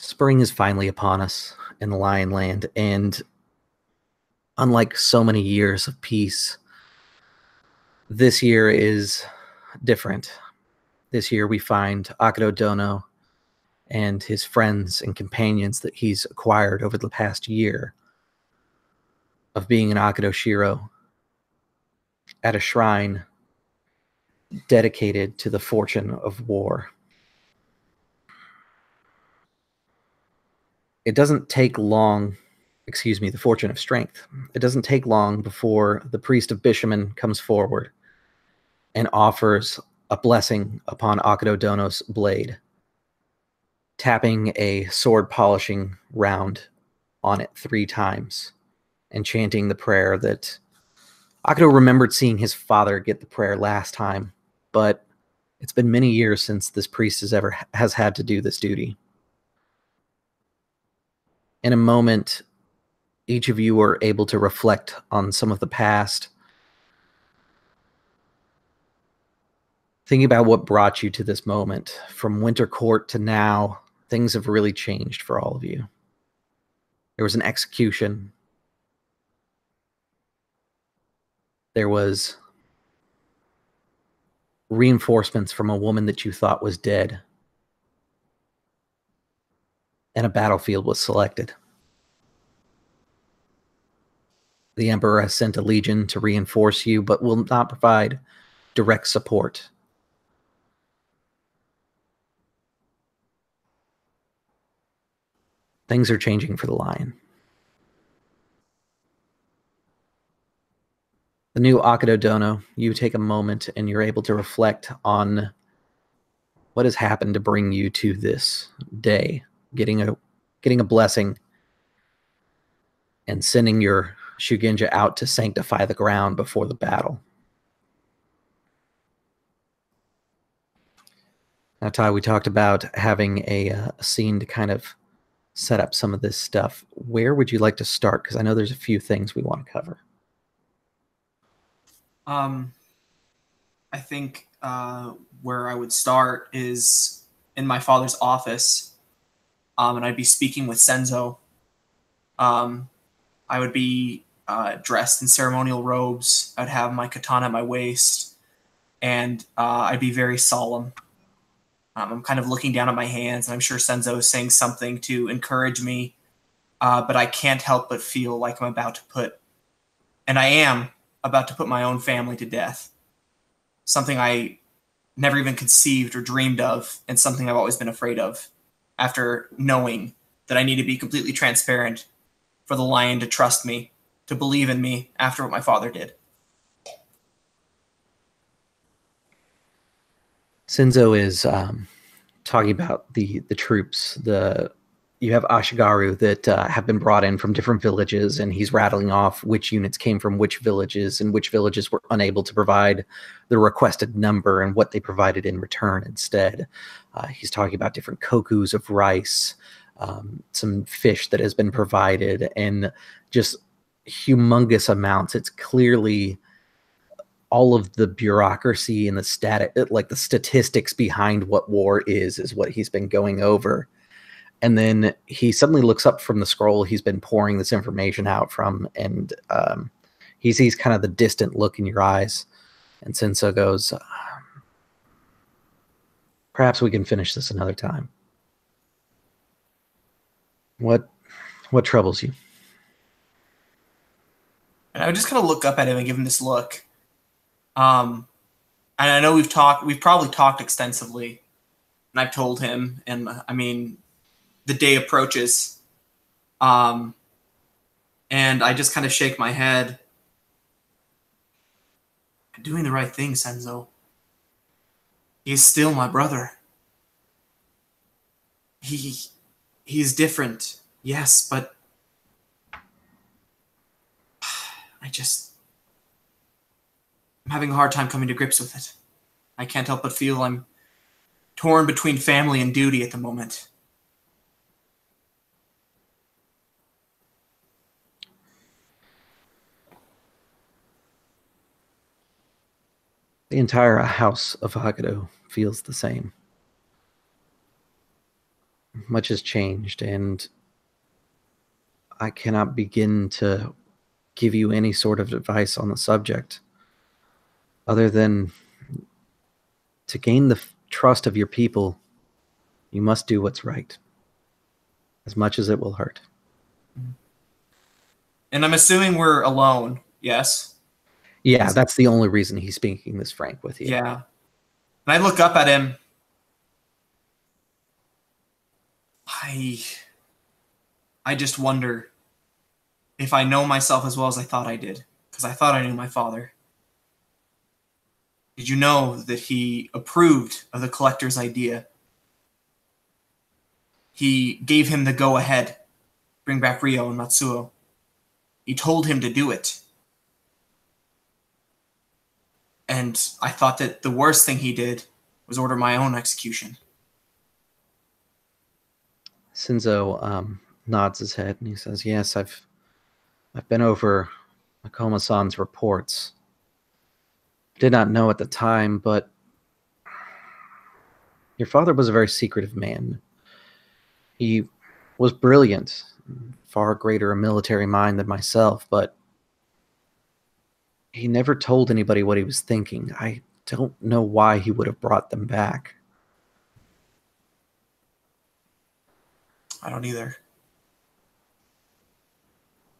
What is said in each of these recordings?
Spring is finally upon us in the Lion Land, and unlike so many years of peace, this year is different. This year we find Akito Dono and his friends and companions that he's acquired over the past year of being an Akito Shiro at a shrine dedicated to the fortune of war. It doesn't take long, the fortune of strength. It doesn't take long before the priest of Bishaman comes forward and offers a blessing upon Akito Dono's blade, tapping a sword polishing round on it 3 times and chanting the prayer that Akito remembered seeing his father get the prayer last time, but it's been many years since this priest has had to do this duty. In a moment, each of you are able to reflect on some of the past, thinking about what brought you to this moment. From Winter Court to now, things have really changed for all of you. There was an execution. There was reinforcements from a woman that you thought was dead. And a battlefield was selected. The Emperor has sent a legion to reinforce you, but will not provide direct support. Things are changing for the Lion. The new Akito Dono, you take a moment and you're able to reflect on what has happened to bring you to this day, getting a blessing and sending your Shugenja out to sanctify the ground before the battle. Now, Ty, we talked about having a scene to kind of set up some of this stuff. Where would you like to start? Because I know there's a few things we want to cover. I think where I would start is in my father's office, and I'd be speaking with Senzo. I would be dressed in ceremonial robes. I'd have my katana at my waist, and I'd be very solemn. I'm kind of looking down at my hands, and I'm sure Senzo is saying something to encourage me, but I can't help but feel like I'm about to put, and I am about to put my own family to death. Something I never even conceived or dreamed of, and something I've always been afraid of, after knowing that I need to be completely transparent for the Lion to trust me, to believe in me after what my father did. Senzo is talking about the troops. You have Ashigaru that have been brought in from different villages, and he's rattling off which units came from which villages and which villages were unable to provide the requested number and what they provided in return instead. He's talking about different kokus of rice, some fish that has been provided, and just humongous amounts. It's clearly all of the bureaucracy and the statistics behind what war is what he's been going over. And then he suddenly looks up from the scroll he's been pouring this information out from, and he sees kind of the distant look in your eyes. And Senso goes, perhaps we can finish this another time. What troubles you? And I would just kind of look up at him and give him this look. And I know we've probably talked extensively, and I've told him, and I mean, the day approaches, and I just kind of shake my head. I'm doing the right thing, Senzo. He's still my brother. He's different, yes, but I'm having a hard time coming to grips with it. I can't help but feel I'm torn between family and duty at the moment. The entire house of Hakuto feels the same. much has changed, and I cannot begin to give you any sort of advice on the subject other than to gain the trust of your people, you must do what's right, as much as it will hurt. And I'm assuming we're alone, yes? Yeah, that's the only reason he's speaking this frank with you. Yeah. And I look up at him. I just wonder if I know myself as well as I thought I did, because I thought I knew my father. Did you know that he approved of the collector's idea? He gave him the go-ahead, bring back Ryo and Matsuo. He told him to do it. And I thought that the worst thing he did was order my own execution. Senzo nods his head and he says, yes, I've been over Akuma-san's reports. Did not know at the time, but your father was a very secretive man. He was brilliant, far greater a military mind than myself, but he never told anybody what he was thinking. I don't know why he would have brought them back. I don't either.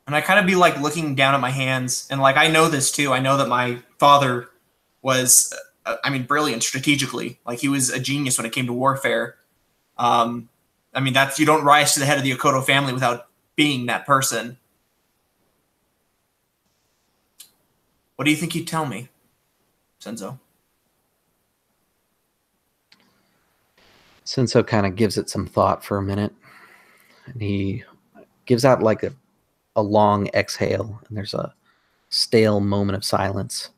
And I kind of be like looking down at my hands, and like I know this too. I know that my father was, brilliant strategically. Like he was a genius when it came to warfare. That's, you don't rise to the head of the Okoto family without being that person. What do you think he'd tell me, Senzo? Senzo kind of gives it some thought for a minute, and he gives out like a long exhale, and there's a stale moment of silence.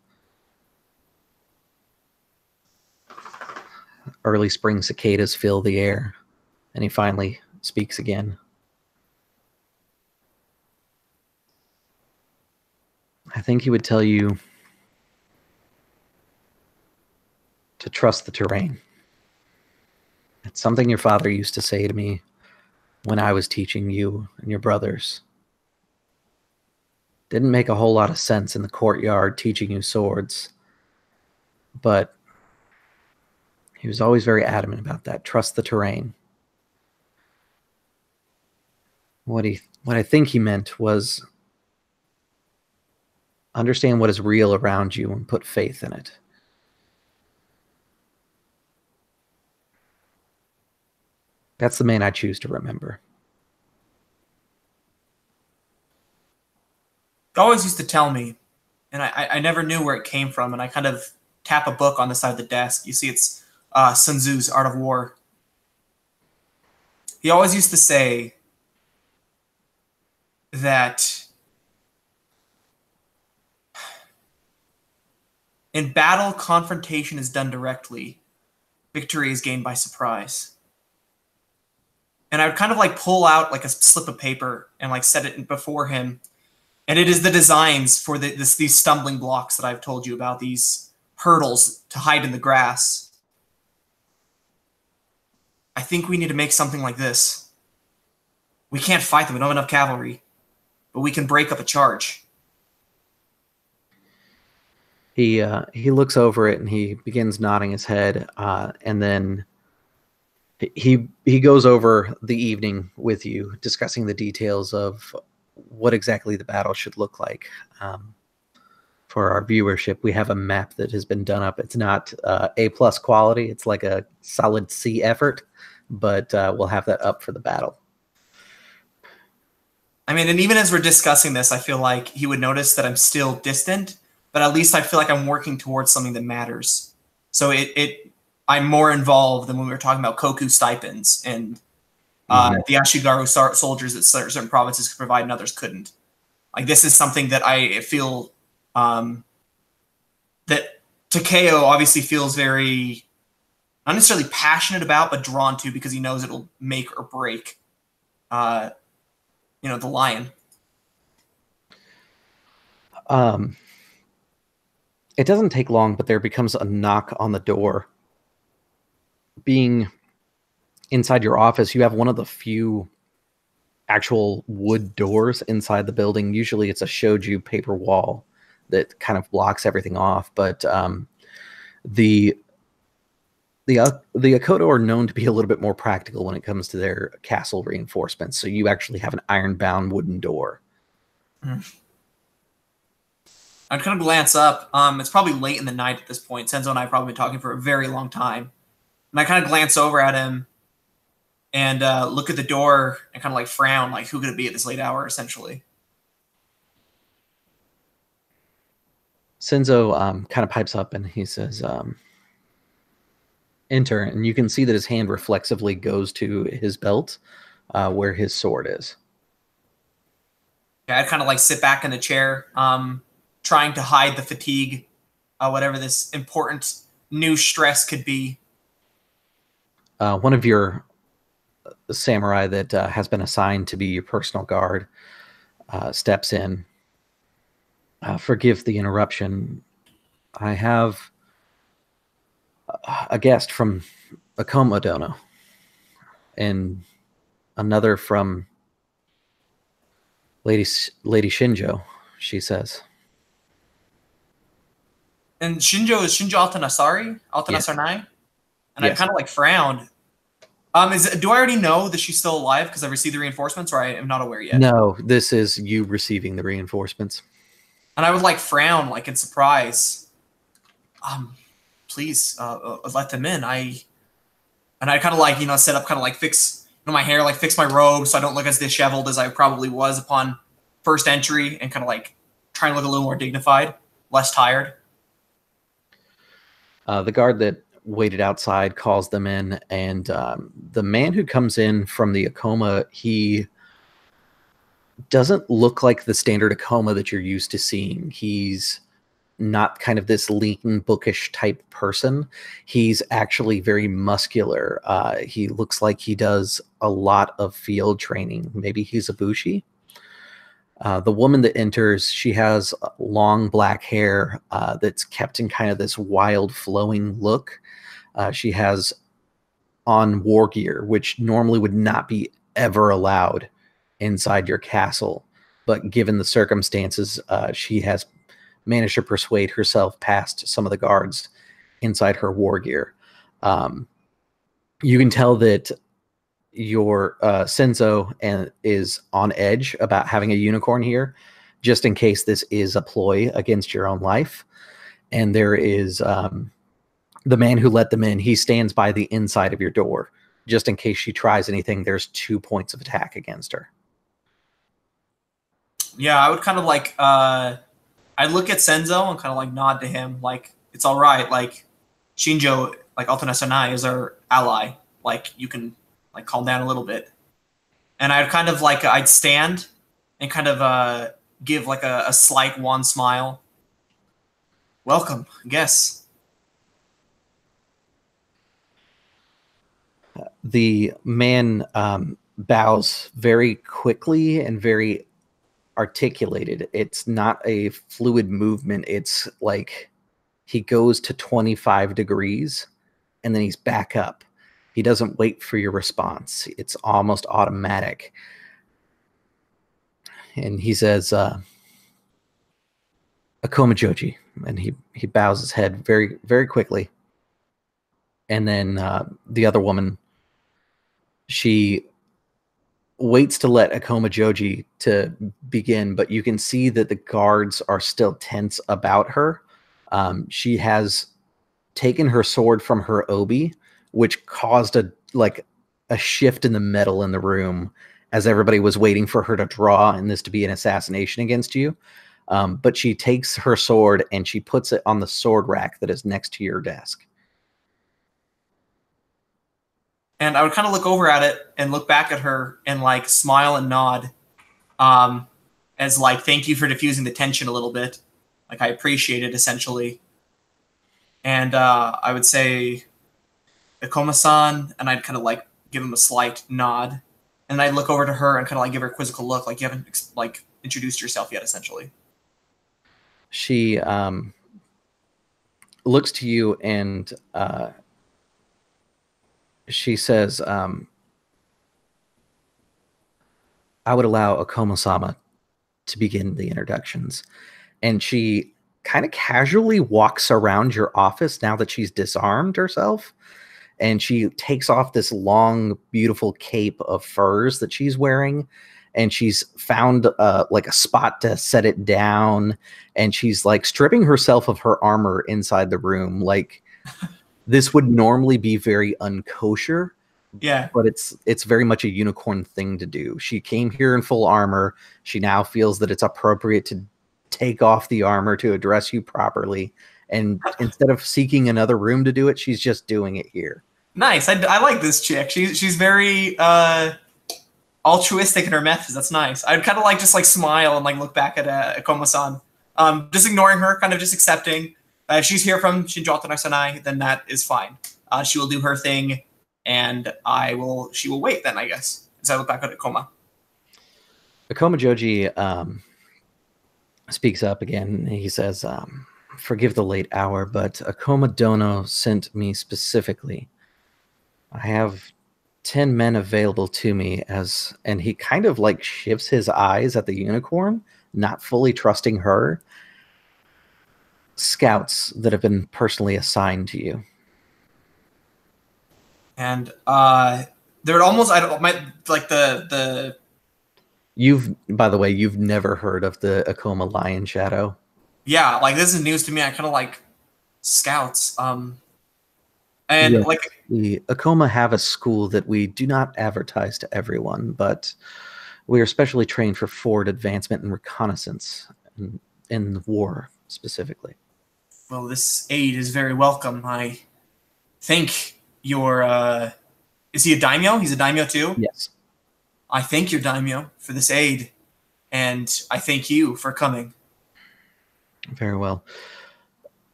Early spring cicadas fill the air, and he finally speaks again. I think he would tell you to trust the terrain. It's something your father used to say to me when I was teaching you and your brothers. Didn't make a whole lot of sense in the courtyard teaching you swords, but he was always very adamant about that. Trust the terrain. What I think he meant was understand what is real around you and put faith in it. That's the man I choose to remember. He always used to tell me, and I never knew where it came from, and I kind of tap a book on the side of the desk. You see it's Sun Tzu's Art of War. He always used to say that in battle, confrontation is done directly. Victory is gained by surprise. And I would kind of like pull out like a slip of paper and like set it before him. And it is the designs for these stumbling blocks that I've told you about, these hurdles to hide in the grass. I think we need to make something like this. We can't fight them. We don't have enough cavalry. But we can break up a charge. He looks over it and he begins nodding his head, and then he goes over the evening with you, discussing the details of what exactly the battle should look like. For our viewership, we have a map that has been done up. It's not A+ quality. It's like a solid C effort, but we'll have that up for the battle. I mean, and even as we're discussing this, I feel like he would notice that I'm still distant, but at least I feel like I'm working towards something that matters. So I'm more involved than when we were talking about Koku stipends and the Ashigaru soldiers that certain provinces could provide and others couldn't. Like, this is something that I feel that Takeo obviously feels very, not necessarily passionate about, but drawn to, because he knows it'll make or break, the lion. It doesn't take long, but there becomes a knock on the door. Being inside your office, you have one of the few actual wood doors inside the building. Usually it's a shoju paper wall that kind of blocks everything off, but the Akodo are known to be a little bit more practical when it comes to their castle reinforcements. So you actually have an iron-bound wooden door. I'd kind of glance up. It's probably late in the night at this point. Senzo and I have probably been talking for a very long time. And I kind of glance over at him and look at the door and kind of like frown, like, who could it be at this late hour, essentially? Senzo kind of pipes up and he says, enter, and you can see that his hand reflexively goes to his belt where his sword is. Yeah, I'd kind of like sit back in the chair, trying to hide the fatigue, whatever this important new stress could be. One of your samurai that has been assigned to be your personal guard steps in. Forgive the interruption. I have a guest from Akoma Dono and another from Lady Shinjo, she says. And Shinjo is Shinjo Altanasari? Altanasarnai? Yes. And yes. I kind of like frowned. Do I already know that she's still alive because I've received the reinforcements, or I am not aware yet? No, this is you receiving the reinforcements. And I would like frown, like in surprise. Please let them in. I kind of like, set up, kind of like fix my hair, like fix my robe so I don't look as disheveled as I probably was upon first entry, and kind of like try and look a little more dignified, less tired. The guard that waited outside calls them in, and the man who comes in from the Akoma, he doesn't look like the standard Akoma that you're used to seeing. He's not kind of this lean, bookish type person. He's actually very muscular. He looks like he does a lot of field training. Maybe he's a bushi. The woman that enters, she has long black hair that's kept in kind of this wild flowing look. She has on war gear, which normally would not be ever allowed inside your castle. But given the circumstances, she has managed to persuade herself past some of the guards inside her war gear. You can tell that your Senzo is on edge about having a unicorn here, just in case this is a ploy against your own life. And there is the man who let them in. He stands by the inside of your door, just in case she tries anything. There's 2 points of attack against her. Yeah, I would kind of like I look at Senzo and kind of like nod to him, like, it's all right. Like, Shinjo, like Altanasarnai is our ally. Like, you can like calm down a little bit. And I'd kind of like, I'd stand and kind of give like a slight wan smile. Welcome, I guess. The man bows very quickly and very articulated. It's not a fluid movement. It's like he goes to 25 degrees and then he's back up. He doesn't wait for your response. It's almost automatic. And he says, Akoma Joji. And he bows his head very, very quickly. And then the other woman, she waits to let Akoma Joji to begin, but you can see that the guards are still tense about her. She has taken her sword from her obi, which caused a shift in the metal in the room as everybody was waiting for her to draw and this to be an assassination against you. But she takes her sword and she puts it on the sword rack that is next to your desk. And I would kind of look over at it and look back at her and like smile and nod, as like, thank you for diffusing the tension a little bit. Like, I appreciate it, essentially. And I would say, Akoma-san, and I'd kind of like give him a slight nod. And I'd look over to her and kind of like give her a quizzical look, like you haven't like introduced yourself yet, essentially. She looks to you and she says, I would allow Akoma-sama to begin the introductions. And she kind of casually walks around your office now that she's disarmed herself. And she takes off this long, beautiful cape of furs that she's wearing. And she's found like a spot to set it down. And she's like stripping herself of her armor inside the room. Like this would normally be very unkosher. Yeah. But it's very much a unicorn thing to do. She came here in full armor. She now feels that it's appropriate to take off the armor to address you properly. And instead of seeking another room to do it, she's just doing it here. Nice. I like this chick. She's very altruistic in her methods. That's nice. I'd kind of like just like smile and like look back at Akoma-san. Just ignoring her, kind of just accepting. If she's here from Shinjata no Sanai, then that is fine. She will do her thing, and she will wait then, I guess. As I look back at Akoma. Akoma Joji speaks up again. He says, forgive the late hour, but Akoma Dono sent me specifically. I have 10 men available to me and he kind of like shifts his eyes at the unicorn, not fully trusting her. Scouts that have been personally assigned to you. And they're almost, by the way, you've never heard of the Akoma Lion Shadow? Yeah, like this is news to me. I kind of like scouts. Yes, the Akoma have a school that we do not advertise to everyone, but we are specially trained for forward advancement and reconnaissance in war specifically. Well, this aid is very welcome. I think your is he a daimyo? He's a daimyo too? Yes. I thank your daimyo for this aid, and I thank you for coming. Very well.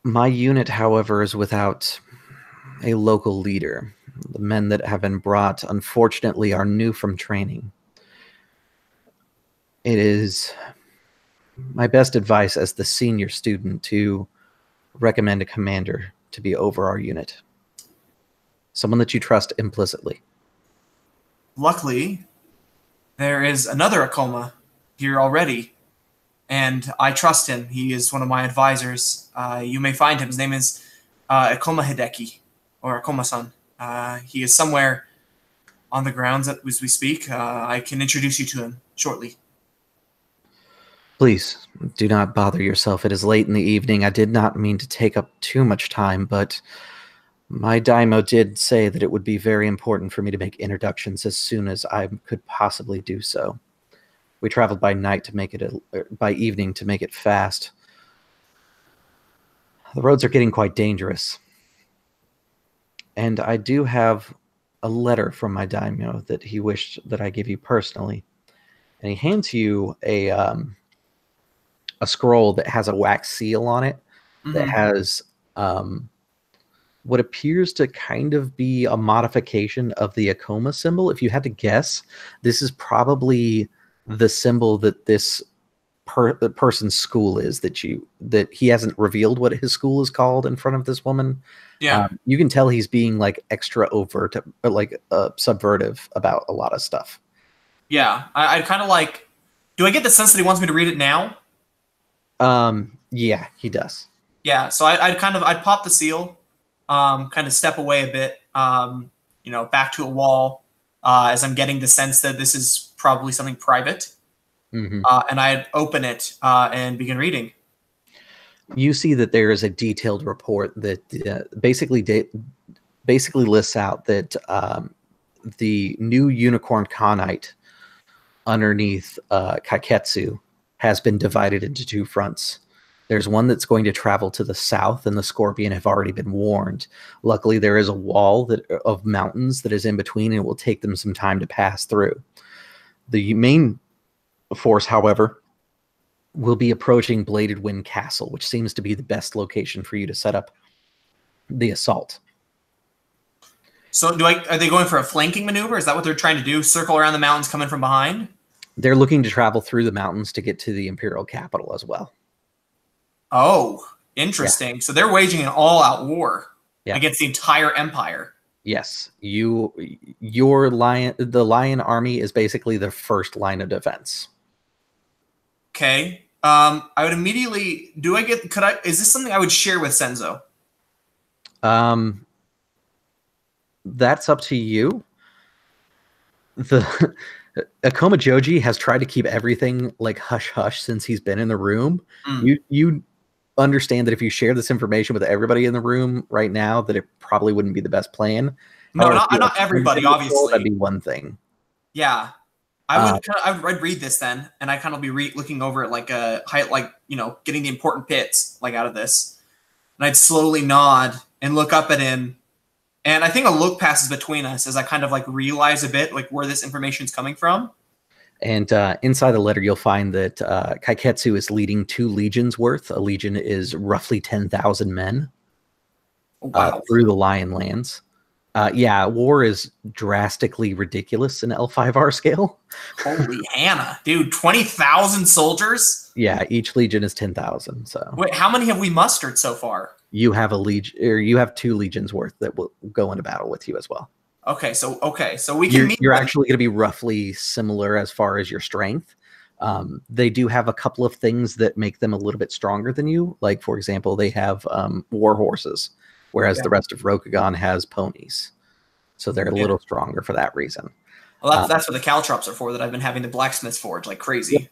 My unit, however, is without a local leader. The men that have been brought, unfortunately, are new from training. It is my best advice as the senior student to recommend a commander to be over our unit. Someone that you trust implicitly. Luckily, there is another Akoma here already, and I trust him. He is one of my advisors. You may find him. His name is Akoma Hideki, or Akoma-san. He is somewhere on the grounds as we speak. I can introduce you to him shortly. Please, do not bother yourself. It is late in the evening. I did not mean to take up too much time, but my daimyo did say that it would be very important for me to make introductions as soon as I could possibly do so. We traveled by night to make it by evening to make it fast. The roads are getting quite dangerous. And I do have a letter from my daimyo that he wished that I give you personally. And he hands you a scroll that has a wax seal on it that has what appears to kind of be a modification of the Akoma symbol. If you had to guess, this is probably the symbol that this person's school is, that he hasn't revealed what his school is called in front of this woman. Yeah. You can tell he's being like extra overt, like subvertive about a lot of stuff. Yeah. I'd kind of like, do I get the sense that he wants me to read it now? Yeah, he does. Yeah. So I'd pop the seal, kind of step away a bit, back to a wall, as I'm getting the sense that this is probably something private. And I'd open it and begin reading. You see that there is a detailed report that basically lists out that the new Unicorn Khanate underneath Kaiketsu has been divided into two fronts. There's one that's going to travel to the south, and the Scorpion have already been warned. Luckily, there is a wall of mountains that is in between, and it will take them some time to pass through. The main force, however, will be approaching Bladed Wind Castle, which seems to be the best location for you to set up the assault. So are they going for a flanking maneuver? Is that what they're trying to do? Circle around the mountains coming from behind? They're looking to travel through the mountains to get to the Imperial capital as well. Oh, interesting. Yeah. So they're waging an all-out war against the entire empire. Yes, the lion army is basically the first line of defense. Okay. I would immediately. Is this something I would share with Senzo? That's up to you. The Akoma Joji has tried to keep everything like hush hush since he's been in the room. You understand that if you share this information with everybody in the room right now, that it probably wouldn't be the best plan. No, not everybody, obviously. That'd be one thing. Yeah, I'd read this then, and I kind of be looking over it like getting the important bits like out of this, and I'd slowly nod and look up at him, and I think a look passes between us as I kind of like realize a bit like where this information is coming from. And inside the letter, you'll find that Kaiketsu is leading 2 legions worth. A legion is roughly 10,000 men through the Lion Lands. Yeah, war is drastically ridiculous in L5R scale. Holy Hannah, dude! 20,000 soldiers. Yeah, each legion is 10,000. So wait, how many have we mustered so far? You have a legion, or you have 2 legions worth that will go into battle with you as well. Okay, so we can meet. You're actually going to be roughly similar as far as your strength. They do have a couple of things that make them a little bit stronger than you. Like, for example, they have war horses, whereas the rest of Rokugan has ponies. So they're a little stronger for that reason. Well, that's what the caltrops are for, that I've been having the blacksmiths forge like crazy. Yep.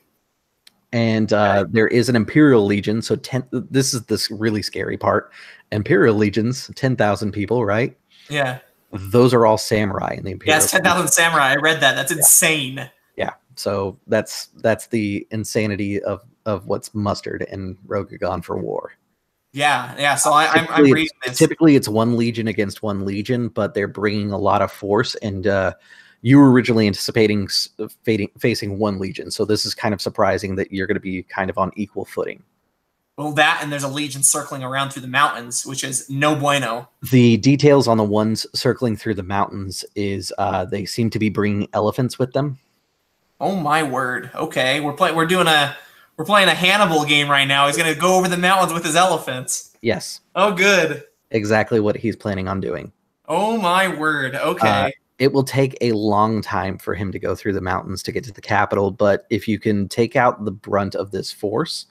And there is an Imperial Legion. So this is this really scary part. Imperial Legions, 10,000 people, right? Yeah. Those are all samurai in the Imperial. Yes, 10,000 samurai. I read that. That's insane. Yeah. So that's the insanity of what's mustered in Rokugan for war. Yeah. So I'm reading this. Typically, it's 1 legion against 1 legion, but they're bringing a lot of force, and you were originally anticipating facing 1 legion. So this is kind of surprising that you're going to be kind of on equal footing. Well, that, and there's a legion circling around through the mountains, which is no bueno. The details on the ones circling through the mountains is they seem to be bringing elephants with them. Oh my word! Okay, we're playing a Hannibal game right now. He's gonna go over the mountains with his elephants. Yes. Oh, good. Exactly what he's planning on doing. Oh my word! Okay. It will take a long time for him to go through the mountains to get to the capital, but if you can take out the brunt of this force,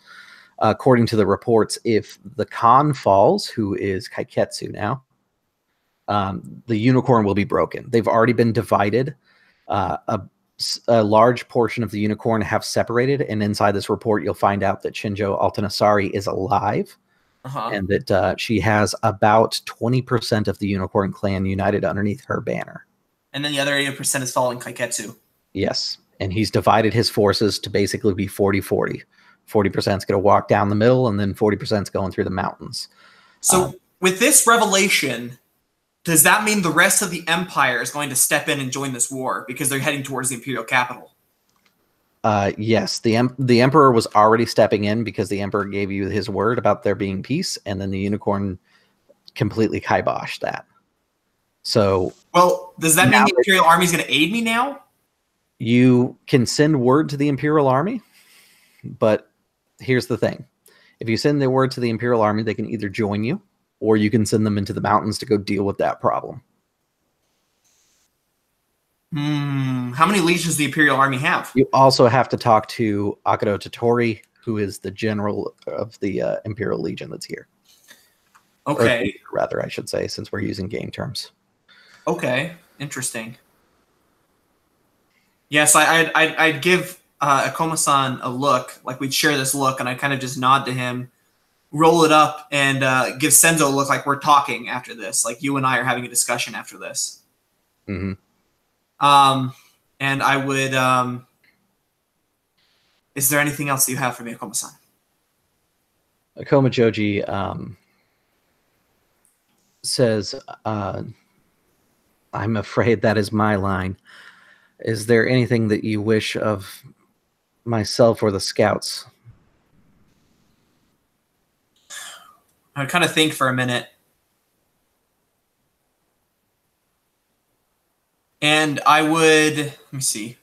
according to the reports, if the Khan falls, who is Kaiketsu now, the unicorn will be broken. They've already been divided. A large portion of the unicorn have separated, and inside this report, you'll find out that Shinjo Altanasari is alive, and that she has about 20% of the unicorn clan united underneath her banner. And then the other 80% is following Kaiketsu. Yes, and he's divided his forces to basically be 40-40. 40% is going to walk down the middle, and then 40% is going through the mountains. So with this revelation, does that mean the rest of the Empire is going to step in and join this war because they're heading towards the Imperial capital? Yes, the Emperor was already stepping in because the Emperor gave you his word about there being peace, and then the unicorn completely kiboshed that. So, well, does that mean the Imperial Army is going to aid me now? You can send word to the Imperial Army, but here's the thing. If you send the word to the Imperial Army, they can either join you, or you can send them into the mountains to go deal with that problem. How many legions does the Imperial Army have? You also have to talk to Akado Totori, who is the general of the Imperial Legion that's here. Okay. Or rather, I should say, since we're using game terms. Okay, interesting. Yes, I'd give Akoma-san a look, like we'd share this look, and I'd kind of just nod to him, roll it up, and give Senzo a look like we're talking after this, like you and I are having a discussion after this. Mm-hmm. And I would, is there anything else that you have for me, Akoma-san? Akoma Joji says, I'm afraid that is my line. Is there anything that you wish of myself or the scouts? I kind of think for a minute. And I would, let me see.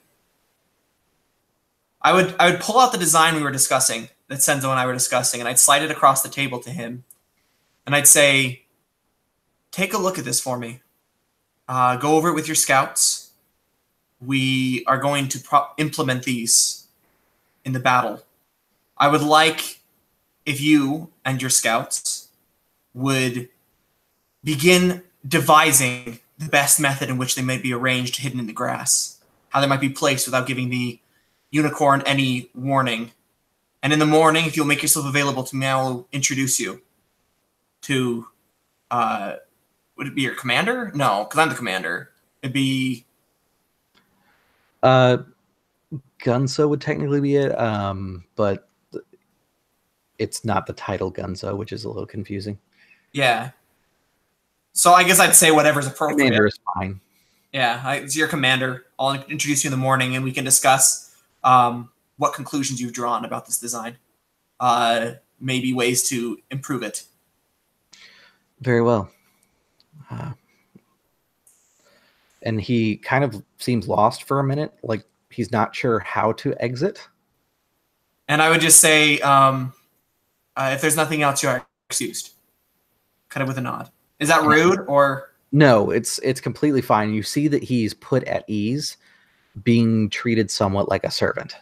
I would pull out the design we were discussing, that Senzo and I were discussing, and I'd slide it across the table to him. And I'd say, take a look at this for me. Go over it with your scouts. We are going to implement these in the battle. I would like if you and your scouts would begin devising the best method in which they might be arranged hidden in the grass, how they might be placed without giving the unicorn any warning. And in the morning, if you'll make yourself available to me, I will introduce you to, would it be your commander? No, because I'm the commander. It'd be... Gunzo would technically be it, but it's not the title Gunzo, which is a little confusing. Yeah. So I guess I'd say whatever's appropriate. Commander is fine. Yeah, it's your commander. I'll introduce you in the morning, and we can discuss what conclusions you've drawn about this design. Maybe ways to improve it. Very well. And he kind of seems lost for a minute, like he's not sure how to exit. And I would just say, if there's nothing else, you are excused. Kind of with a nod. Is that rude or? No, it's completely fine. You see that he's put at ease, being treated somewhat like a servant.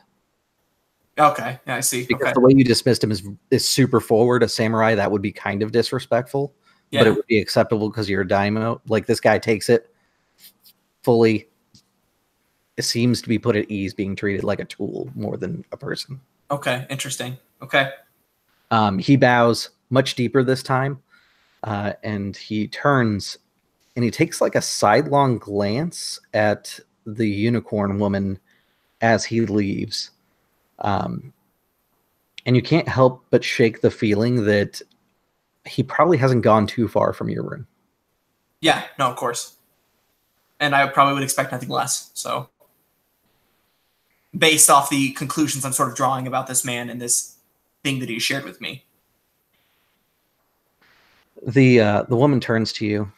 Okay, yeah, I see. Because the way you dismissed him is super forward. A samurai, that would be kind of disrespectful, but it would be acceptable because you're a daimyo. Like, this guy takes it fully. It seems to be put at ease, being treated like a tool more than a person. Okay, interesting. Okay. He bows much deeper this time, and he turns and he takes like a sidelong glance at the unicorn woman as he leaves. And you can't help but shake the feeling that he probably hasn't gone too far from your room. Yeah, no, of course. And I probably would expect nothing less. So, based off the conclusions I'm sort of drawing about this man and this thing that he shared with me. The woman turns to you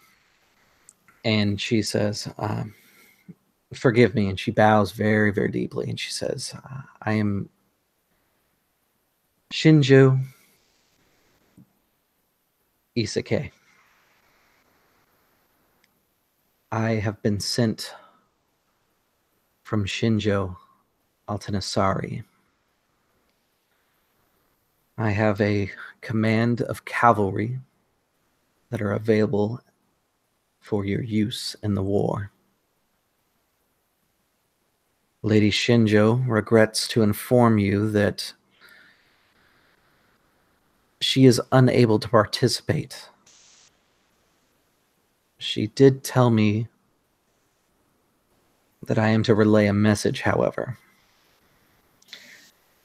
and she says, forgive me. And she bows very, very deeply. And she says, I am Shinjo Isake. I have been sent from Shinjo Altanasari. I have a command of cavalry that are available for your use in the war. Lady Shinjo regrets to inform you that she is unable to participate. She did tell me that I am to relay a message, however.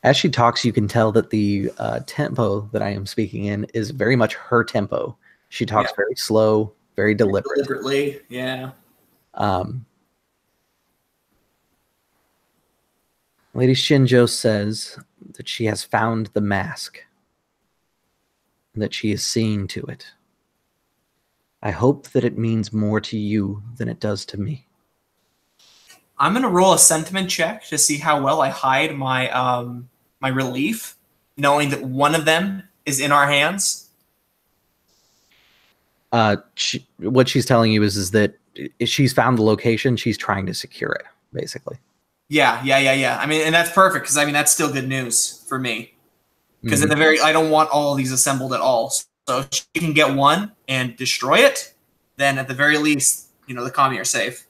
As she talks, you can tell that the tempo that I am speaking in is very much her tempo. She talks very slow, very deliberate. Deliberately, yeah. Lady Shinjo says that she has found the mask and that she is seeing to it. I hope that it means more to you than it does to me. I'm going to roll a sentiment check to see how well I hide my my relief, knowing that one of them is in our hands. What she's telling you is that she's found the location. She's trying to secure it, basically. Yeah. I mean, and that's perfect because I mean that's still good news for me. Because at the very, I don't want all of these assembled at all. So if she can get one and destroy it, then at the very least, you know, the kami are safe.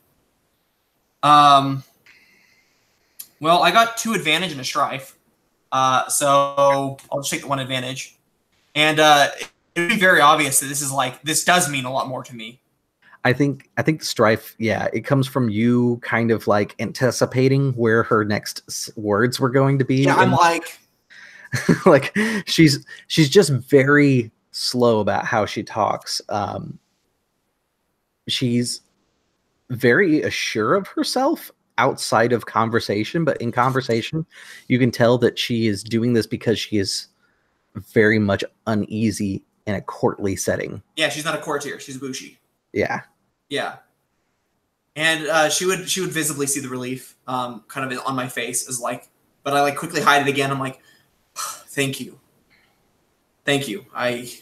Well, I got 2 advantage and a strife. So I'll just take the 1 advantage. And it would be very obvious that this does mean a lot more to me. I think the strife, it comes from you kind of like anticipating where her next words were going to be. Yeah, I'm like like she's just very slow about how she talks. She's very assured of herself outside of conversation, but in conversation, you can tell that she is doing this because she is very much uneasy in a courtly setting. Yeah, she's not a courtier; she's a bushi. Yeah. And she would visibly see the relief, kind of on my face, as like, but I like quickly hide it again. I'm like, thank you. Mm-hmm.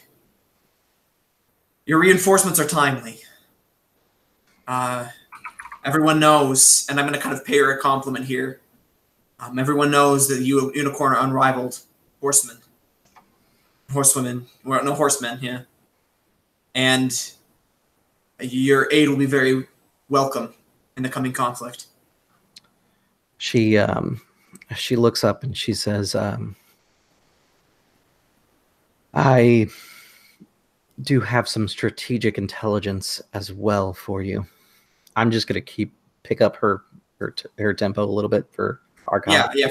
Your reinforcements are timely. Everyone knows, and I'm going to kind of pay her a compliment here. Everyone knows that you unicorn are unrivaled horsemen, horsewomen, well, no horsemen, yeah. And your aid will be very welcome in the coming conflict. She looks up and she says, I do have some strategic intelligence as well for you. I'm just going to pick up her tempo a little bit for our conversation.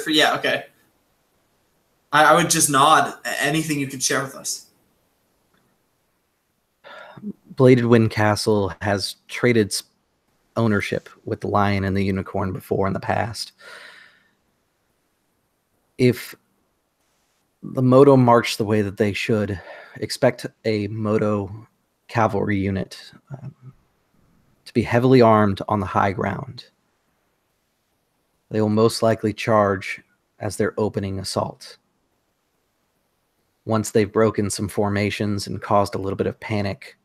Yeah, okay. I would just nod. Anything you could share with us. Bladed Wind Castle has traded ownership with the Lion and the Unicorn before in the past. If the Moto march the way that they should, expect a Moto cavalry unit to be heavily armed on the high ground. They will most likely charge as their opening assault. Once they've broken some formations and caused a little bit of panic,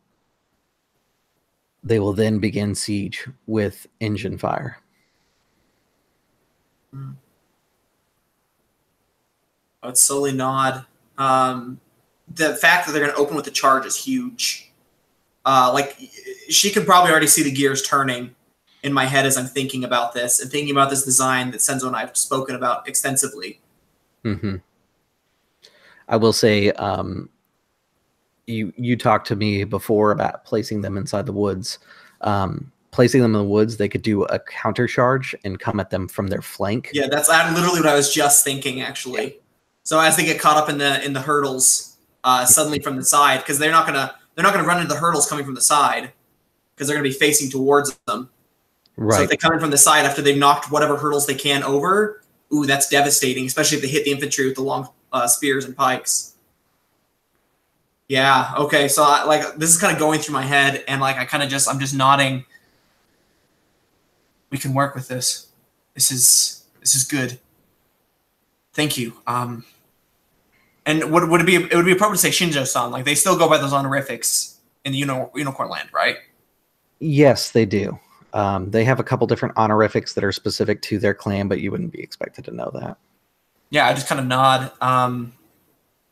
they will then begin siege with engine fire. I would slowly nod. The fact that they're going to open with a charge is huge. Like, she could probably already see the gears turning in my head as I'm thinking about this and thinking about this design that Senzo and I have spoken about extensively. Mm-hmm. I will say, you talked to me before about placing them inside the woods. Placing them in the woods, they could do a counter charge and come at them from their flank. Yeah, that's literally what I was just thinking, actually. Yeah. So as they get caught up in the hurdles, suddenly from the side, because they're not gonna run into the hurdles coming from the side, because they're gonna be facing towards them. Right. So if they come in from the side after they've knocked whatever hurdles they can over, ooh, that's devastating, especially if they hit the infantry with the long spears and pikes. Yeah. Okay. So this is kind of going through my head, and I'm just nodding. We can work with this. This is good. Thank you. And would it be appropriate to say Shinjo-san? Like, they still go by those honorifics in the Unicorn Land, right? Yes, they do. They have a couple different honorifics that are specific to their clan, but you wouldn't be expected to know that. Yeah, I just kind of nod.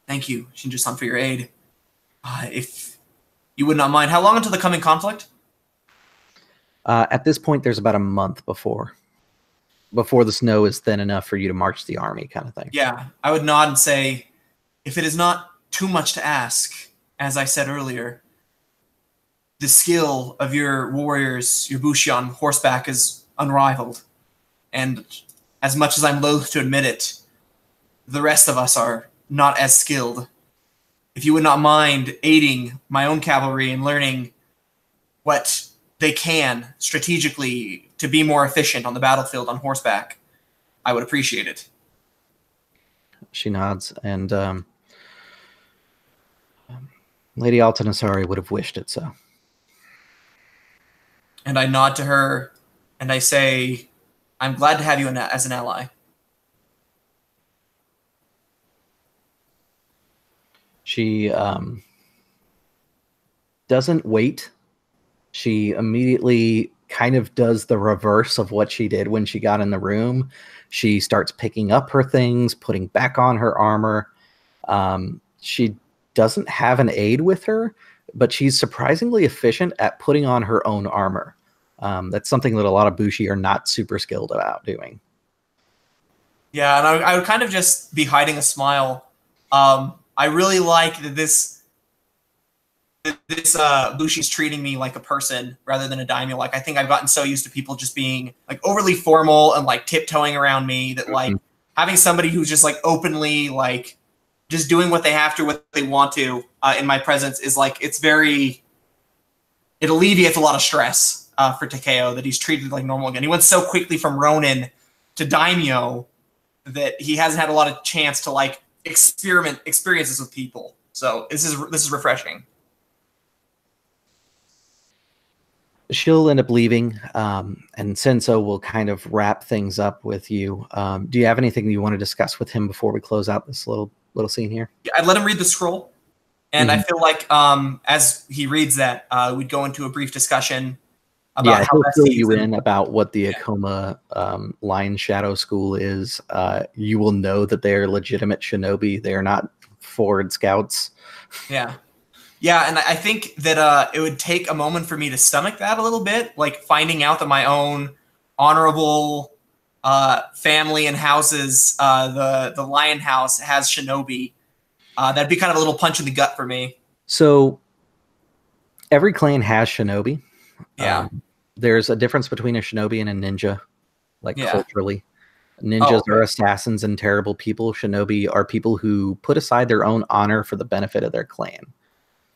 Thank you, Shinjo-san, for your aid. If you would not mind, how long until the coming conflict? At this point, there's about a month before the snow is thin enough for you to march the army, kind of thing. Yeah, I would nod and say, if it is not too much to ask, as I said earlier, the skill of your warriors, your bushi on horseback, is unrivaled. And as much as I'm loath to admit it, the rest of us are not as skilled. If you would not mind aiding my own cavalry in learning what they can strategically to be more efficient on the battlefield on horseback, I would appreciate it. She nods, and Lady Altanasari would have wished it so. And I nod to her, and I say, I'm glad to have you as an ally. She doesn't wait. She immediately kind of does the reverse of what she did when she got in the room. She starts picking up her things, putting back on her armor. She doesn't have an aide with her, but she's surprisingly efficient at putting on her own armor. That's something that a lot of bushi are not super skilled about doing. Yeah, and I would kind of just be hiding a smile. I really like that this bushi's treating me like a person rather than a daimyo. Like, I think I've gotten so used to people just being like overly formal and like tiptoeing around me that like having somebody who's just like openly like just doing what they have to, what they want to in my presence is like, it alleviates a lot of stress for Takeo that he's treated like normal again. He went so quickly from Ronin to daimyo that he hasn't had a lot of chance to like experiences with people. So this is refreshing. She'll end up leaving, and Senso will kind of wrap things up with you. Do you have anything you want to discuss with him before we close out this little scene here? Yeah, I'd let him read the scroll, and I feel like as he reads that, we'd go into a brief discussion about Yeah, how he'll best fill to use you them. in about what the Yeah. Akoma Lion Shadow School is. You will know that they are legitimate shinobi. They are not forward scouts. Yeah. Yeah, and I think that it would take a moment for me to stomach that a little bit, like finding out that my own honorable family and houses, the Lion House, has shinobi. That'd be kind of a little punch in the gut for me. So every clan has shinobi. Yeah, There's a difference between a shinobi and a ninja, like yeah. culturally. Oh, Ninjas are okay. assassins and terrible people. Shinobi are people who put aside their own honor for the benefit of their clan.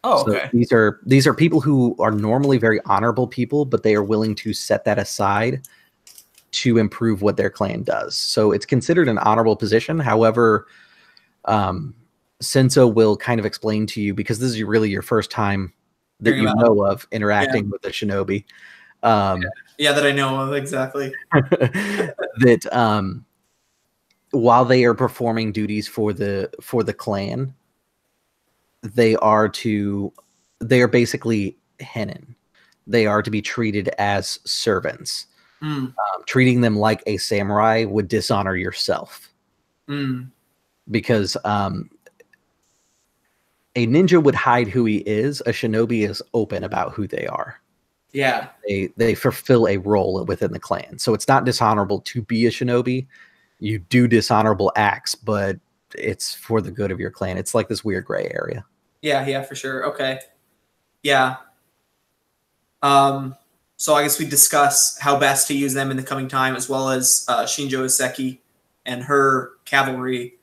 Oh, So okay. these are people who are normally very honorable people, but they are willing to set that aside to improve what their clan does. So it's considered an honorable position. However, Senso will kind of explain to you, because this is really your first time that Hearing you about it. know of Yeah, interacting with a shinobi. Um, yeah, that I know of exactly. that while they are performing duties for the clan, they are to they are basically henin. They are to be treated as servants. Mm, Treating them like a samurai would dishonor yourself, mm. because a ninja would hide who he is. A shinobi is open about who they are. Yeah, They fulfill a role within the clan. So it's not dishonorable to be a shinobi. You do dishonorable acts, but it's for the good of your clan. It's like this weird gray area. yeah, yeah, for sure. Okay. Yeah. Um, so I guess we discuss how best to use them in the coming time, as well as Shinjo Iseki and her cavalry.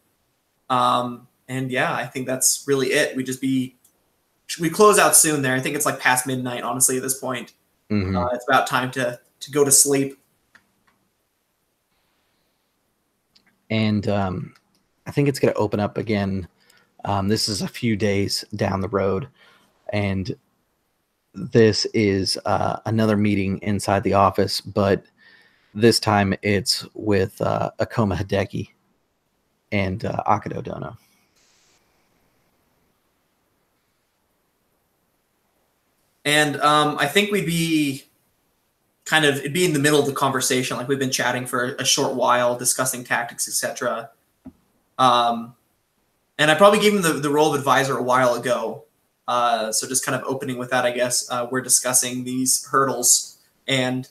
And yeah, I think that's really it. We close out soon there. I think it's like past midnight, honestly, at this point. Hmm. It's about time to go to sleep. And I think it's going to open up again. This is a few days down the road, and this is another meeting inside the office, but this time it's with Akoma Hideki and Akado Dono. And I think it'd be in the middle of the conversation, like we've been chatting for a short while, discussing tactics, etc. Um, and I probably gave him the role of advisor a while ago. So just kind of opening with that, I guess we're discussing these hurdles and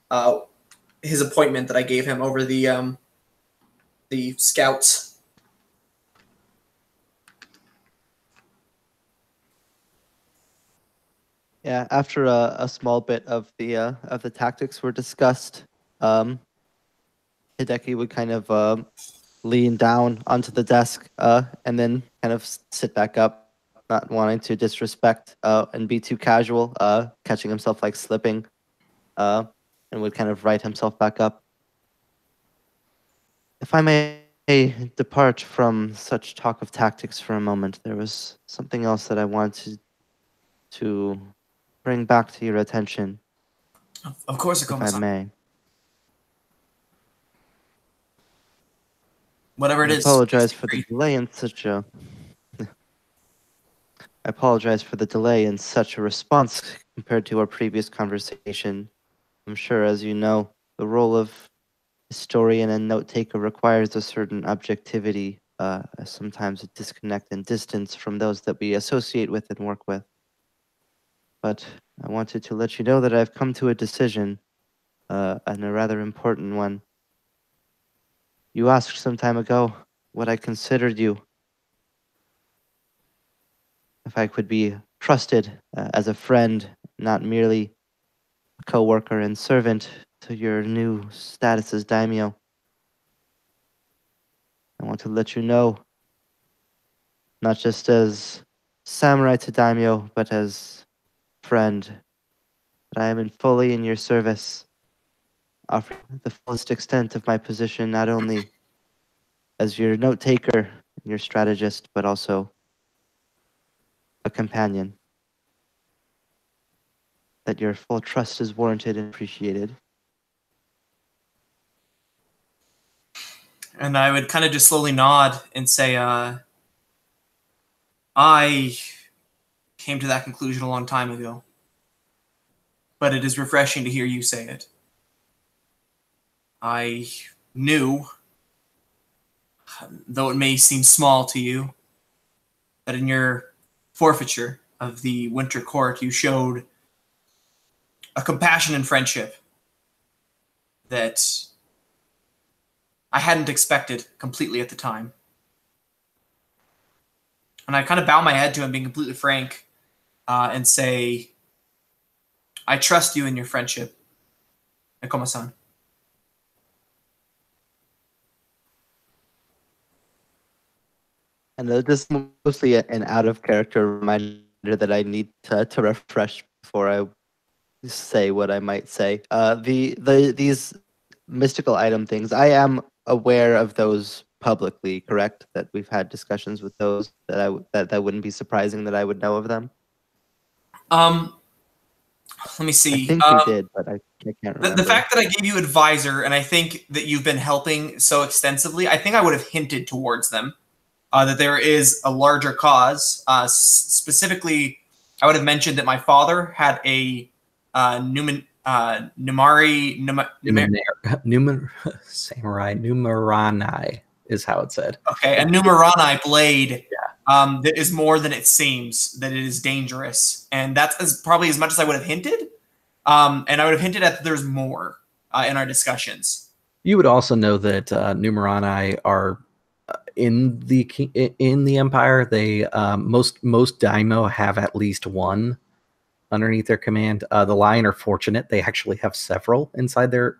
uh, his appointment that I gave him over the scouts. Yeah, after a small bit of the tactics were discussed, um, Hideki would kind of lean down onto the desk and then kind of sit back up, not wanting to disrespect and be too casual, catching himself like slipping, and would kind of right himself back up. If I may depart from such talk of tactics for a moment, there was something else that I wanted to bring back to your attention, Of course, if I Akuma-san. may. Whatever it I is. apologize for the delay in such a. I apologize for the delay in such a response compared to our previous conversation. I'm sure, as you know, the role of historian and note taker requires a certain objectivity, sometimes a disconnect and distance from those that we associate with and work with. But I wanted to let you know that I've come to a decision, and a rather important one. You asked some time ago what I considered you, if I could be trusted as a friend, not merely a co-worker and servant to your new status as daimyo. I want to let you know, not just as samurai to daimyo, but as friend, that I am fully in your service, offering the fullest extent of my position, not only as your note taker and your strategist, but also a companion. That your full trust is warranted and appreciated. And I would kind of just slowly nod and say, I came to that conclusion a long time ago. but it is refreshing to hear you say it. I knew, though it may seem small to you, that in your forfeiture of the Winter Court, you showed a compassion and friendship that I hadn't expected completely at the time. And I kind of bow my head to him, being completely frank, and say, I trust you in your friendship, Nekoma-san. And this is mostly an out-of-character reminder that I need to refresh before I say what I might say. These mystical item things, I am aware of those publicly, correct? That we've had discussions with those, that wouldn't be surprising that I would know of them. Let me see. I think we did, but I can't remember. The fact that I gave you advisor, and I think that you've been helping so extensively, I think I would have hinted towards them that there is a larger cause. Specifically, I would have mentioned that my father had a Numerani is how it said. Okay, a Numerani blade that is more than it seems, that it is dangerous. And that's probably as much as I would have hinted. And I would have hinted at that there's more in our discussions. You would also know that Numerani are in the Empire. They most daimyo have at least one underneath their command. The Lion are fortunate; they actually have several inside their.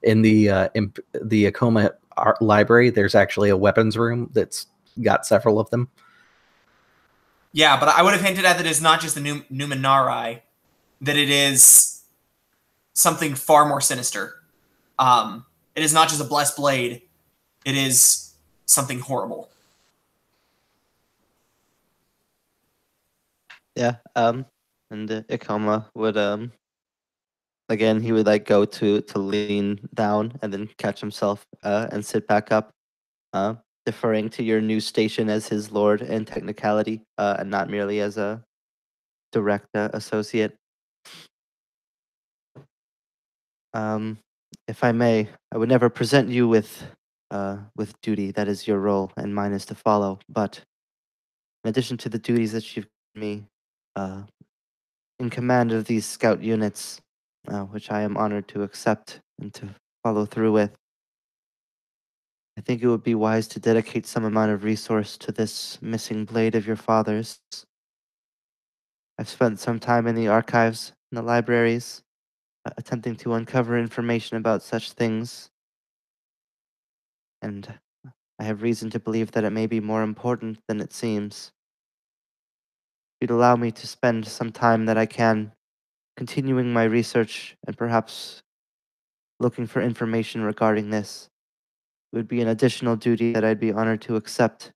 In the Akoma Art Library, there's actually a weapons room that's got several of them. Yeah, but I would have hinted at that it's not just the Numenari, that it is something far more sinister. It is not just a blessed blade; it is something horrible. Yeah. And Ikoma would again, he would like go to lean down and then catch himself and sit back up, deferring to your new station as his lord and technicality, and not merely as a direct associate. If I may, I would never present you with duty. That is your role, and mine is to follow. But in addition to the duties that you've given me, in command of these scout units, which I am honored to accept and to follow through with, I think it would be wise to dedicate some amount of resource to this missing blade of your father's. I've spent some time in the archives and the libraries, attempting to uncover information about such things, and I have reason to believe that it may be more important than it seems. If you'd allow me to spend some time that I can continuing my research and perhaps looking for information regarding this, it would be an additional duty that I'd be honored to accept.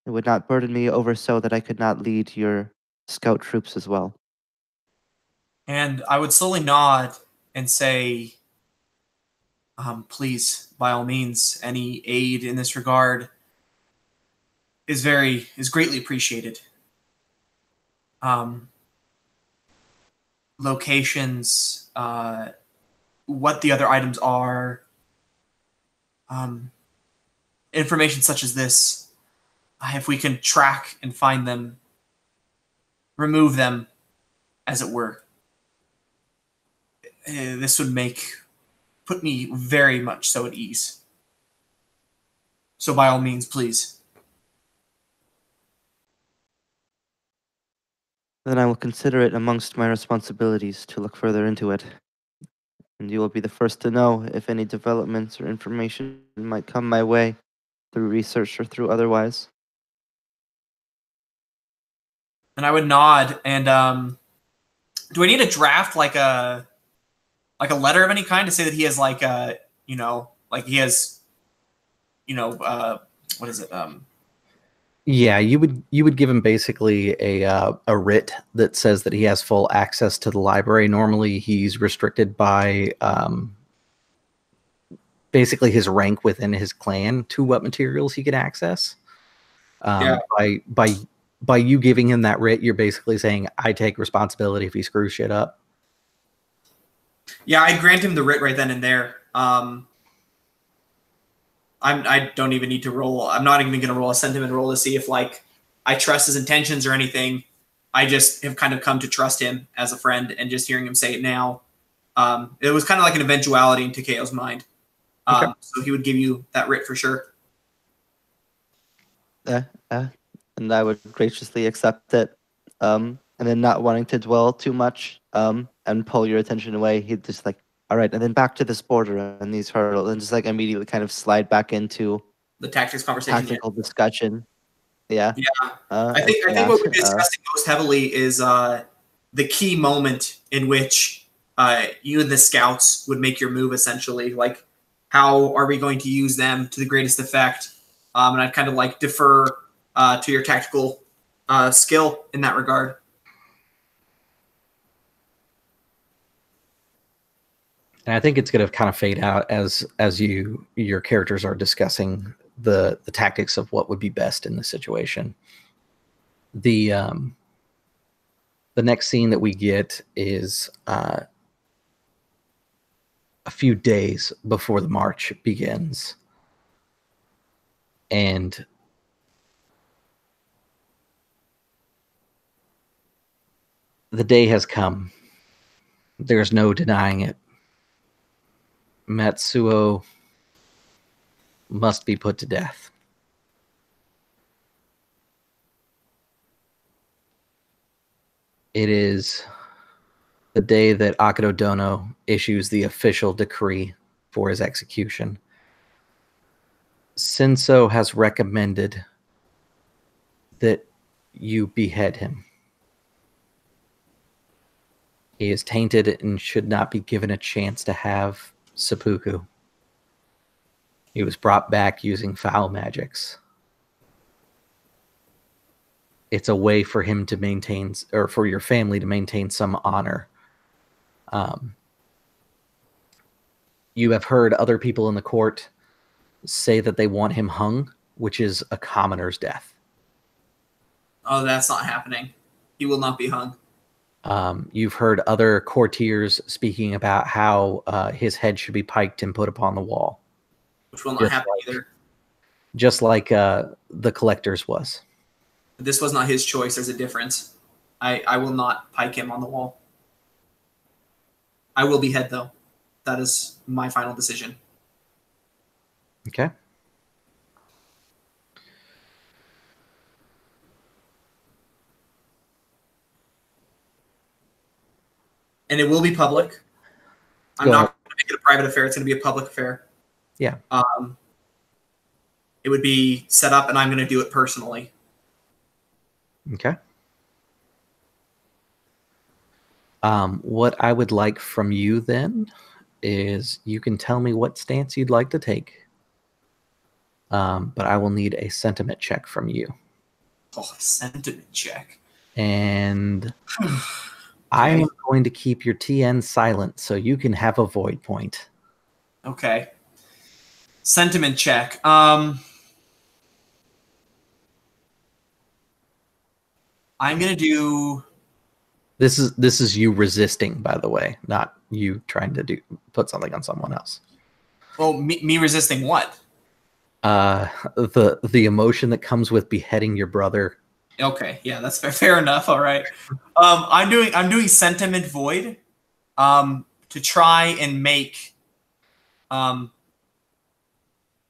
It would not burden me over so that I could not lead your scout troops as well. And I would slowly nod and say, please, by all means, any aid in this regard is greatly appreciated. Locations, what the other items are, information such as this, if we can track and find them, remove them, as it were, this would put me very much so at ease. So by all means, please. Then I will consider it amongst my responsibilities to look further into it. And you will be the first to know if any developments or information might come my way through research or through otherwise. And I would nod. And do I need a draft, like a letter of any kind, to say that he has what is it? Yeah, you would give him basically a writ that says that he has full access to the library. Normally, he's restricted by basically his rank within his clan to what materials he can access. By you giving him that writ, you're basically saying, I take responsibility if he screws shit up. Yeah, I grant him the writ right then and there. I don't even need to roll. I'm not even going to roll a sentiment roll to see if like I trust his intentions or anything. I just have kind of come to trust him as a friend, and just hearing him say it now, it was kind of like an eventuality in Takeo's mind. Okay. So he would give you that writ for sure. And I would graciously accept it. And then not wanting to dwell too much and pull your attention away, he'd just like, all right, and then back to this border and these hurdles, and just like immediately kind of slide back into The tactics conversation. tactical discussion. Yeah. Yeah. I think what we're discussing most heavily is the key moment in which you and the scouts would make your move, essentially. Like, how are we going to use them to the greatest effect? And I'd kind of like defer to your tactical skill in that regard. And I think it's going to kind of fade out as your characters are discussing the tactics of what would be best in the situation. The next scene that we get is a few days before the march begins, and the day has come. There's no denying it. Matsuo must be put to death. It is the day that Akito Dono issues the official decree for his execution. Senso has recommended that you behead him. He is tainted and should not be given a chance to have seppuku. He was brought back using foul magics. It's a way for him to maintain, or for your family to maintain some honor. You have heard other people in the court say that they want him hung, which is a commoner's death. Oh, that's not happening. He will not be hung. You've heard other courtiers speaking about how his head should be piked and put upon the wall. Which will not happen either. Just like the collector's was. This was not his choice. There's a difference. I will not pike him on the wall. I will behead, though. That is my final decision. Okay. And it will be public. I'm not going to make it a private affair. It's going to be a public affair. Yeah. It would be set up, and I'm going to do it personally. Okay. What I would like from you then is you can tell me what stance you'd like to take. But I will need a sentiment check from you. Oh, a sentiment check. And I am going to keep your TN silent so you can have a void point. Okay. Sentiment check. I'm gonna do. This is you resisting, by the way, not you trying to put something on someone else. Well, me resisting what? The emotion that comes with beheading your brother. Okay, yeah, that's fair enough. All right. I'm doing sentiment void, to try and make.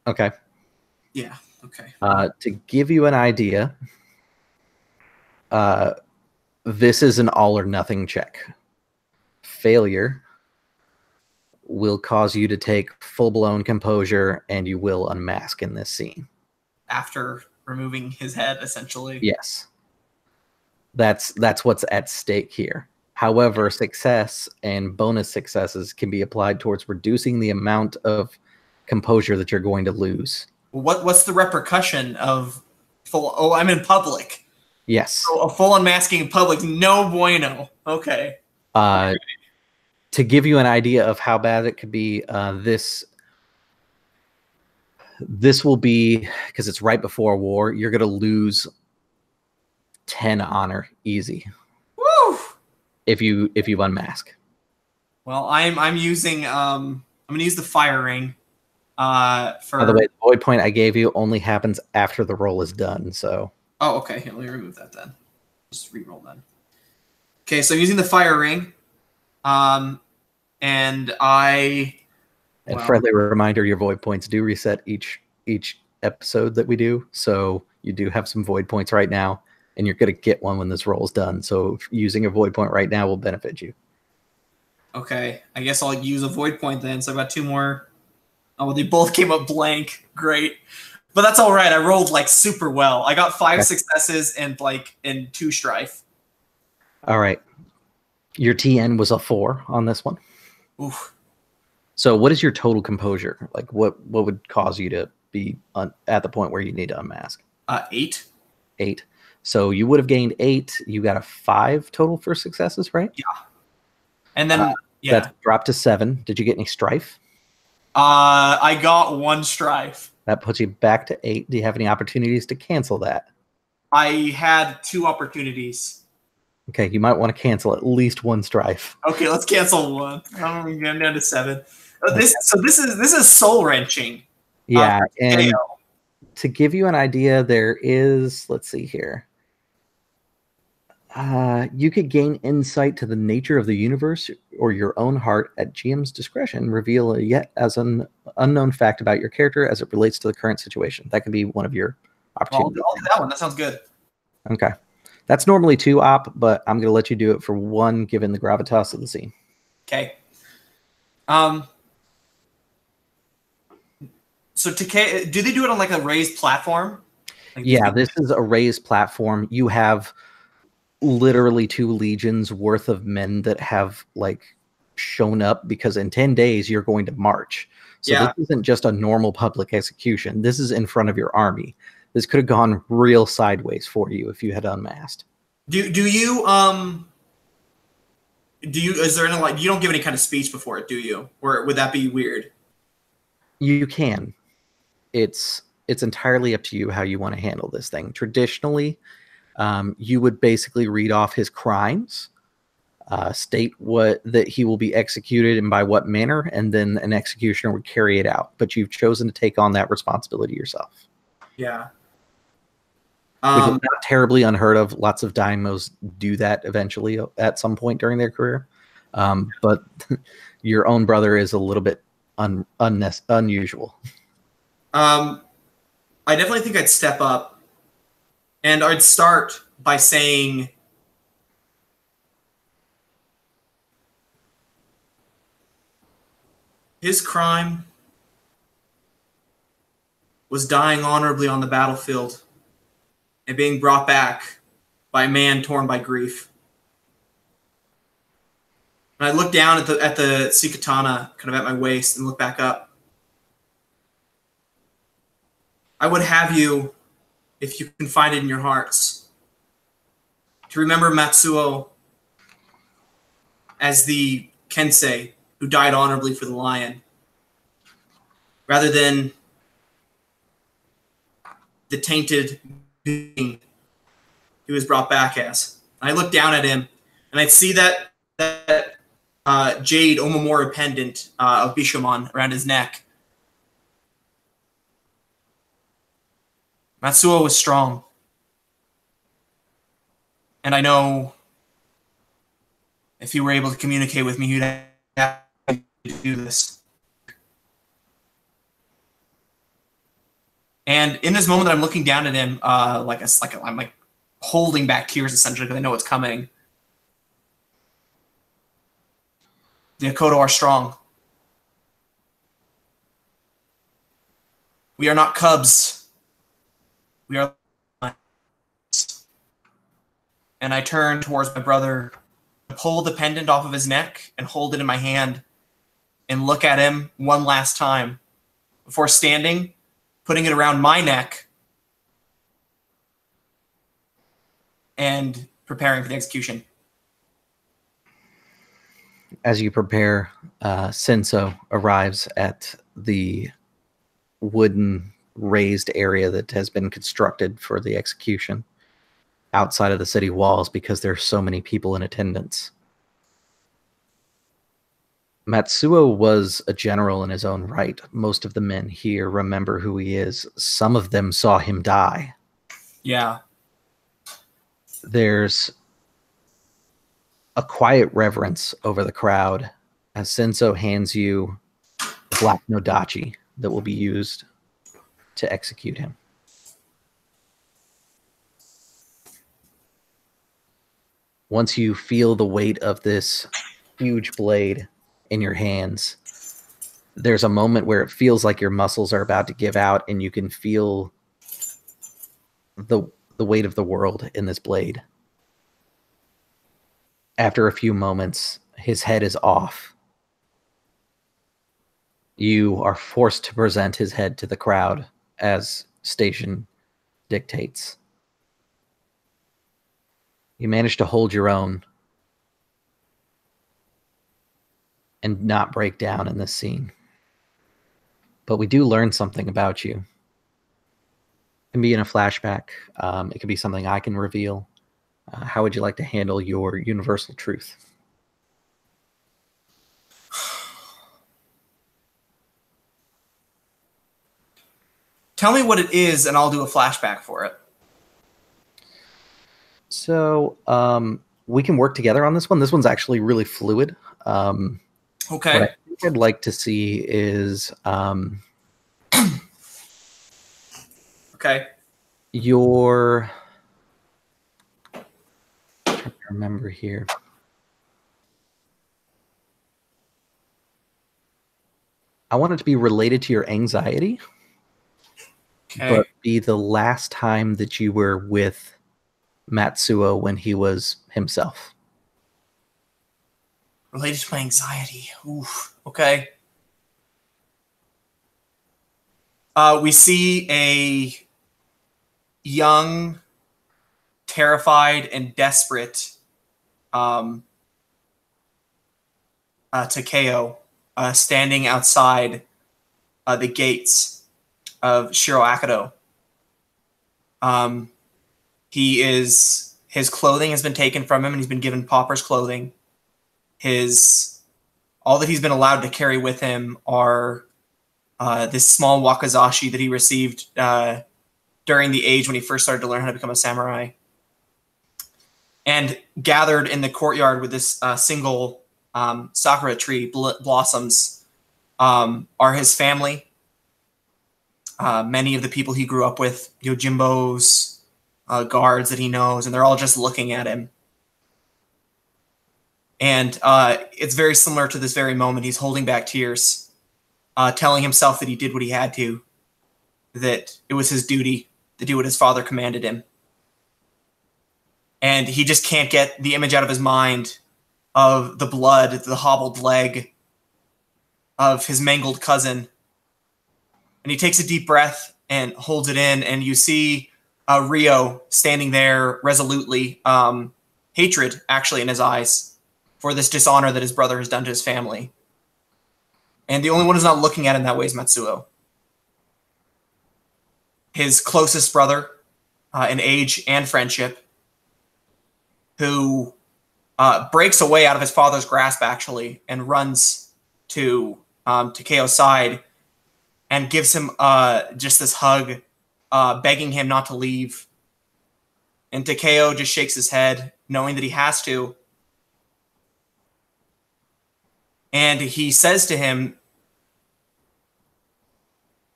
Okay. Yeah. Okay. To give you an idea, this is an all or nothing check. Failure will cause you to take full-blown composure, and you will unmask in this scene. After removing his head, essentially. Yes. That's what's at stake here. However, success and bonus successes can be applied towards reducing the amount of composure that you're going to lose. What's the repercussion of full? Oh, I'm in public. Yes. So a full unmasking in public, no bueno. Okay. To give you an idea of how bad it could be, this will be, because it's right before war, you're going to lose 10 honor easy. Woo! If you unmask. Well, I'm using I'm gonna use the fire ring. By the way, the void point I gave you only happens after the roll is done. So. Oh, okay. Here, let me remove that then. Just re-roll then. Okay, so I'm using the fire ring, and I. And friendly reminder: your void points do reset each episode that we do. So you do have some void points right now, and you're going to get one when this roll is done. So using a void point right now will benefit you. Okay, I guess I'll use a void point then. So I've got 2 more. Oh, well, they both came up blank. Great. But that's all right. I rolled like super well. I got 5 successes and 2 strife. All right. Your TN was a 4 on this one. Oof. So what is your total composure? Like what would cause you to be at the point where you need to unmask? 8. 8. So you would have gained 8. You got a 5 total for successes, right? Yeah. And then yeah. That's dropped to 7. Did you get any strife? I got 1 strife. That puts you back to 8. Do you have any opportunities to cancel that? I had 2 opportunities. Okay, you might want to cancel at least 1 strife. Okay, let's cancel 1. I'm going down to 7. This is soul wrenching. Yeah, and to give you an idea, there is, let's see here. You could gain insight to the nature of the universe or your own heart at GM's discretion. Reveal a yet as an unknown fact about your character as it relates to the current situation. That could be one of your opportunities. I'll do that one. That sounds good. Okay. That's normally 2 op, but I'm going to let you do it for 1 given the gravitas of the scene. Okay. So do they do it on like a raised platform? Yeah, this is a raised platform. You have literally 2 legions worth of men that have shown up because in 10 days you're going to march. So this isn't just a normal public execution. This is in front of your army. This could have gone real sideways for you if you had unmasked. Do you is there any you don't give any kind of speech before it, do you? Or would that be weird? You can. It's entirely up to you how you want to handle this thing. Traditionally, you would basically read off his crimes, state that he will be executed and by what manner, and then an executioner would carry it out. But you've chosen to take on that responsibility yourself. Yeah. Which is not terribly unheard of. Lots of daimos do that eventually at some point during their career. But your own brother is a little bit unusual. I definitely think I'd step up, and I'd start by saying, his crime was dying honorably on the battlefield and being brought back by a man torn by grief. And I look down at the Sikatana kind of at my waist and look back up. I would have you, if you can find it in your hearts, to remember Matsuo as the Kensei who died honorably for the lion, rather than the tainted being he was brought back as. And I look down at him, and I'd see that jade Omamori pendant of Bishamon around his neck. Matsuo was strong. And I know if he were able to communicate with me, he'd have to do this. And in this moment that I'm looking down at him, I'm holding back tears essentially because I know it's coming. The Akodo are strong. We are not cubs. We are lions. And I turn towards my brother, pull the pendant off of his neck and hold it in my hand and look at him one last time before standing, putting it around my neck and preparing for the execution. As you prepare, Senso arrives at the wooden raised area that has been constructed for the execution outside of the city walls because there's so many people in attendance. Matsuo was a general in his own right. Most of the men here remember who he is. Some of them saw him die. Yeah. There's a quiet reverence over the crowd as Senso hands you the black nodachi that will be used to execute him. Once you feel the weight of this huge blade in your hands, there's a moment where it feels like your muscles are about to give out, and you can feel the weight of the world in this blade. After a few moments, his head is off. You are forced to present his head to the crowd as station dictates. You manage to hold your own and not break down in this scene. But we do learn something about you. It can be in a flashback. It could be something I can reveal. How would you like to handle your universal truth? Tell me what it is, and I'll do a flashback for it. So we can work together on this one. This one's actually really fluid. Okay. What I think I'd like to see is okay. Your... I'm trying to remember here. I want it to be related to your anxiety, but be the last time that you were with Matsuo when he was himself. Related to my anxiety. Oof. Okay. We see a young, terrified, and desperate Takeo standing outside the gates of Shiro Akado. His clothing has been taken from him, and he's been given pauper's clothing. All that he's been allowed to carry with him are this small wakizashi that he received during the age when he first started to learn how to become a samurai. And gathered in the courtyard with this single sakura tree blossoms are his family. Many of the people he grew up with, Yojimbo's, guards that he knows, and they're all just looking at him. And it's very similar to this very moment. He's holding back tears, telling himself that he did what he had to, that it was his duty to do what his father commanded him. And he just can't get the image out of his mind of the blood, the hobbled leg of his mangled cousin. And he takes a deep breath and holds it in, and you see Ryo standing there resolutely, hatred actually in his eyes for this dishonor that his brother has done to his family. And the only one who's not looking at him that way is Matsuo. His closest brother in age and friendship, who breaks away out of his father's grasp, actually, and runs to Takeo's side and gives him just this hug, begging him not to leave. And Takeo just shakes his head, knowing that he has to. And he says to him,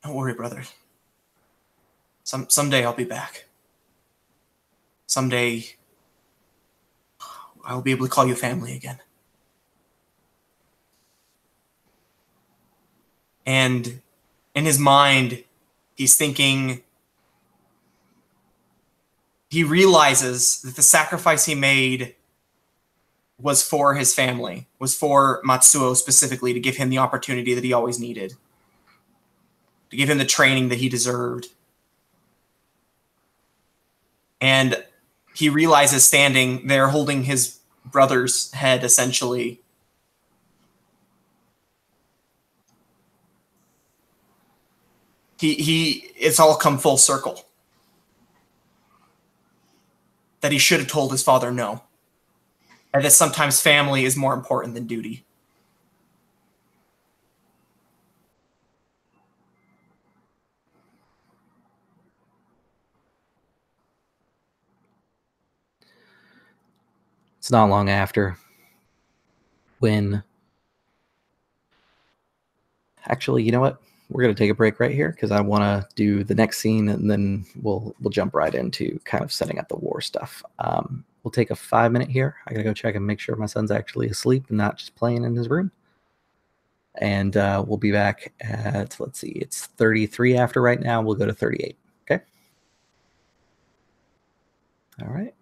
"Don't worry, brother. Someday I'll be back. Someday I'll be able to call you family again." And in his mind, he's thinking, he realizes that the sacrifice he made was for his family, was for Matsuo specifically, to give him the opportunity that he always needed, to give him the training that he deserved. And he realizes, standing there holding his brother's head, essentially, it's all come full circle. That he should have told his father no. And that sometimes family is more important than duty. it's not long after when... Actually, you know what? We're going to take a break right here because I want to do the next scene, and then we'll jump right into kind of setting up the war stuff. We'll take a 5-minute here. I got to go check and make sure my son's actually asleep and not just playing in his room. And we'll be back at, let's see, it's 33 after right now. We'll go to 38. Okay? All right.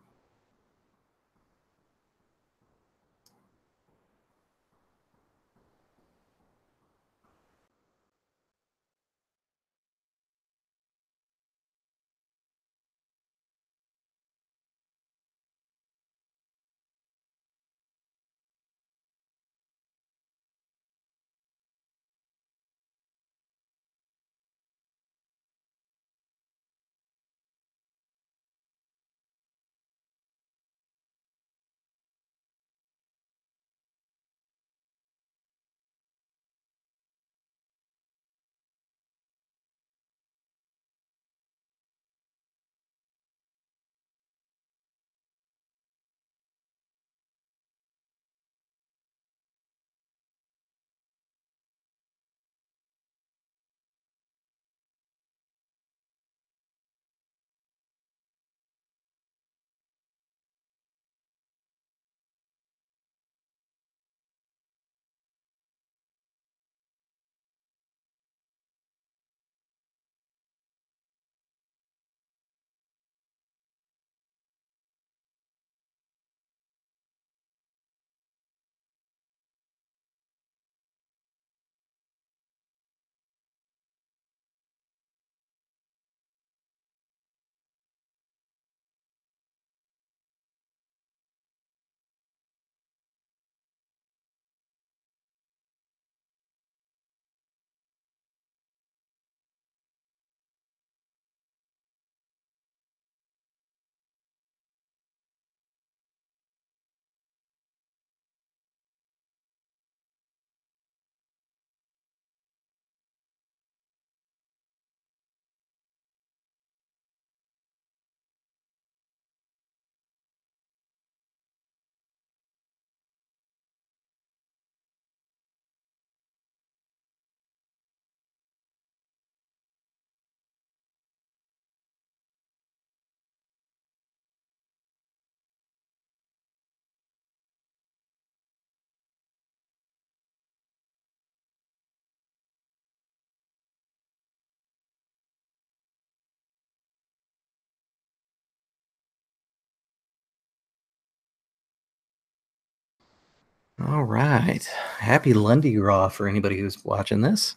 All right. Happy Lundi Gras for anybody who's watching this.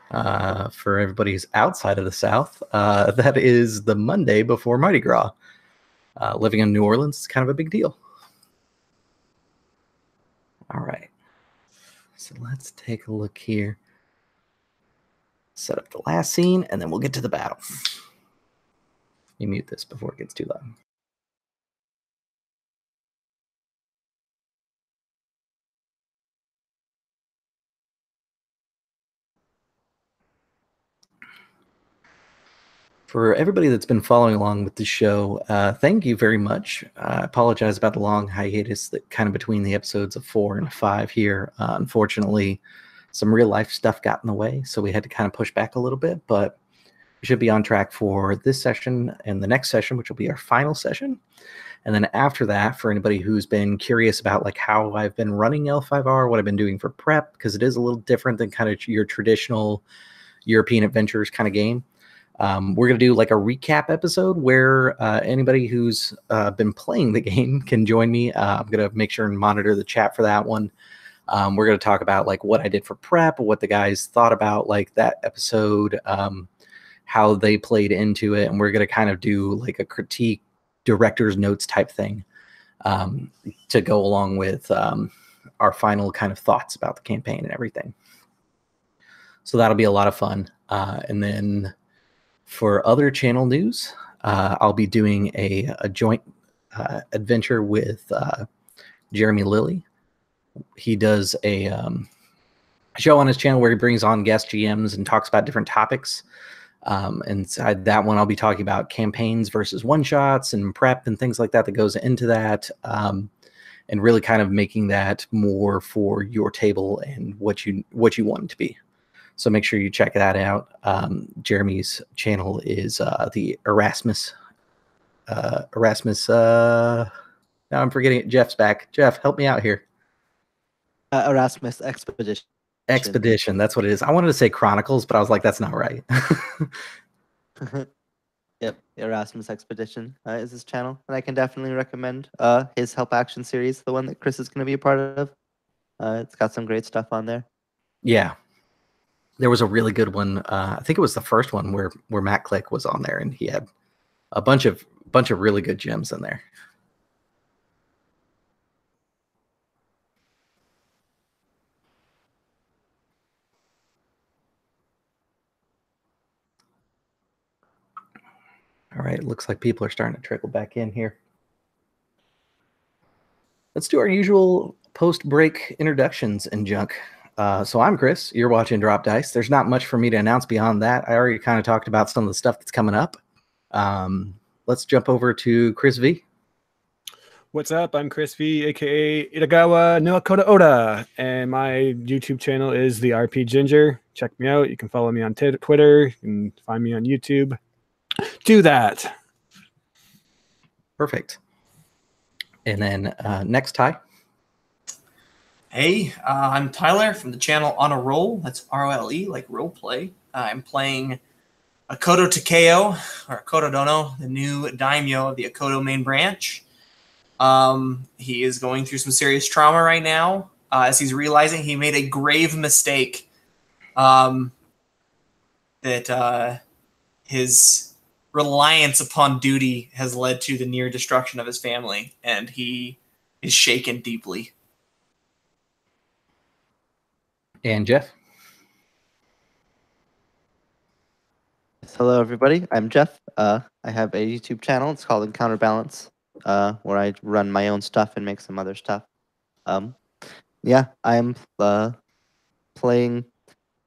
For everybody who's outside of the South, that is the Monday before Mardi Gras. Living in New Orleans is kind of a big deal. All right. So let's take a look here. Set up the last scene, and then we'll get to the battle. You mute this before it gets too loud. For everybody that's been following along with the show, thank you very much. I apologize about the long hiatus that kind of between the episodes of 4 and 5 here. Unfortunately, some real life stuff got in the way, so we had to kind of push back a little bit, but we should be on track for this session and the next session, which will be our final session. And then after that, for anybody who's been curious about like how I've been running L5R, what I've been doing for prep, because it is a little different than kind of your traditional European adventures kind of game. We're going to do like a recap episode where anybody who's been playing the game can join me. I'm going to make sure and monitor the chat for that one. We're going to talk about like what I did for prep, what the guys thought about like that episode, how they played into it. And we're going to kind of do like a critique director's notes type thing to go along with our final kind of thoughts about the campaign and everything. So that'll be a lot of fun. And then for other channel news, I'll be doing a joint adventure with Jeremy Lilly. He does a show on his channel where he brings on guest GMs and talks about different topics. Inside that one, I'll be talking about campaigns versus one-shots and prep and things like that that goes into that. And and really kind of making that more for your table and what you want it to be. So make sure you check that out. Jeremy's channel is the Erasmus. Now I'm forgetting it. Jeff's back. Jeff, help me out here. Erasmus Expedition. Expedition. That's what it is. I wanted to say Chronicles, but I was like, that's not right. Yep, Erasmus Expedition is his channel, and I can definitely recommend his Help Action series, the one that Chris is going to be a part of. It's got some great stuff on there. Yeah, there was a really good one. I think it was the first one where Matt Click was on there, and he had a bunch of really good gems in there. All right, looks like people are starting to trickle back in here. Let's do our usual post-break introductions and junk. So I'm Chris. You're watching Drop Dice. There's not much for me to announce beyond that. I already kind of talked about some of the stuff that's coming up. Let's jump over to Chris V. What's up? I'm Chris V, aka Itagawa no Akoda Oda, and my YouTube channel is the RP Ginger. Check me out. You can follow me on Twitter. You can find me on YouTube. Do that. Perfect. And then next, Ty. Hey, I'm Tyler from the channel On a Roll. That's ROLE, like role play. I'm playing Akodo Takeo, or Akodo Dono, the new daimyo of the Akodo main branch. He is going through some serious trauma right now, as he's realizing he made a grave mistake. That his reliance upon duty has led to the near destruction of his family, and he is shaken deeply. And Jeff. Hello, everybody. I'm Jeff. I have a YouTube channel. It's called Encounterbalance, where I run my own stuff and make some other stuff. Yeah, I'm playing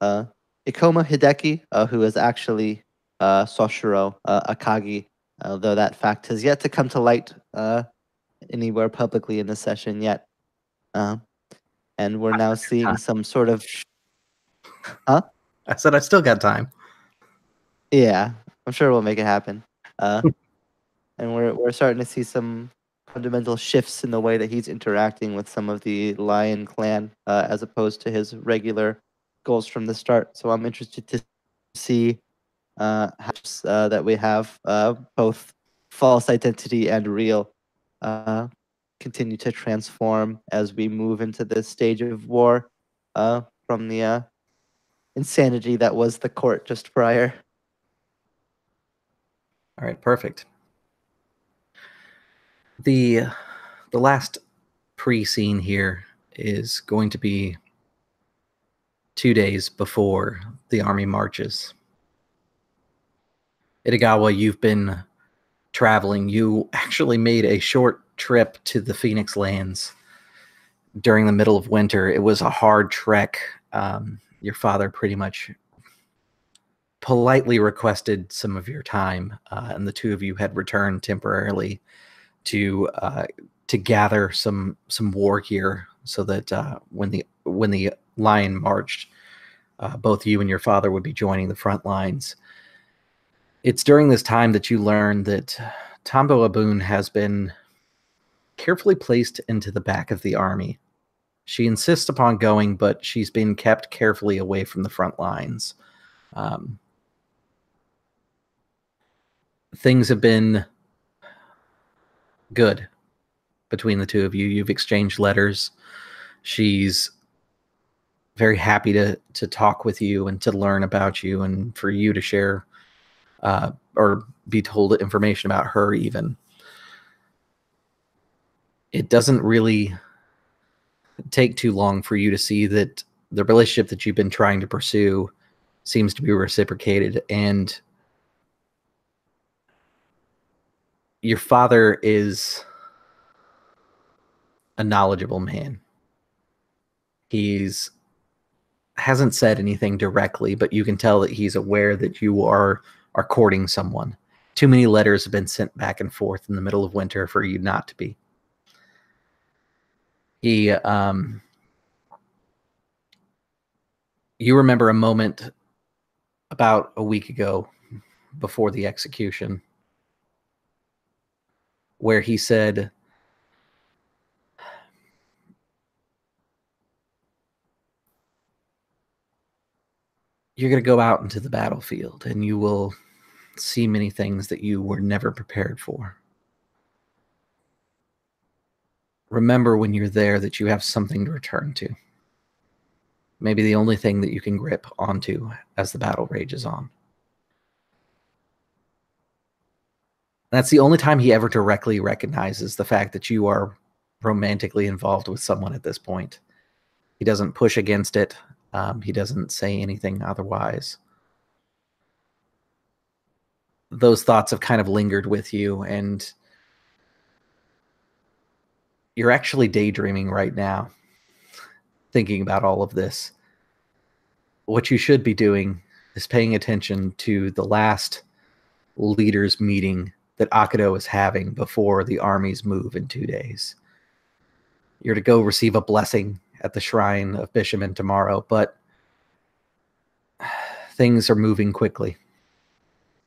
Ikoma Hideki, who is actually Soshiro Akagi, though that fact has yet to come to light anywhere publicly in this session yet. And we're now seeing some sort of... Huh? I said I still got time. Yeah, I'm sure we'll make it happen. And we're starting to see some fundamental shifts in the way that he's interacting with some of the Lion Clan, as opposed to his regular goals from the start. So I'm interested to see that we have both false identity and real continue to transform as we move into this stage of war from the insanity that was the court just prior. All right, perfect. The last pre-scene here is going to be 2 days before the army marches. Itagawa, you've been traveling. You actually made a short trip to the Phoenix Lands during the middle of winter. It was a hard trek. Your father pretty much politely requested some of your time, and the two of you had returned temporarily to gather some war gear, so that when the line marched, both you and your father would be joining the front lines. It's during this time that you learn that Tombo Abun has been carefully placed into the back of the army. She insists upon going, but she's been kept carefully away from the front lines. Things have been good between the two of you. You've exchanged letters. She's very happy to talk with you and to learn about you, and for you to share or be told information about her even. It doesn't really take too long for you to see that the relationship that you've been trying to pursue seems to be reciprocated, and your father is a knowledgeable man. Hasn't said anything directly, but you can tell that he's aware that you are courting someone. Too many letters have been sent back and forth in the middle of winter for you not to be. He, you remember a moment about a week ago before the execution where he said, "You're going to go out into the battlefield and you will see many things that you were never prepared for. Remember when you're there that you have something to return to. Maybe the only thing that you can grip onto as the battle rages on." That's the only time he ever directly recognizes the fact that you are romantically involved with someone at this point. He doesn't push against it. He doesn't say anything otherwise. Those thoughts have kind of lingered with you, and you're actually daydreaming right now, thinking about all of this. What you should be doing is paying attention to the last leaders meeting that Akudo is having before the armies move in 2 days. You're to go receive a blessing at the shrine of Bishaman tomorrow, but things are moving quickly,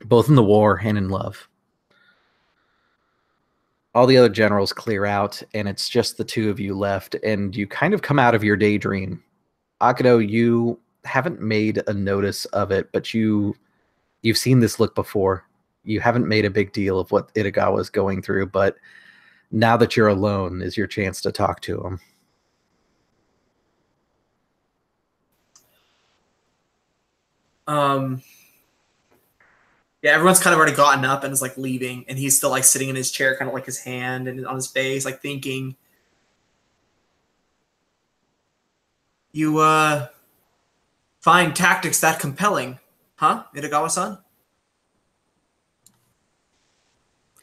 both in the war and in love. All the other generals clear out, and it's just the two of you left, and you kind of come out of your daydream. Akudo, you haven't made a notice of it, but you've seen this look before. You haven't made a big deal of what Itagawa is going through, but now that you're alone is your chance to talk to him. Yeah, everyone's kind of already gotten up and is like leaving, and he's still like sitting in his chair, kind of like his hand and on his face, like thinking. You find tactics that compelling, huh, Itagawa-san?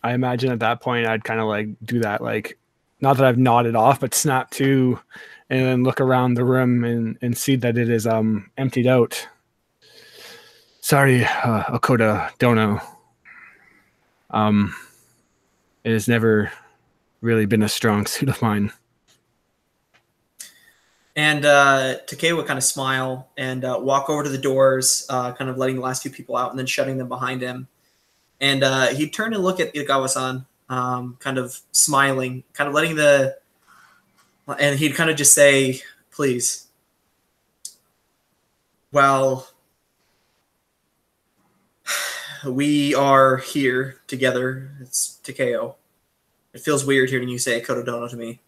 I imagine at that point I'd kind of like do that, like, not that I've nodded off, but snap to, and then look around the room and see that it is emptied out. Sorry, Okoda Dono. It has never really been a strong suit of mine. And Takei would kind of smile and walk over to the doors, kind of letting the last few people out and then shutting them behind him. And he'd turn and look at Itagawa-san, kind of smiling, kind of letting and he'd kind of just say, "Please, well, we are here together. It's Takeo. It feels weird hearing you say Okoda Dono to me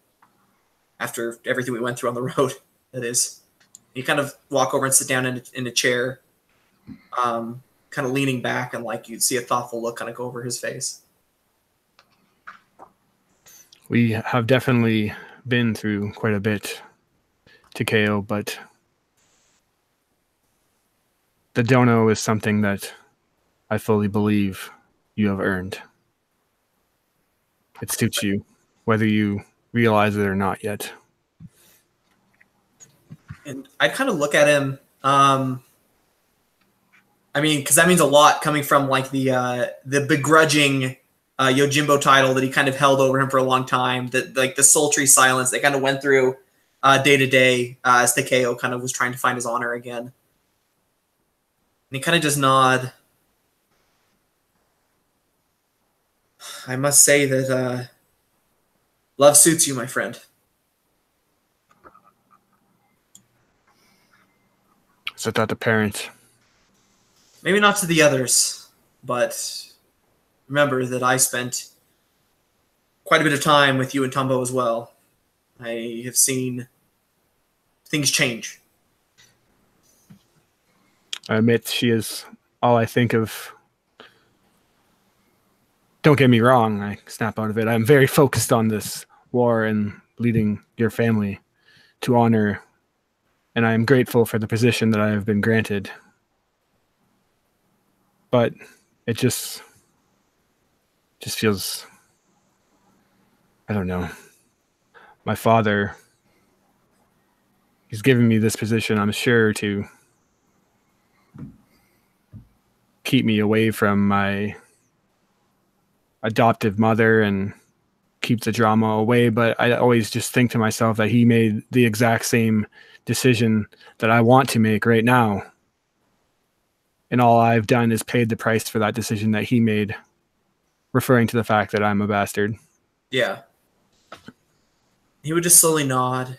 after everything we went through on the road, that is." You kind of walk over and sit down in a chair, kind of leaning back, and like you'd see a thoughtful look kind of go over his face. We have definitely been through quite a bit, Takeo, but the Dono is something that I fully believe you have earned. It suits you, whether you realize it or not yet. And I'd kind of look at him. I mean, because that means a lot coming from like the begrudging Yojimbo title that he kind of held over him for a long time. That like the sultry silence they kind of went through day to day as Takeo kind of was trying to find his honor again. And he kind of just nod. I must say that love suits you, my friend. Is that apparent? Maybe not to the others, but remember that I spent quite a bit of time with you and Tombo as well. I have seen things change. I admit she is all I think of. Don't get me wrong, I snap out of it. I'm very focused on this war and leading your family to honor, and I am grateful for the position that I have been granted. But it just feels, I don't know. My father, he's given me this position, I'm sure, to keep me away from my adoptive mother and keep the drama away, but I always just think to myself that he made the exact same decision that I want to make right now. And all I've done is paid the price for that decision that he made, referring to the fact that I'm a bastard. Yeah. He would just slowly nod.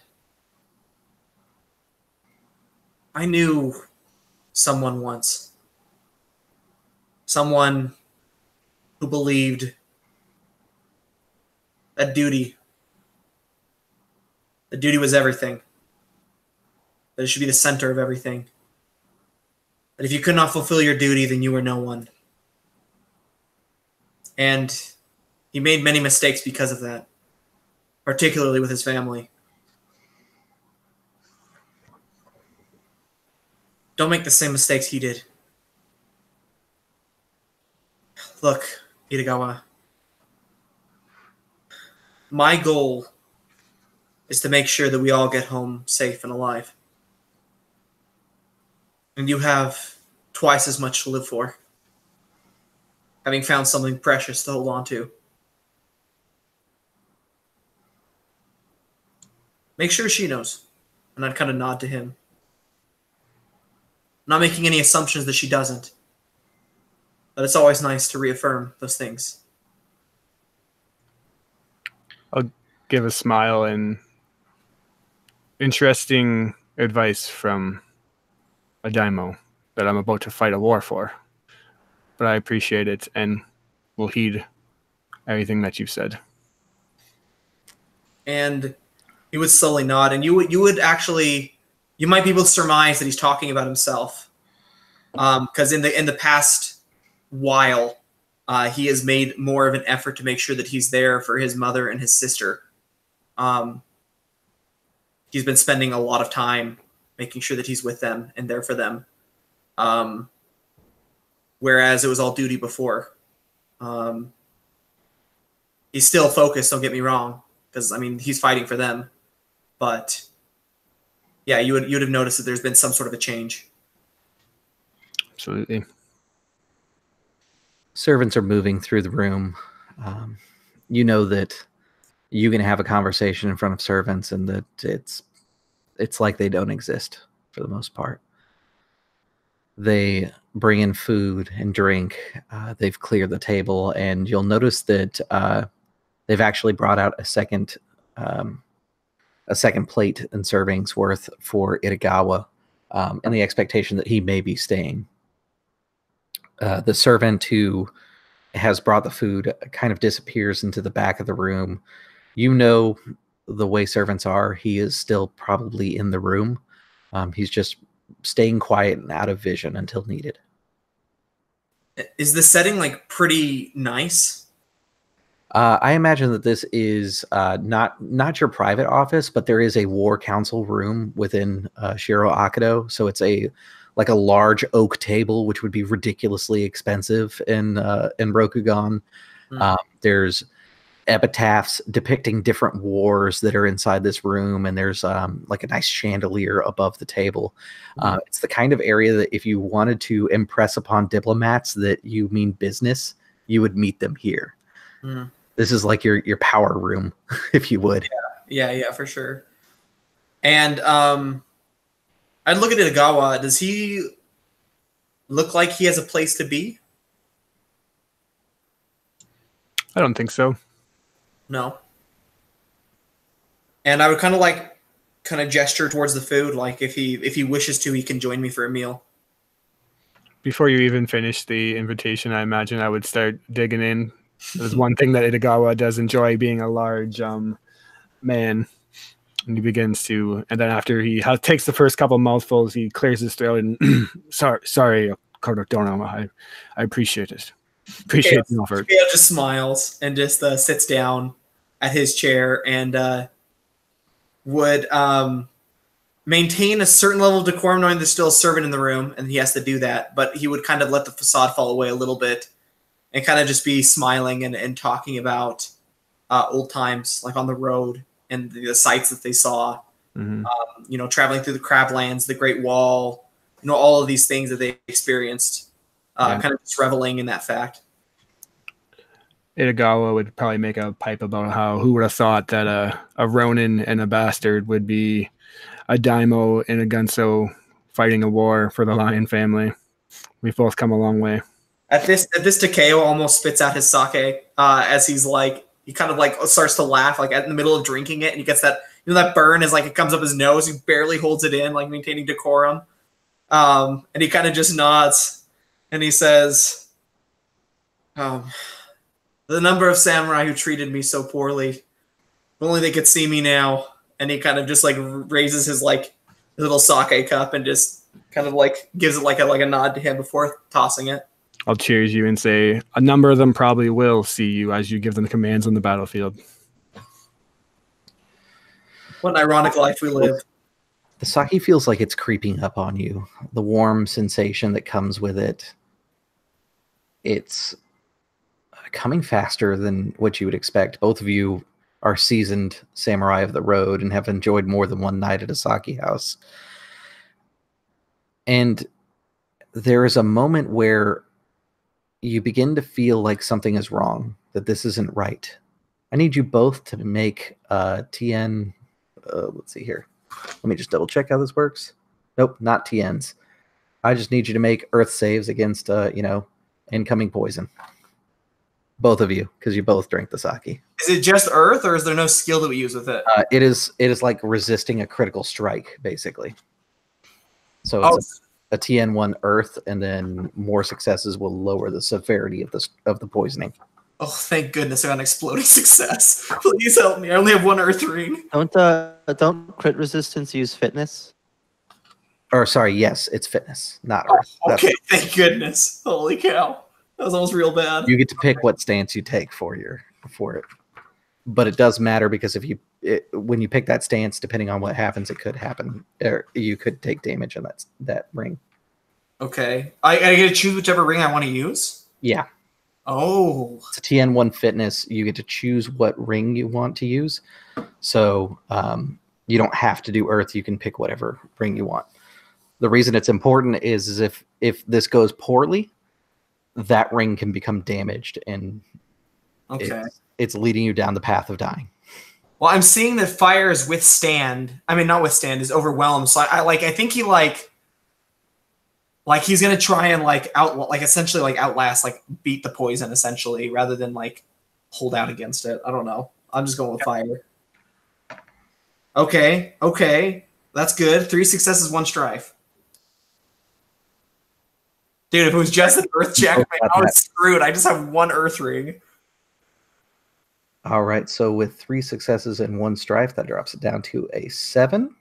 I knew someone once. Someone who believed that duty was everything. That it should be the center of everything. That if you could not fulfill your duty, then you were no one. And he made many mistakes because of that, particularly with his family. Don't make the same mistakes he did. Look, Itagawa, my goal is to make sure that we all get home safe and alive. And you have twice as much to live for, having found something precious to hold on to. Make sure she knows. And I'd kind of nod to him. Not making any assumptions that she doesn't. But it's always nice to reaffirm those things. I'll give a smile and interesting advice from a daimyo that I'm about to fight a war for. But I appreciate it and will heed everything that you've said. And he would slowly nod, and you would actually, you might be able to surmise that he's talking about himself. Because in the past while, he has made more of an effort to make sure that he's there for his mother and his sister. He's been spending a lot of time making sure that he's with them and there for them. Whereas it was all duty before. He's still focused, don't get me wrong, because, I mean, he's fighting for them. But, yeah, you would have noticed that there's been some sort of a change. Absolutely. Servants are moving through the room. You know that you can have a conversation in front of servants and that it's like they don't exist for the most part. They bring in food and drink. They've cleared the table, and you'll notice that they've actually brought out a second plate and servings worth for Itagawa, in the expectation that he may be staying. The servant who has brought the food kind of disappears into the back of the room. You know the way servants are. He is still probably in the room. He's just staying quiet and out of vision until needed. Is the setting like pretty nice? I imagine that this is not your private office, but there is a war council room within Shiro Akado. So it's a large oak table, which would be ridiculously expensive in Rokugan. There's epitaphs depicting different wars that are inside this room, and there's like a nice chandelier above the table. It's the kind of area that if you wanted to impress upon diplomats that you mean business, you would meet them here. This is like your power room, if you would. Yeah, for sure. And I'd look at Itagawa. Does he look like he has a place to be? I don't think so. No. And I would kind of gesture towards the food, like if he wishes to, he can join me for a meal. Before you even finish the invitation, I imagine I would start digging in. There's one thing that Itagawa does enjoy, being a large man. And he begins to, and then after he takes the first couple mouthfuls, he clears his throat and sorry, Kododono, I appreciate it. Appreciate the offer. Takeo just smiles and just sits down at his chair and would maintain a certain level of decorum, knowing there's still a servant in the room and he has to do that. But he would kind of let the facade fall away a little bit and kind of just be smiling and talking about old times, like on the road and the sights that they saw. Traveling through the Crablands, the Great Wall, all of these things that they experienced. Kind of just reveling in that fact. Itagawa would probably make a pipe about how who would have thought that a Ronin and a bastard would be a Daimo and a Gunso fighting a war for the Lion family. We've both come a long way. At this, Takeo almost spits out his sake as he's like, he kind of like starts to laugh like in the middle of drinking it, and he gets that that burn is like it comes up his nose. He barely holds it in, like maintaining decorum. And he kind of just nods, and he says, "The number of samurai who treated me so poorly. If only they could see me now." And he kind of just like raises his like little sake cup and just kind of like gives it like a nod to him before tossing it. I'll cheers you and say a number of them probably will see you as you give them commands on the battlefield. What an ironic life we live. The sake feels like it's creeping up on you. The warm sensation that comes with it. It's coming faster than what you would expect. Both of you are seasoned samurai of the road and have enjoyed more than one night at a sake house. And there is a moment where you begin to feel like something is wrong, that this isn't right. I need you both to make TN. Let's see here. Let me just double check how this works. Nope, not TNs. I just need you to make earth saves against, incoming poison. Both of you, because you both drank the sake. Is it just earth, or is there no skill that we use with it? It is like resisting a critical strike, basically. So it's a TN1 earth, and then more successes will lower the severity of the poisoning. Oh, thank goodness I got an exploding success. Please help me. I only have one earth ring. Don't crit resistance use fitness? Or sorry, yes, it's fitness, not earth. Okay, thank goodness. Holy cow. That was almost real bad. You get to pick what stance you take for it. But it does matter because when you pick that stance, depending on what happens, it could happen. Or you could take damage in that ring. Okay. I get to choose whichever ring I want to use? Yeah. Oh. It's a TN1 fitness. You get to choose what ring you want to use. So you don't have to do earth. You can pick whatever ring you want. The reason it's important is if this goes poorly, that ring can become damaged, and it's leading you down the path of dying. Well, I'm seeing that fire is is overwhelmed. So I think he he's gonna try and essentially outlast, beat the poison essentially, rather than hold out against it. I don't know. I'm just going with fire. Okay, that's good. 3 successes, 1 strife. Dude, if it was just an earth check, I was screwed. I just have 1 earth ring. All right, so with 3 successes and 1 strife, that drops it down to a 7,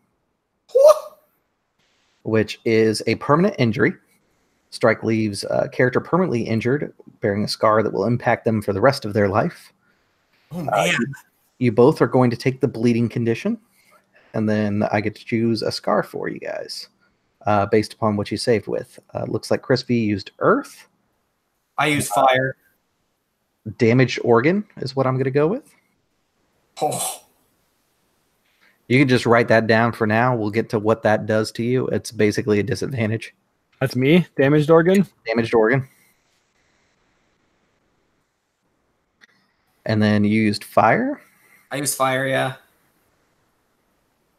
which is a permanent injury. Strike leaves a character permanently injured, bearing a scar that will impact them for the rest of their life. Oh, man. You both are going to take the bleeding condition, and then I get to choose a scar for you guys. Based upon what you saved with. Looks like Crispy used earth. I used fire. Damaged organ is what I'm going to go with. Oh. You can just write that down for now. We'll get to what that does to you. It's basically a disadvantage. That's me? Damaged organ? Damaged organ. And then you used fire? I used fire, yeah.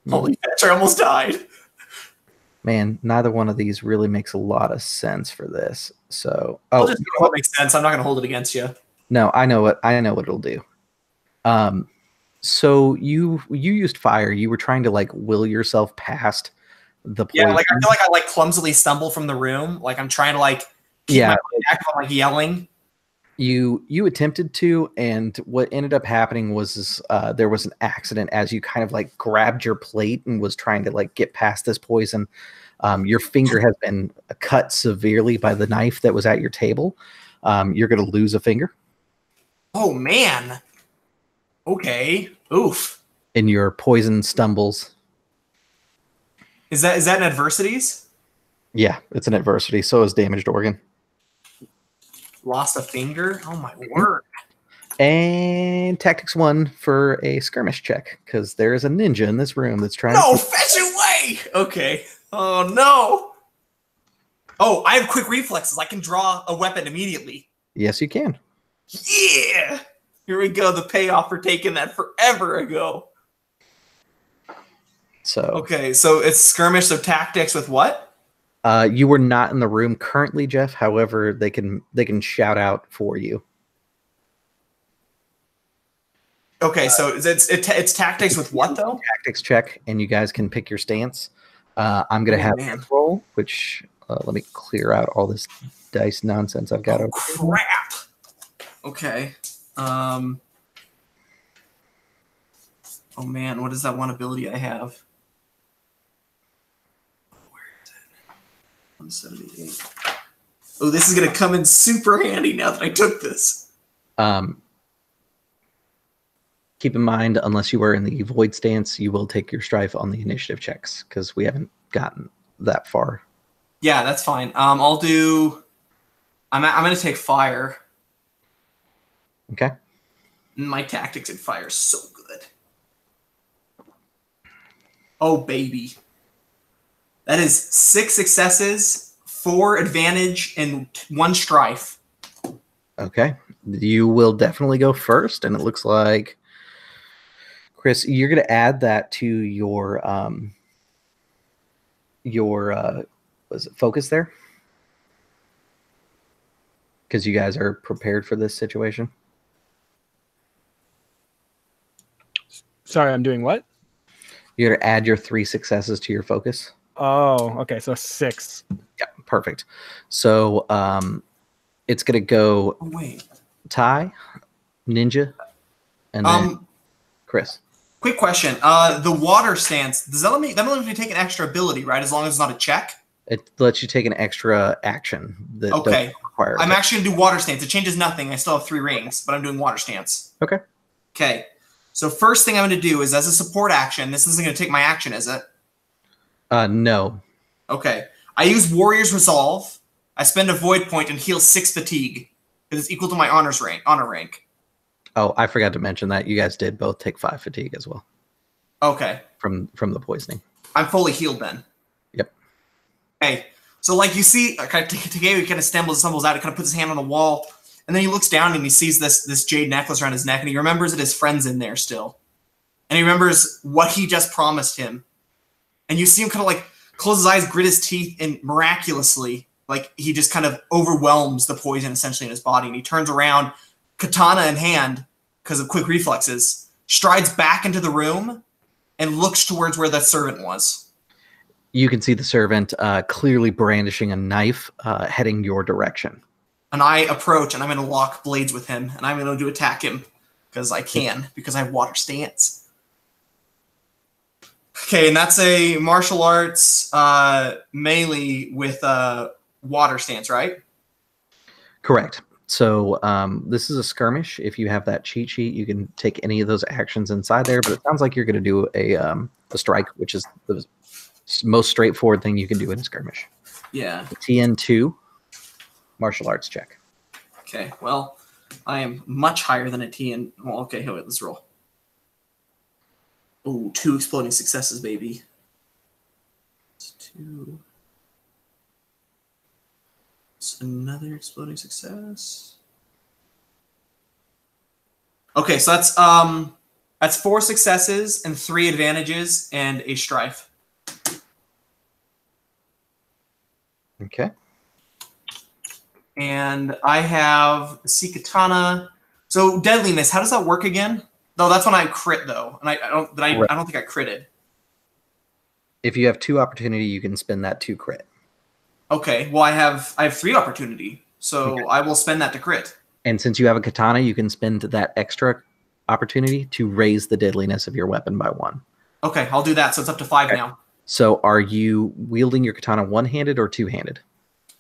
Holy bitch, I almost died. Man, neither one of these really makes a lot of sense for this. So, I'll just what makes sense. I'm not going to hold it against you. No, I know what it'll do. So you used fire. You were trying to will yourself past the poison. Yeah, I feel like I clumsily stumble from the room. I'm trying to keep my back while yelling. You attempted to, and what ended up happening was there was an accident as you kind of grabbed your plate and was trying to get past this poison. Your finger has been cut severely by the knife that was at your table. You're going to lose a finger. Oh, man. Okay. Oof. In your poison stumbles. Is that an adversities? Yeah, it's an adversity. So is damaged organ. Lost a finger? Oh, my word. And tactics 1 for a skirmish check, because there is a ninja in this room that's trying to... fetch away! Okay. Oh, no. Oh, I have quick reflexes. I can draw a weapon immediately. Yes, you can. Yeah! Here we go. The payoff for taking that forever ago. So Okay, so it's skirmish of tactics with what? you were not in the room currently, Jeff. However, they can shout out for you. Okay, so it's tactics with what though? Tactics check, and you guys can pick your stance. I'm gonna have man. roll, which let me clear out all this dice nonsense I've got. Oh, crap. Okay. Oh man, what is that one ability I have? Where is it? 178. Oh, this is gonna come in super handy now that I took this. Keep in mind, unless you are in the void stance, you will take your strife on the initiative checks because we haven't gotten that far. Yeah, that's fine. I'll do. I'm gonna take fire. Okay. My tactics in fire is so good. Oh baby, that is 6 successes, 4 advantage, and 1 strife. Okay. You will definitely go first, and it looks like Chris, you're going to add that to your was it focus there? Because you guys are prepared for this situation. Sorry, I'm doing what? You're going to add your 3 successes to your focus. Oh, okay. So 6. Yeah, perfect. So it's going to go Oh wait. Ty, Ninja, and then Chris. Quick question. The water stance, does that let me take an extra ability, right? As long as it's not a check? It lets you take an extra action that doesn't require. I'm actually going to do water stance. It changes nothing. I still have 3 rings, but I'm doing water stance. Okay. Okay. So first thing I'm going to do is as a support action, this isn't going to take my action, is it? No. Okay. I use Warrior's Resolve. I spend a void point and heal 6 fatigue. Because it's equal to my honor rank. Oh, I forgot to mention that you guys did both take 5 fatigue as well. Okay. From the poisoning. I'm fully healed then. Yep. Okay. So like you see, Takeru kind of stumbles out. He kind of puts his hand on the wall, and then he looks down and he sees this jade necklace around his neck, and he remembers that his friend's in there still, and he remembers what he just promised him. And you see him kind of like close his eyes, grit his teeth, and miraculously, like he just kind of overwhelms the poison essentially in his body, and he turns around, katana in hand, because of quick reflexes, strides back into the room, and looks towards where the servant was. You can see the servant clearly brandishing a knife heading your direction. And I approach, and I'm going to lock blades with him, and I'm going to attack him, because I can, because I have water stance. Okay, and that's a martial arts melee with water stance, right? Correct. So this is a skirmish. If you have that cheat sheet, you can take any of those actions inside there, but it sounds like you're going to do a strike, which is the most straightforward thing you can do in a skirmish. Yeah. TN2 martial arts check. Okay, well, I am much higher than a TN. Well, okay, wait, let's roll. Ooh, 2 exploding successes, baby. 2. It's another exploding success. Okay, so that's 4 successes and 3 advantages and a strife. Okay. And I have Sikatana. So deadliness, how does that work again? No, that's when I crit though, and I don't think I critted. If you have 2 opportunity, you can spend that 2 crit. Okay, well I have 3 opportunity, so okay. I will spend that to crit. And since you have a katana, you can spend that extra opportunity to raise the deadliness of your weapon by 1. Okay, I'll do that. So it's up to 5 now. So are you wielding your katana one-handed or two-handed?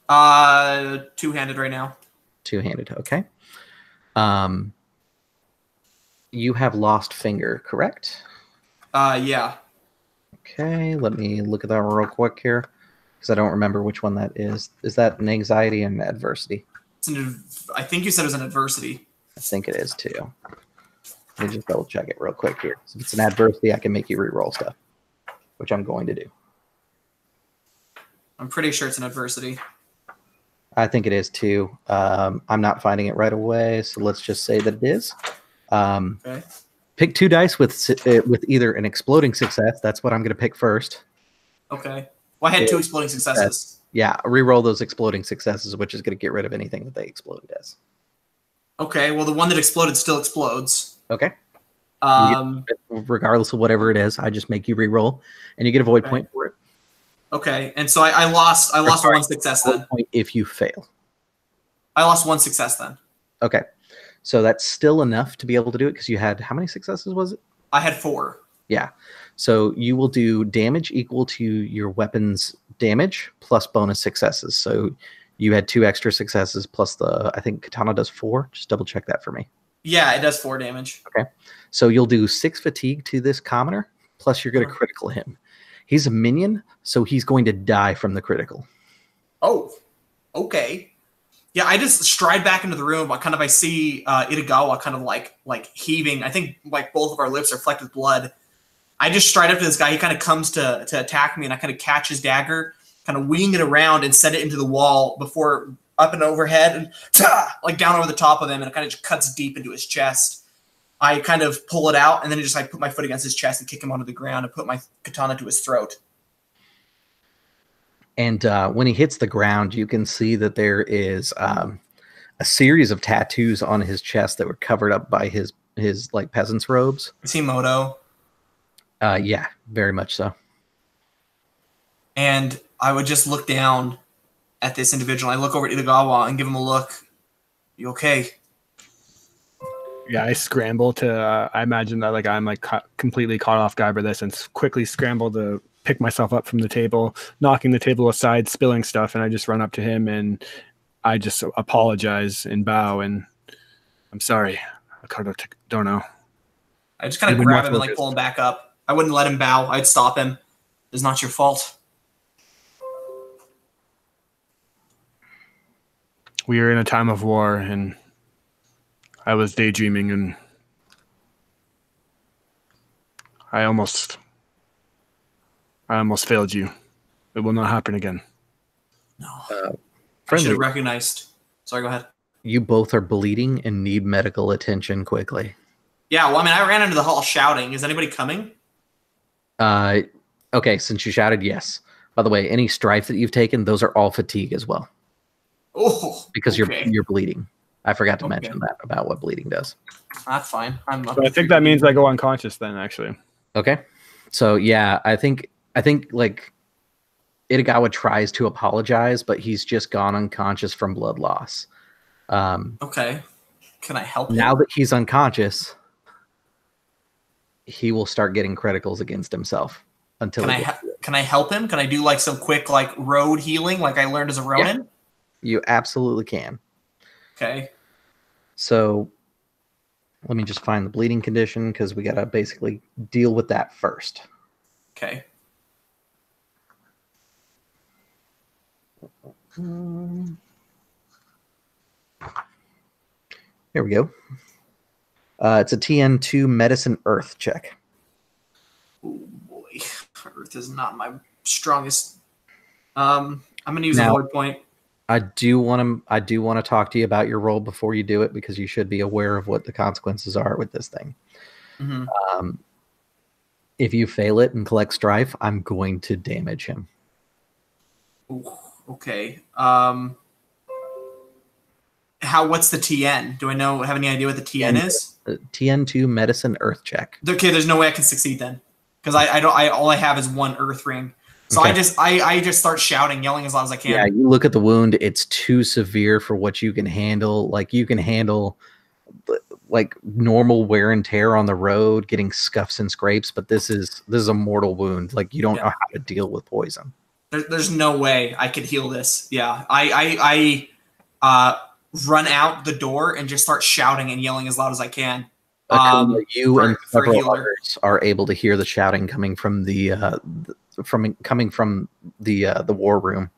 2-handed right now. 2-handed, okay. You have lost finger, correct? Yeah. Okay, let me look at that real quick here, because I don't remember which one that is. Is that an anxiety and an adversity? I think you said it was an adversity. I think it is too. Let me just double check it real quick here. So if it's an adversity, I can make you re-roll stuff, which I'm going to do. I'm pretty sure it's an adversity. I think it is too. I'm not finding it right away, so let's just say that it is. Okay. Pick 2 dice with either an exploding success. That's what I'm going to pick first. Okay. Well, I had 2 exploding successes. Yeah, re-roll those exploding successes, which is going to get rid of anything that they exploded as. Okay. Well, the one that exploded still explodes. Okay. Um. Regardless of whatever it is, I just make you re-roll, and you get a void Okay. point for it. Okay. And so I lost. I lost 1 success then. Void point if you fail. I lost 1 success then. Okay. So that's still enough to be able to do it because you had how many successes was it? I had 4. Yeah. So you will do damage equal to your weapon's damage plus bonus successes. So you had 2 extra successes plus I think Katana does 4. Just double check that for me. Yeah, it does 4 damage. Okay. So you'll do 6 fatigue to this commoner, plus you're going to critical him. He's a minion, so he's going to die from the critical. Oh, okay. Yeah, I just stride back into the room. I see Itagawa kind of like heaving. I think like both of our lips are flecked with blood. I just stride up to this guy. He kind of comes to attack me, and I kind of catch his dagger, kind of wing it around and set it into the wall before up and overhead, and like down over the top of him, and it kind of just cuts deep into his chest. I kind of pull it out, and then I put my foot against his chest and kick him onto the ground and put my katana to his throat. And when he hits the ground, you can see that there is a series of tattoos on his chest that were covered up by his like peasant's robes. Is he Moto? Yeah, very much so. And I would just look down at this individual. I look over at Itagawa and give him a look. You okay? Yeah, I scramble to. I imagine that like I'm like completely caught off guard by this, and quickly scramble to pick myself up from the table, knocking the table aside, spilling stuff, and I just run up to him and I just apologize and bow and I'm sorry. I don't know. I just kind of grab him and like pull him back up. I wouldn't let him bow. I'd stop him. It's not your fault. We are in a time of war, and I was daydreaming, and I almost failed you. It will not happen again. No. I should have recognized. Sorry, go ahead. You both are bleeding and need medical attention quickly. Yeah, well, I mean, I ran into the hall shouting. Is anybody coming? Okay, since you shouted, yes. By the way, any strife that you've taken, those are all fatigue as well. Oh, because okay. you're bleeding. I forgot to mention that about what bleeding does. That's fine. So I think that means I go unconscious then, actually. Okay. So yeah, I think like Itagawa tries to apologize, but he's just gone unconscious from blood loss. Okay. Can I help him? Now that he's unconscious, he will start getting criticals against himself until. Can I help him? Can I do like some quick like road healing like I learned as a Ronin? Yeah, you absolutely can. Okay. So let me just find the bleeding condition because we got to basically deal with that first. Okay. Here we go. It's a TN2 medicine earth check. Oh boy, earth is not my strongest. I'm gonna use a word point. I do want to talk to you about your roll before you do it because you should be aware of what the consequences are with this thing. Mm-hmm. If you fail it and collect strife, I'm going to damage him. Ooh, okay. What's the TN? Do I have any idea what the TN is? TN2 medicine earth check. Okay, there's no way I can succeed then. Because all I have is one earth ring. So okay. I just start shouting, yelling as loud as I can. Yeah, you look at the wound, it's too severe for what you can handle. Like you can handle like normal wear and tear on the road, getting scuffs and scrapes, but this is a mortal wound. Like you don't know how to deal with poison. There's no way I could heal this. Yeah. I run out the door and just start shouting and yelling as loud as I can. You and several others are able to hear the shouting coming from the war room.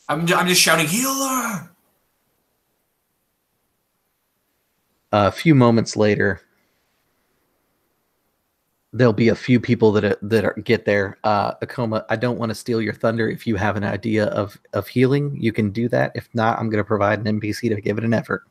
I'm just shouting, healer. A few moments later, there'll be a few people get there. Akoma, I don't want to steal your thunder. If you have an idea of healing, you can do that. If not, I'm going to provide an NPC to give it an effort.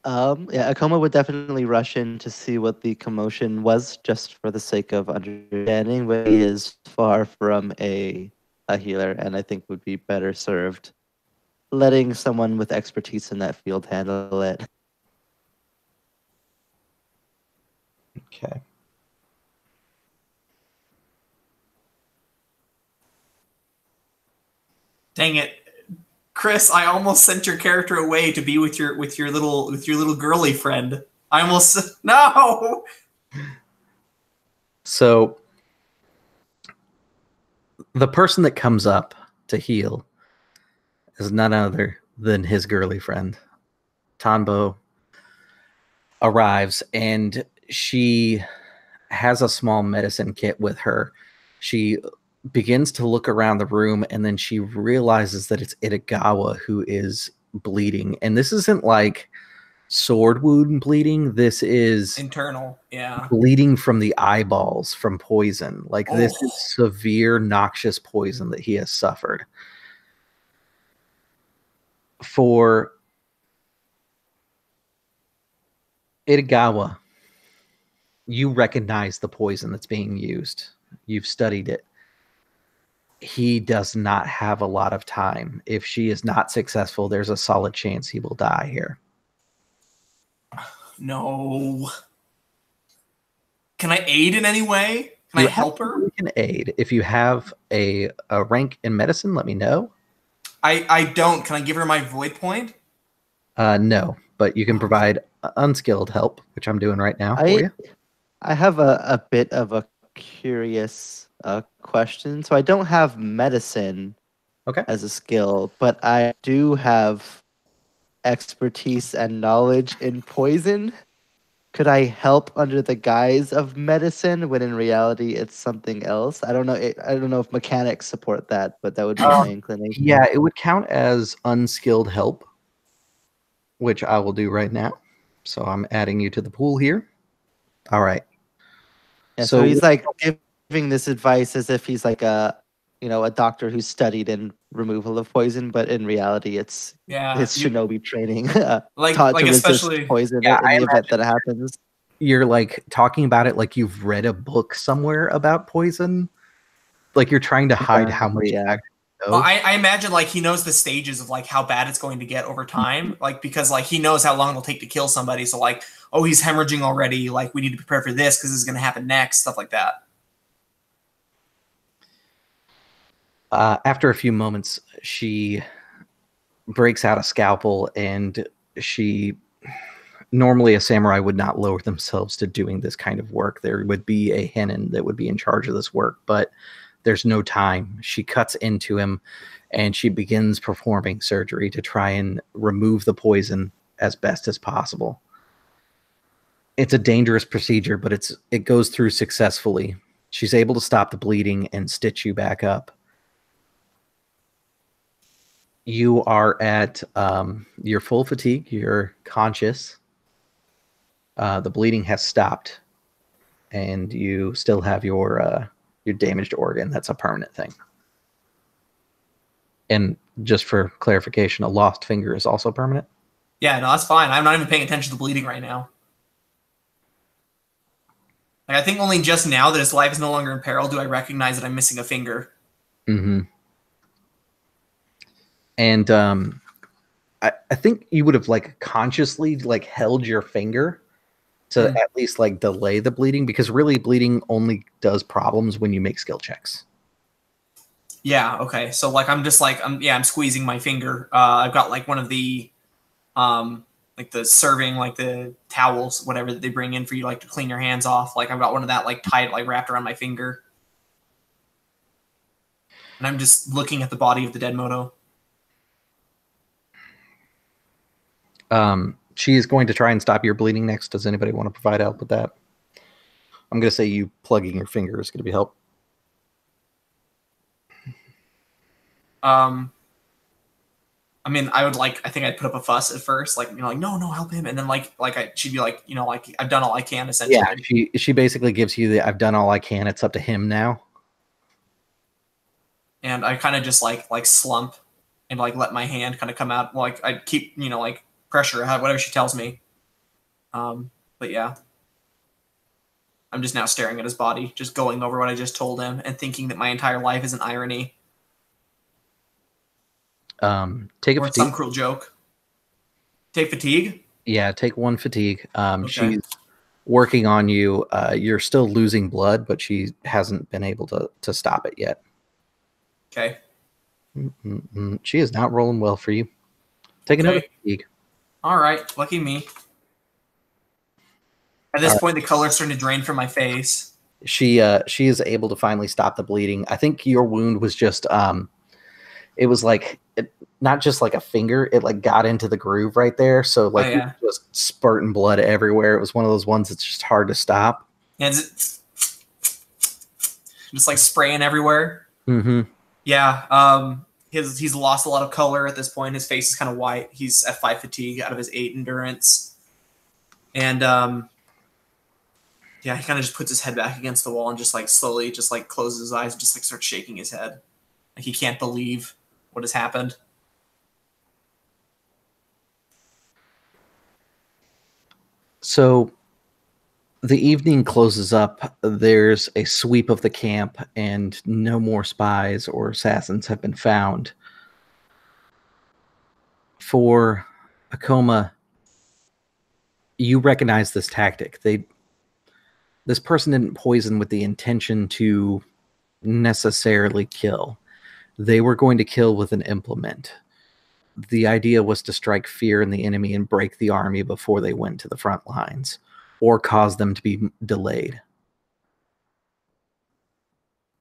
Yeah, Akoma would definitely rush in to see what the commotion was, just for the sake of understanding. But he is far from a healer, and I think would be better served letting someone with expertise in that field handle it. Okay. Dang it, Chris! I almost sent your character away to be with your little girly friend. I almost no. So the person that comes up to heal is none other than his girly friend. Tanbo arrives, and she has a small medicine kit with her. She begins to look around the room, and then she realizes that it's Itagawa who is bleeding. And this isn't like sword wound bleeding. This is Internal, yeah. bleeding from the eyeballs from poison. Like this Oh. is severe noxious poison that he has suffered. For Itagawa, you recognize the poison that's being used. You've studied it. He does not have a lot of time. If she is not successful, there's a solid chance he will die here. No. Can I aid in any way? Can I help her? You can aid. If you have a rank in medicine, let me know. I don't. Can I give her my void point? No, but you can provide unskilled help, which I'm doing right now for you. I have a bit of a curious question. So I don't have medicine as a skill, but I do have expertise and knowledge in poison. Could I help under the guise of medicine when in reality it's something else? I don't know. I don't know if mechanics support that, but that would be my inclination. Yeah, it would count as unskilled help, which I will do right now. So I'm adding you to the pool here. All right. Yeah, so he's like giving this advice as if he's like a doctor who's studied in removal of poison, but in reality it's his shinobi training taught to resist poison in the event that it happens. You're like talking about it like you've read a book somewhere about poison. Like you're trying to hide how much you actually know. Well, I imagine like he knows the stages of like how bad it's going to get over time, like because like he knows how long it'll take to kill somebody. So like, oh, he's hemorrhaging already. Like we need to prepare for this because this is going to happen next. Stuff like that. After a few moments, she breaks out a scalpel, and normally a samurai would not lower themselves to doing this kind of work. There would be a hennin that would be in charge of this work, but there's no time. She cuts into him, and she begins performing surgery to try and remove the poison as best as possible. It's a dangerous procedure, but it goes through successfully. She's able to stop the bleeding and stitch you back up. You are at your full fatigue. You're conscious. The bleeding has stopped, and you still have your damaged organ. That's a permanent thing. And just for clarification, a lost finger is also permanent? Yeah, no, that's fine. I'm not even paying attention to the bleeding right now. Like, I think only just now that his life is no longer in peril do I recognize that I'm missing a finger. Mm-hmm. And I think you would have like consciously like held your finger to at least like delay the bleeding, because really bleeding only does problems when you make skill checks. Yeah, okay. So like I'm just like I'm squeezing my finger. I've got like one of the like the serving, like the towels, whatever that they bring in for you like to clean your hands off. Like I've got one of that like tied, like wrapped around my finger. And I'm just looking at the body of the dead Moto. She is going to try and stop your bleeding next. Does anybody want to provide help with that? I'm going to say you plugging your finger is going to be help. I'm mean, I would like. I think I'd put up a fuss at first, like like no, help him, and then she'd be like, like I've done all I can essentially. Yeah, she basically gives you the I've done all I can. It's up to him now. And I kind of just like slump and like let my hand kind of come out. Like I keep like pressure whatever she tells me. But yeah, I'm just now staring at his body, just going over what I just told him, and thinking that my entire life is an irony. Take a or fatigue. some cruel joke. Take fatigue? Yeah, take 1 fatigue. Okay. She's working on you. You're still losing blood, but she hasn't been able to stop it yet. Okay. She is not rolling well for you. Take another fatigue. All right, lucky me. At this point, the color's starting to drain from my face. She is able to finally stop the bleeding. I think your wound was just it was like not just like a finger, it like got into the groove right there. So like it was just spurting blood everywhere. It was one of those ones that's just hard to stop. And it's just like spraying everywhere. Mm-hmm. Yeah. He's lost a lot of color at this point. His face is kind of white. He's at 5 fatigue out of his 8 endurance. And yeah, he kind of just puts his head back against the wall and just like slowly just like closes his eyes and just like starts shaking his head. Like he can't believe what has happened. So the evening closes up. There's a sweep of the camp, and no more spies or assassins have been found. For Akoma, you recognize this tactic. This person didn't poison with the intention to necessarily kill. They were going to kill with an implement. The idea was to strike fear in the enemy and break the army before they went to the front lines, or cause them to be delayed.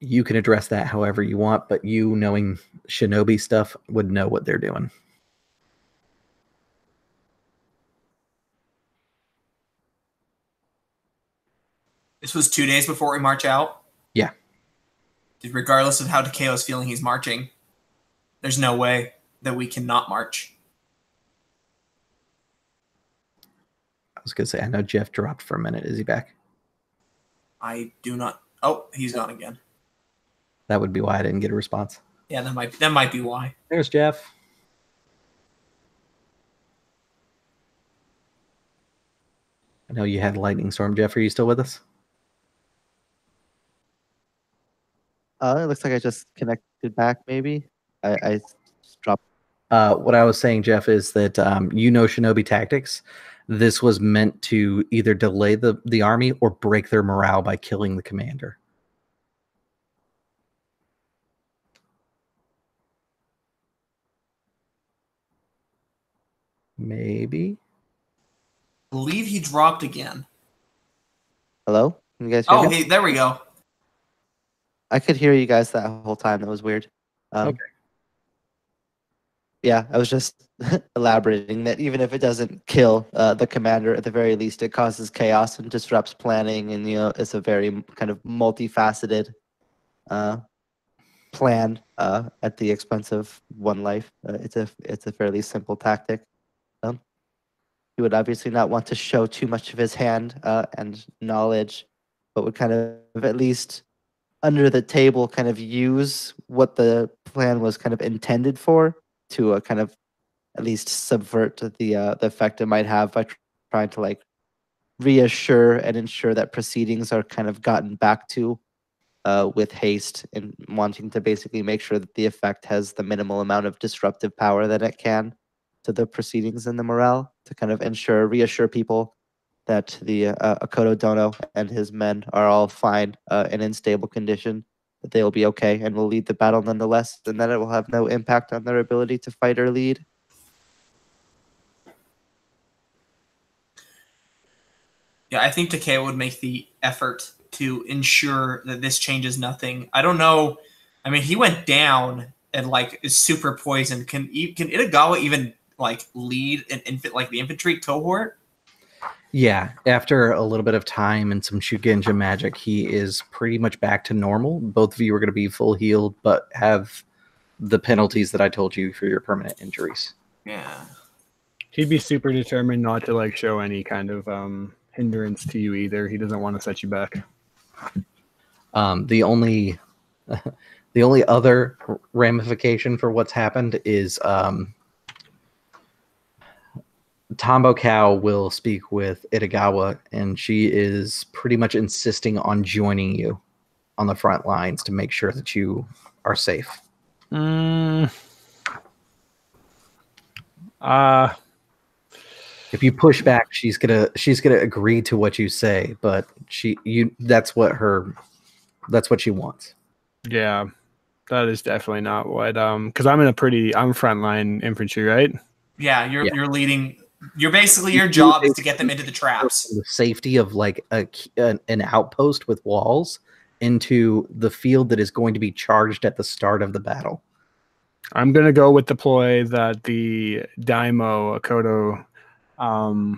You can address that however you want, but you, knowing shinobi stuff, would know what they're doing. This was 2 days before we march out? Yeah. Regardless of how Takeo's feeling he's marching, there's no way that we cannot march. I was going to say, I know Jeff dropped for a minute. Is he back? I do not. Oh, he's gone again. That would be why I didn't get a response. Yeah, that might be why. There's Jeff. I know you had a lightning storm. Jeff, are you still with us? It looks like I just connected back, maybe. I just dropped. What I was saying, Jeff, is that you know shinobi tactics. This was meant to either delay the army or break their morale by killing the commander. Maybe. I believe he dropped again. Hello? Can you guys hear me? Hey, there we go. I could hear you guys that whole time. That was weird. Okay. Yeah, I was just elaborating that even if it doesn't kill the commander, at the very least, it causes chaos and disrupts planning, and it's a very kind of multifaceted plan at the expense of one life. It's a fairly simple tactic. He would obviously not want to show too much of his hand and knowledge, but would kind of at least under the table kind of use what the plan was kind of intended for to kind of at least subvert the effect it might have by trying to like reassure and ensure that proceedings are kind of gotten back to with haste, and wanting to basically make sure that the effect has the minimal amount of disruptive power that it can to the proceedings and the morale, to kind of reassure people that the Akodo Dono and his men are all fine and in stable condition, that they will be okay and will lead the battle nonetheless, and that it will have no impact on their ability to fight or lead. Yeah, I think Takeo would make the effort to ensure that this changes nothing. I don't know. I mean, he went down and like is super poisoned. Can Itagawa even like lead an the infantry cohort? Yeah, after a little bit of time and some Shugenja magic, he is pretty much back to normal. Both of you are going to be full healed, but have the penalties that I told you for your permanent injuries. Yeah. He'd be super determined not to like show any kind of hindrance to you either. He doesn't want to set you back. The only the only other ramification for what's happened is Tombo Cow will speak with Itagawa, and she is pretty much insisting on joining you on the front lines to make sure that you are safe. If you push back, she's gonna agree to what you say, but that's what she wants. Yeah, that is definitely not what because I'm frontline infantry, right? Yeah, you're leading. You're basically, your job is to get them into the traps. The safety of like an outpost with walls into the field that is going to be charged at the start of the battle. I'm gonna go with the ploy that the Daimo Akodo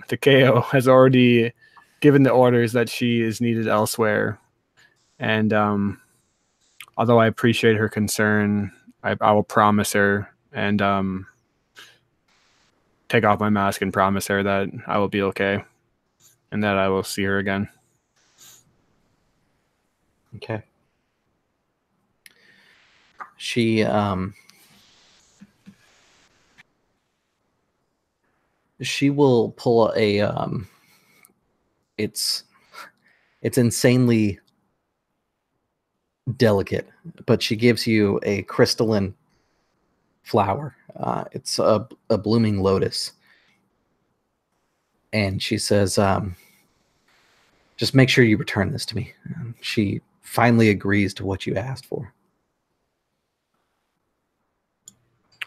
Takeo has already given the orders that she is needed elsewhere, and although I appreciate her concern, I will promise her and take off my mask and promise her that I will be okay and that I will see her again. Okay. She will pull a it's insanely delicate, but she gives you a crystalline flower. It's a blooming lotus. And she says, just make sure you return this to me. She finally agrees to what you asked for.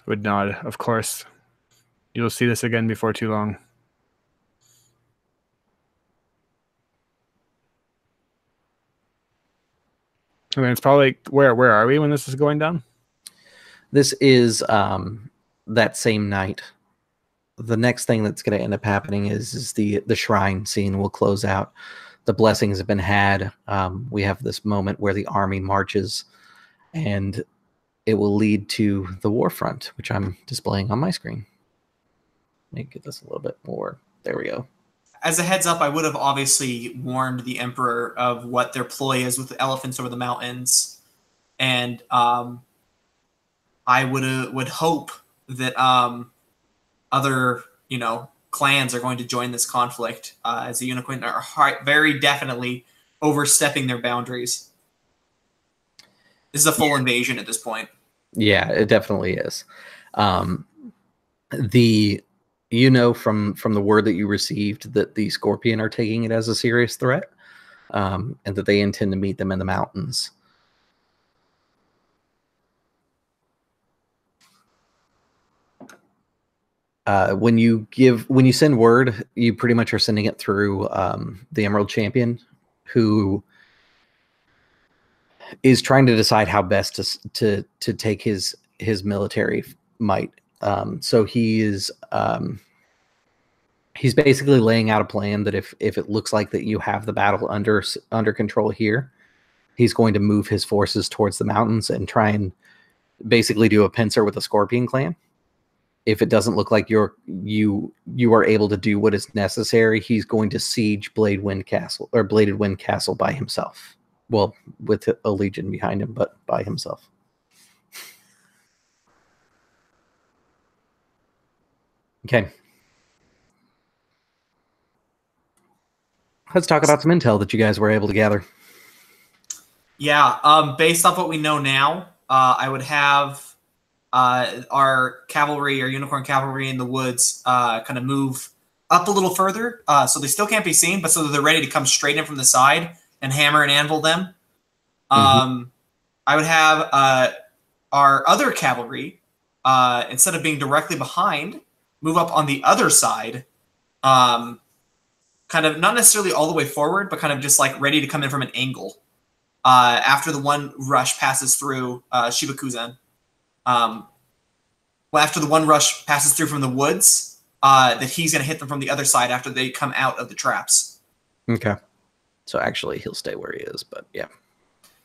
Would nod, of course. You'll see this again before too long. I mean, it's probably where are we when this is going down? This is that same night. The next thing that's going to end up happening is the shrine scene will close out. The blessings have been had. We have this moment where the army marches, and it will lead to the war front, which I'm displaying on my screen. Let me get this a little bit more. There we go. As a heads up, I would have obviously warned the Emperor of what their ploy is with the elephants over the mountains, and I would hope that other clans are going to join this conflict, as the Unicorn are very definitely overstepping their boundaries. This is a full invasion at this point. Yeah, it definitely is. From the word that you received that the Scorpion are taking it as a serious threat, and that they intend to meet them in the mountains. When you send word, you pretty much are sending it through the Emerald Champion, who is trying to decide how best to take his military might. So he's basically laying out a plan that if it looks like that you have the battle under control here, he's going to move his forces towards the mountains and try and basically do a pincer with the Scorpion clan. If it doesn't look like you are able to do what is necessary, he's going to siege Bladed Wind Castle by himself. Well, with a legion behind him, but by himself. Okay. Let's talk about some intel that you guys were able to gather. Yeah, based off what we know now, I would have our cavalry, our Unicorn cavalry in the woods, kind of move up a little further, so they still can't be seen, but so that they're ready to come straight in from the side and hammer and anvil them. I would have our other cavalry, instead of being directly behind, move up on the other side, kind of not necessarily all the way forward, but kind of just like ready to come in from an angle. After the one rush passes through Shibakuzen. After the one rush passes through from the woods, that he's going to hit them from the other side after they come out of the traps. Okay. So actually, he'll stay where he is, but yeah.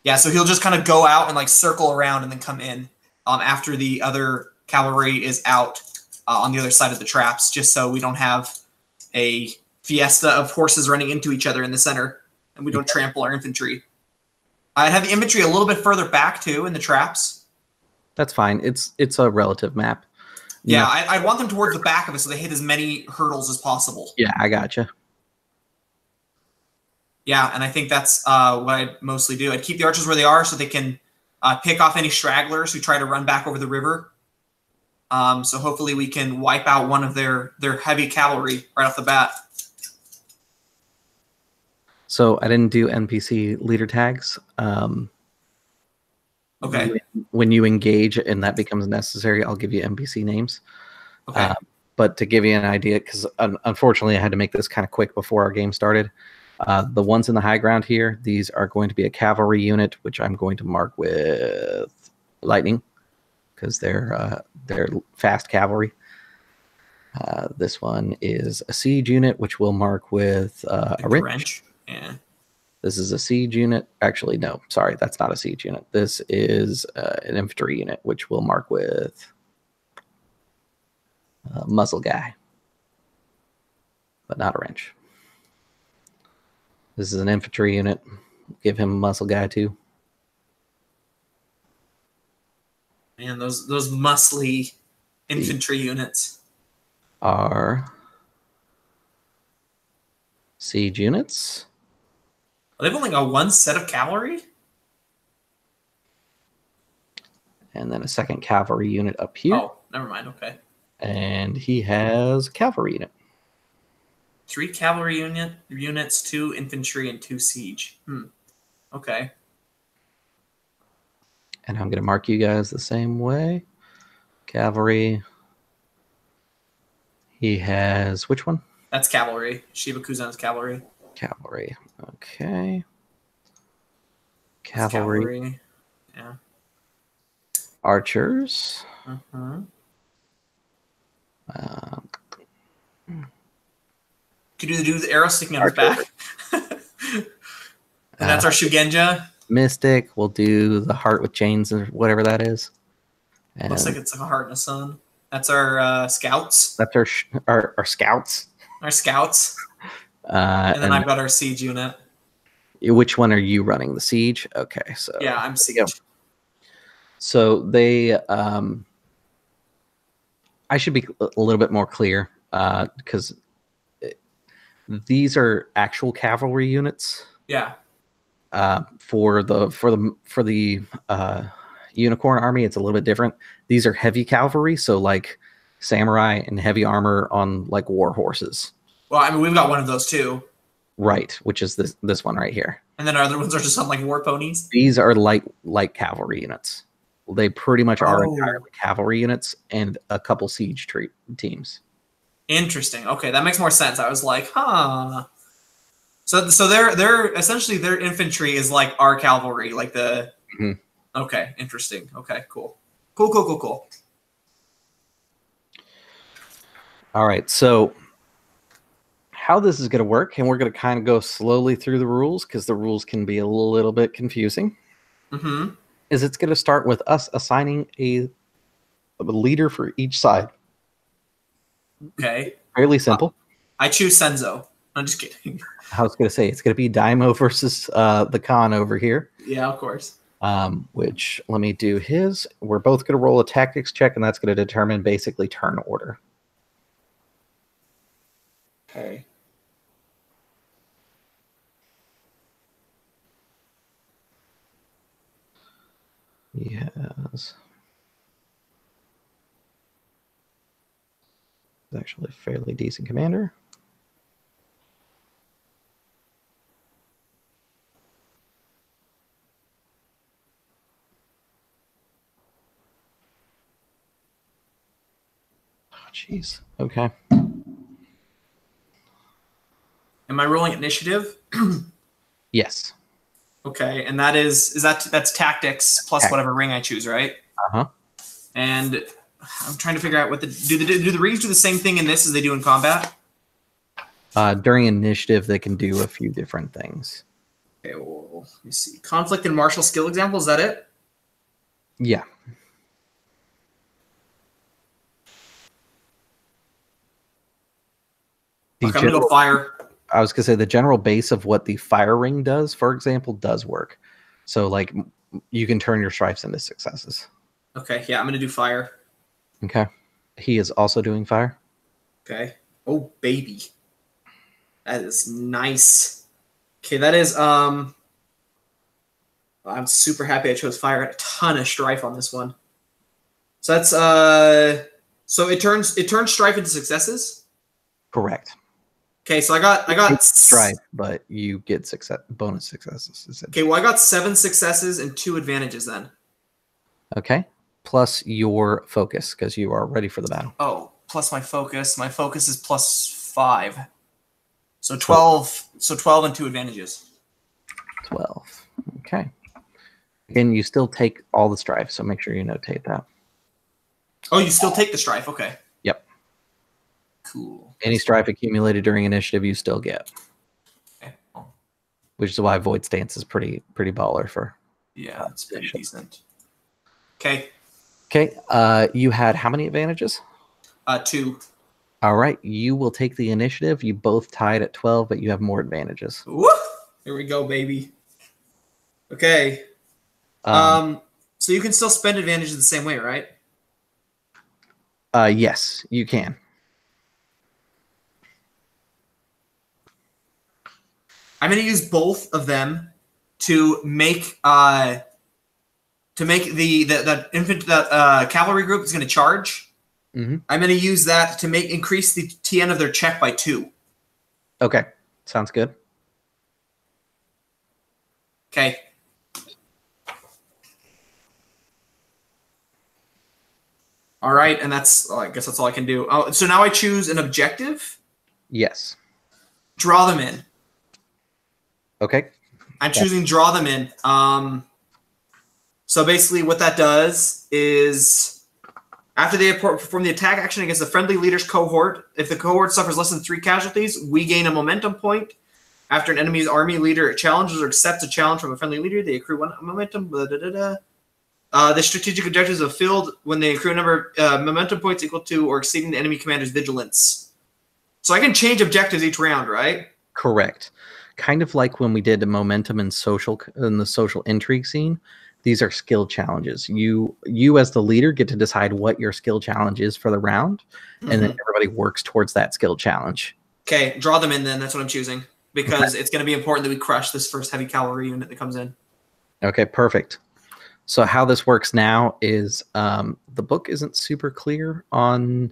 Yeah, so he'll just kind of go out and like circle around and then come in after the other cavalry is out. on the other side of the traps, just so we don't have a fiesta of horses running into each other in the center, and we don't trample our infantry. I'd have the infantry a little bit further back too in the traps. That's fine. It's a relative map. Yeah, I'd want them towards the back of it so they hit as many hurdles as possible. Yeah, I gotcha. Yeah, and I think that's what I'd mostly do. I'd keep the archers where they are so they can pick off any stragglers who try to run back over the river. So hopefully we can wipe out one of their heavy cavalry right off the bat. So I didn't do NPC leader tags. Okay. When you engage and that becomes necessary, I'll give you NPC names. Okay. But to give you an idea, because unfortunately I had to make this kind of quick before our game started. The ones in the high ground here, these are going to be a cavalry unit, which I'm going to mark with lightning because they're fast cavalry. This one is a siege unit, which we'll mark with a wrench. Yeah. This is a siege unit. Actually, no, sorry, that's not a siege unit. This is an infantry unit, which we'll mark with a muzzle guy, but not a wrench. This is an infantry unit. Give him a muzzle guy too. Man, those muscly infantry units Are siege units. They've only got one set of cavalry? And then a second cavalry unit up here. Oh, never mind. Okay. And he has a cavalry unit. 3 cavalry units, 2 infantry, and 2 siege. Okay. And I'm going to mark you guys the same way. Cavalry. He has which one? That's cavalry. Shibakuzan's cavalry. Cavalry. Okay. Cavalry. Yeah. Archers. Could you do the arrow sticking out his back? And that's our Shugenja. Mystic. We'll do the heart with chains or whatever that is. And Looks like it's like a heart and a sun. That's our scouts. that's our scouts. Our scouts. And then I've got our siege unit. Which one are you running? The siege? Okay, so Yeah, I'm siege. So they, I should be a little bit more clear because these are actual cavalry units. Yeah. For the unicorn army, it's a little bit different. These are heavy cavalry, so like samurai and heavy armor on like war horses. Well, I mean, we've got one of those too. Right, which is this one right here. And then our other ones are just on like war ponies. These are light cavalry units. They pretty much are entirely cavalry units and a couple siege teams. Interesting. Okay, that makes more sense. I was like, huh. So they're essentially their infantry is like our cavalry, like the. Mm-hmm. Okay, interesting. Okay, cool. All right, so how this is going to work, and we're going to kind of go slowly through the rules because the rules can be a little bit confusing. Is it's going to start with us assigning a leader for each side. Okay. Fairly simple. I choose Senzo. I'm just kidding. I was going to say it's going to be Daimo versus the Khan over here. Yeah, of course. Which, let me do his. We're both going to roll a tactics check, and that's going to determine basically turn order. Okay. Yes. He's actually a fairly decent commander. Oh, jeez. Okay. Am I rolling initiative? Yes. Okay, and that's tactics plus whatever ring I choose, right? Uh-huh. And I'm trying to figure out what do the rings do the same thing in this as they do in combat? During initiative, they can do a few different things. Okay, well, let me see. Conflict and martial skill example, is that it? Yeah. The Okay, I'm gonna go fire. I was gonna say the general base of what the fire ring does, for example, does work. So like you can turn your strifes into successes. Okay, yeah, I'm gonna do fire. Okay. He is also doing fire. Okay. Oh baby. That is nice. Okay, that is I'm super happy I chose fire. I had a ton of strife on this one. So that's so it turns strife into successes. Correct. Okay, so I got Strife, but you get bonus successes. Okay, well I got 7 successes and 2 advantages then. Okay. Plus your focus, because you are ready for the battle. Oh, plus my focus. My focus is +5. So 12. So 12 and 2 advantages. 12. Okay. Again, you still take all the strife, so make sure you notate that. Oh, you still take the strife. Okay. Yep. Cool. Any strife accumulated during initiative, you still get. Okay. Well, Which is why Void Stance is pretty baller for. yeah, it's pretty decent. Okay. Okay. You had how many advantages? 2. All right. You will take the initiative. You both tied at 12, but you have more advantages. Woo! Here we go, baby. Okay. So you can still spend advantages the same way, right? Yes, you can. I'm going to use both of them to make the cavalry group is going to charge. Mm-hmm. I'm going to use that to increase the TN of their check by 2. Okay. Sounds good. Okay. All right, and I guess that's all I can do. Oh, so now I choose an objective. Yes. Draw them in. Okay. I'm choosing draw them in. So basically what that does is after they perform the attack action against the friendly leader's cohort, if the cohort suffers less than 3 casualties, we gain a momentum point. After an enemy's army leader challenges or accepts a challenge from a friendly leader, they accrue 1 momentum. The strategic objectives are filled when they accrue a number of momentum points equal to or exceeding the enemy commander's vigilance. So I can change objectives each round, right? Correct. Kind of like when we did momentum in the social intrigue scene. These are skill challenges. You as the leader get to decide what your skill challenge is for the round, and then everybody works towards that skill challenge. Okay, draw them in then. That's what I'm choosing because it's going to be important that we crush this first heavy cavalry unit that comes in. Okay, perfect. So how this works now is the book isn't super clear on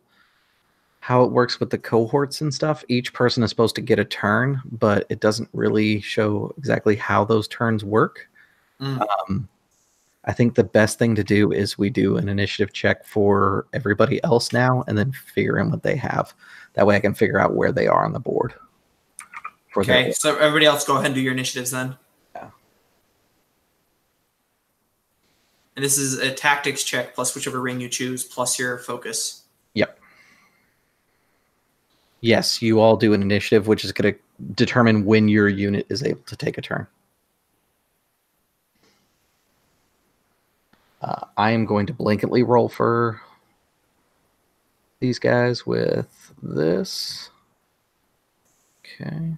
how it works with the cohorts and stuff. Each person is supposed to get a turn, but it doesn't really show exactly how those turns work. I think the best thing to do is we do an initiative check for everybody else now and then figure in what they have. That way I can figure out where they are on the board. Okay, so everybody else go ahead and do your initiatives then. Yeah. And this is a tactics check plus whichever ring you choose plus your focus. Yep. Yes, you all do an initiative, which is going to determine when your unit is able to take a turn. I am going to blanketly roll for these guys with this. Okay.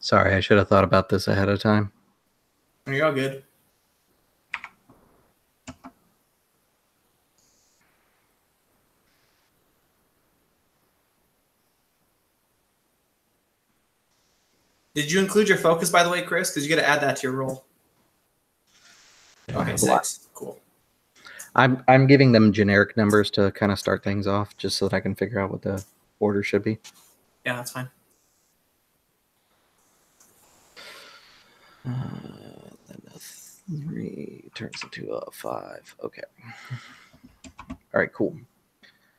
Sorry, I should have thought about this ahead of time. You're all good. Did you include your focus, by the way, Chris? Because you got to add that to your roll. Okay, 6. Cool. I'm giving them generic numbers to kind of start things off, just so that I can figure out what the order should be. Yeah, that's fine. Then a 3 turns into a 5. Okay. All right, cool.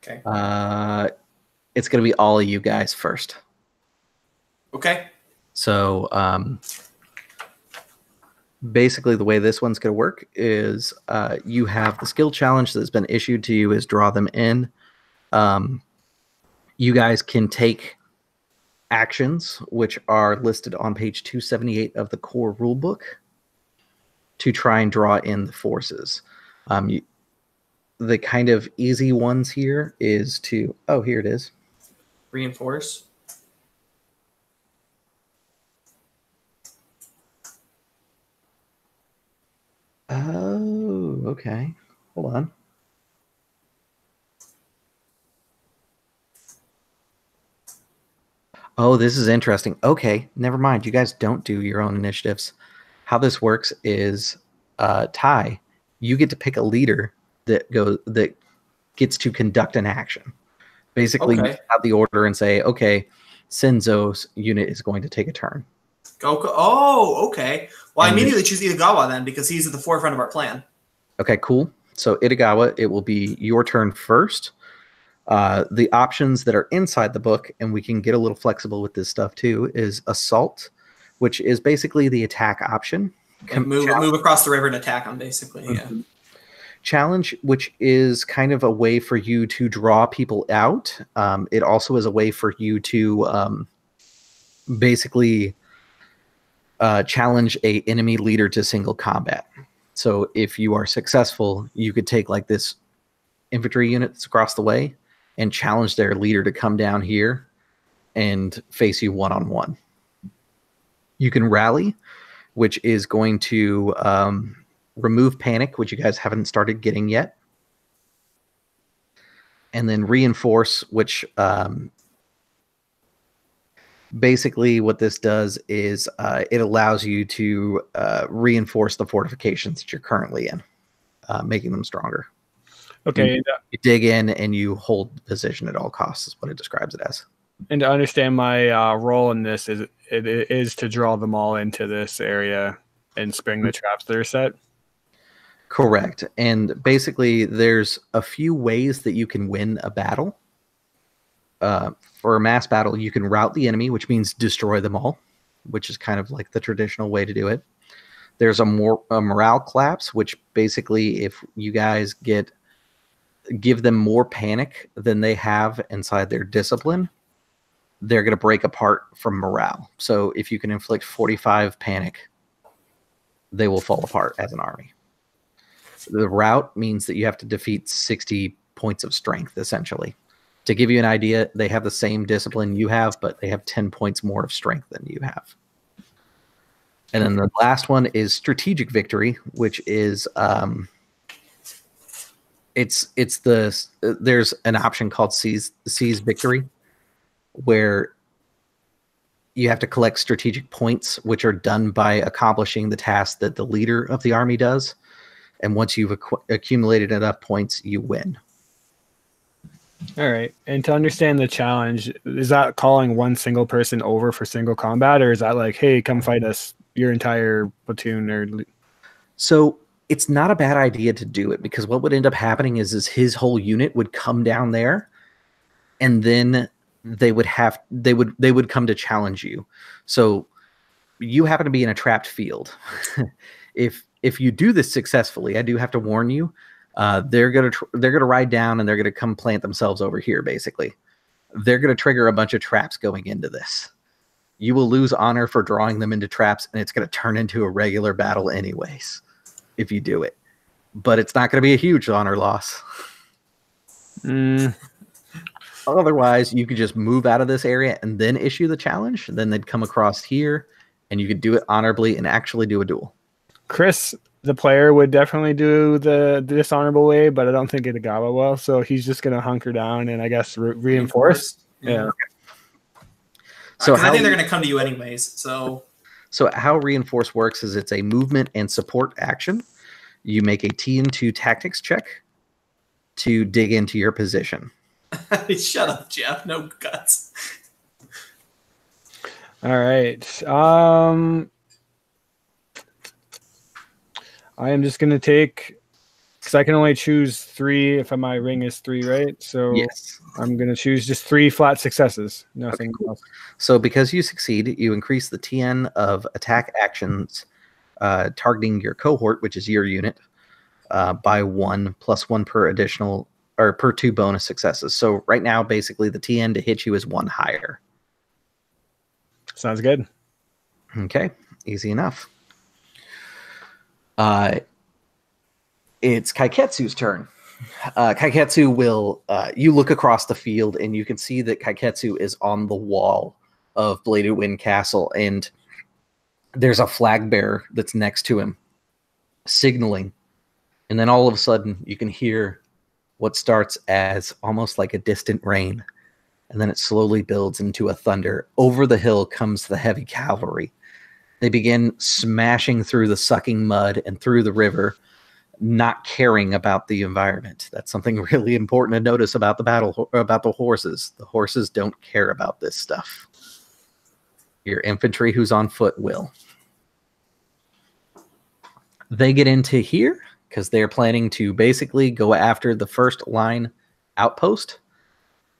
Okay. It's going to be all of you guys first. Okay. So basically the way this one's going to work is you have the skill challenge that's been issued to you is draw them in. You guys can take actions, which are listed on page 278 of the core rulebook, to try and draw in the forces. The kind of easy ones here is to, oh, here it is. Reinforce. Oh, okay. Hold on. Oh, this is interesting. Okay, never mind. You guys don't do your own initiatives. How this works is, Ty, you get to pick a leader that gets to conduct an action. Basically, Okay. you have the order and say, okay, Senzo's unit is going to take a turn. Oh, okay. Well, I And immediately choose Itagawa then because he's at the forefront of our plan. Okay, cool. So Itagawa, it will be your turn first. The options that are inside the book, and we can get a little flexible with this stuff too, is assault, which is basically the attack option. Like move across the river and attack them, basically. Yeah. Challenge, which is kind of a way for you to draw people out. It also is a way for you to basically challenge a enemy leader to single combat. So if you are successful, you could take like this infantry unit that's across the way and challenge their leader to come down here and face you one-on-one. You can rally, which is going to remove panic, which you guys haven't started getting yet. And then reinforce, which basically what this does is it allows you to reinforce the fortifications that you're currently in, making them stronger. Okay. You dig in and you hold the position at all costs is what it describes it as. And to understand my role in this is it is to draw them all into this area and spring the traps that are set. Correct. And basically there's a few ways that you can win a battle. For a mass battle, you can rout the enemy, which means destroy them all, which is kind of like the traditional way to do it. There's a morale collapse, which basically if you guys give them more panic than they have inside their discipline, they're going to break apart from morale. So if you can inflict 45 panic, they will fall apart as an army. The rout means that you have to defeat 60 points of strength, essentially. To give you an idea, they have the same discipline you have, but they have 10 points more of strength than you have. And then the last one is strategic victory, which is there's an option called seize victory, where you have to collect strategic points, which are done by accomplishing the task that the leader of the army does. And once you've accumulated enough points, you win. All right. And to understand the challenge, is that calling one single person over for single combat, or is that like, hey, come fight us, your entire platoon? Or So it's not a bad idea to do it, because what would end up happening is his whole unit would come down there, and then they would come to challenge you. So you happen to be in a trapped field. If you do this successfully, I do have to warn you, they're gonna ride down and they're gonna come plant themselves over here. Basically, they're gonna trigger a bunch of traps going into this. You will lose honor for drawing them into traps, and it's gonna turn into a regular battle anyways if you do it. But it's not gonna be a huge honor loss. Otherwise, you could just move out of this area and then issue the challenge. Then they'd come across here, and you could do it honorably and actually do a duel. Chris, the player, would definitely do the dishonorable way, but I don't think Itagawa will. So he's just going to hunker down and I guess reinforce. Yeah. So I think they're going to come to you anyways. So how reinforce works is it's a movement and support action. You make a TN2 tactics check. to dig into your position. Shut up, Jeff. No guts. All right. I am just gonna take, because I can only choose 3 if my ring is 3, right? So Yes. I'm gonna choose just 3 flat successes. Nothing Okay, cool. else. So because you succeed, you increase the TN of attack actions targeting your cohort, which is your unit, by 1 plus 1 per additional or per 2 bonus successes. So right now, basically, the TN to hit you is 1 higher. Sounds good. Okay, easy enough. It's Kaiketsu's turn. Kaiketsu will. You look across the field and you can see that Kaiketsu is on the wall of Bladed Wind Castle, and there's a flag bearer that's next to him, signaling. And then all of a sudden, you can hear what starts as almost like a distant rain, and then it slowly builds into a thunder. Over the hill comes the heavy cavalry. They begin smashing through the sucking mud and through the river, not caring about the environment. That's something really important to notice about the battle, about the horses. The horses don't care about this stuff. Your infantry who's on foot will. They get into here because they're planning to basically go after the first line outpost,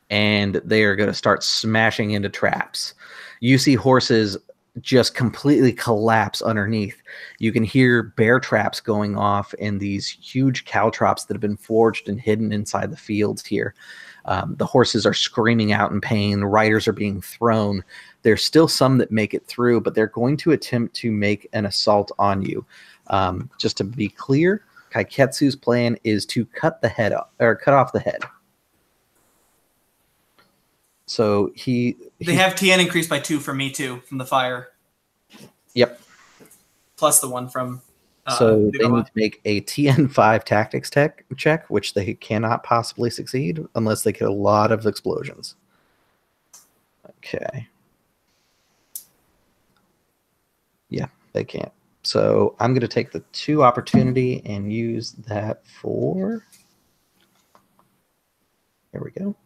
and they are going to start smashing into traps. You see horses just completely collapse underneath. You can hear bear traps going off in these huge caltrops that have been forged and hidden inside the fields here. The horses are screaming out in pain. Riders are being thrown. There's still some that make it through, but they're going to attempt to make an assault on you. Just to be clear, Kaiketsu's plan is to cut off the head. So they have TN increased by 2 for me too, from the fire. Yep. Plus the 1 from. So they need to make a TN5 tactics check, which they cannot possibly succeed unless they get a lot of explosions. Okay. Yeah, they can't. So I'm going to take the 2 opportunity and use that for. There we go.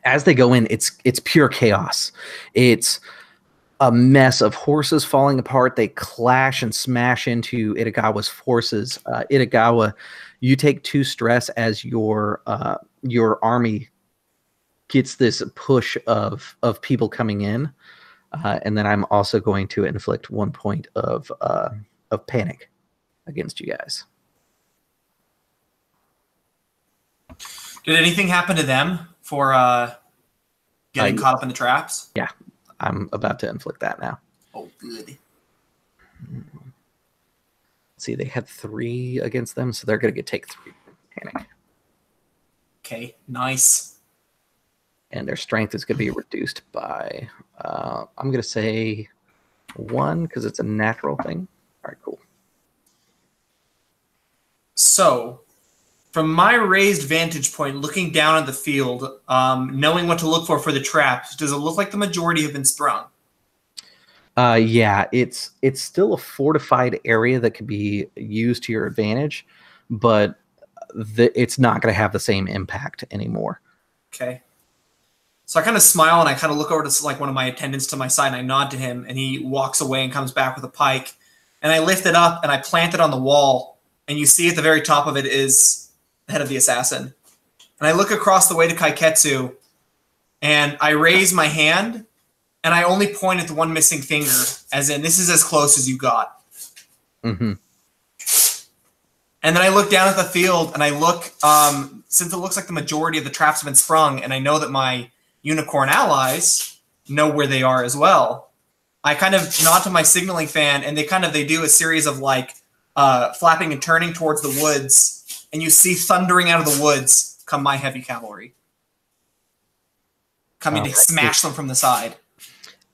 As they go in, it's pure chaos. It's a mess of horses falling apart. They clash and smash into Itagawa's forces. Itagawa, you take 2 stress as your army gets this push of people coming in, and then I'm also going to inflict 1 point of panic against you guys. Did anything happen to them for getting caught up in the traps? Yeah, I'm about to inflict that now. Oh, good. Let's see, they had 3 against them, so they're going to take 3 panic. Okay, nice. And their strength is going to be reduced by, I'm going to say 1 because it's a natural thing. All right, cool. So, from my raised vantage point, looking down at the field, knowing what to look for the traps, does it look like the majority have been sprung? Yeah, it's still a fortified area that could be used to your advantage, but it's not going to have the same impact anymore. Okay. So I kind of smile and I kind of look over to like one of my attendants to my side and I nod to him and he walks away and comes back with a pike. And I lift it up and I plant it on the wall and you see at the very top of it is the head of the assassin. And I look across the way to Kaiketsu and I raise my hand and I only point at the one missing finger, as in this is as close as you got. Mm-hmm. And then I look down at the field and I look, since it looks like the majority of the traps have been sprung and I know that my unicorn allies know where they are as well, I kind of nod to my signaling fan and they do a series of like flapping and turning towards the woods, and you see thundering out of the woods come my heavy cavalry. Coming to smash them from the side.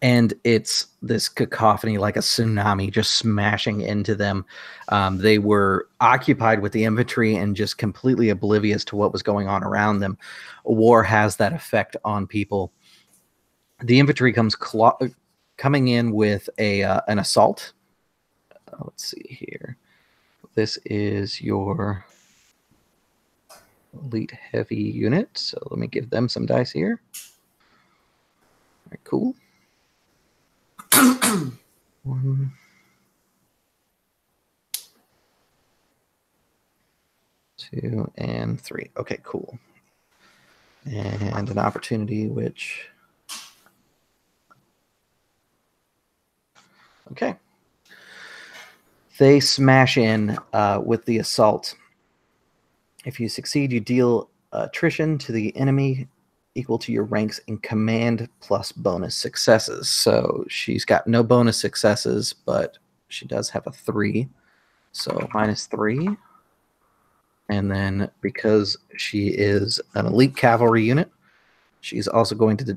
And it's this cacophony like a tsunami just smashing into them. They were occupied with the infantry and just completely oblivious to what was going on around them. War has that effect on people. The infantry comes coming in with an assault. Let's see here. this is your elite heavy unit. So let me give them some dice here. All right, cool. 1, 2, and 3. Okay, cool. And an opportunity, which... Okay. They smash in with the assault. If you succeed, you deal attrition to the enemy equal to your ranks in command plus bonus successes. So she's got no bonus successes, but she does have a 3. So -3. And then because she is an elite cavalry unit, she's also going to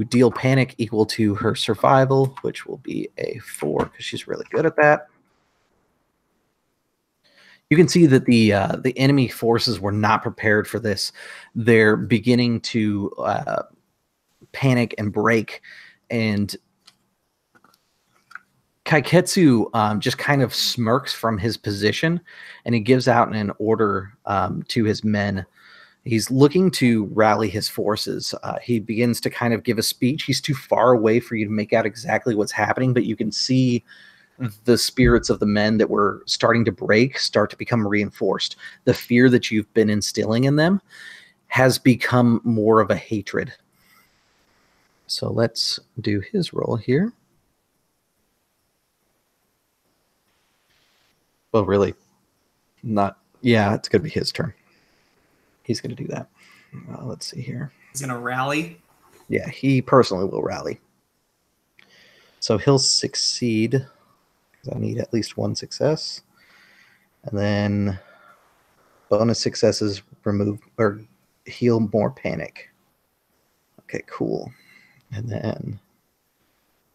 deal panic equal to her survival, which will be a 4 because she's really good at that. You can see that the enemy forces were not prepared for this. They're beginning to panic and break, and Kaiketsu just kind of smirks from his position, and he gives out an order to his men. He's looking to rally his forces. He begins to kind of give a speech. He's too far away for you to make out exactly what's happening, but you can see the spirits of the men that were starting to break start to become reinforced. The fear that you've been instilling in them has become more of a hatred. So let's do his roll here. Well, really, not. Yeah, it's going to be his turn. He's going to do that. Let's see here. He's going to rally. Yeah, he personally will rally. So he'll succeed, because I need at least 1 success. And then bonus successes remove or heal more panic. Okay, cool. And then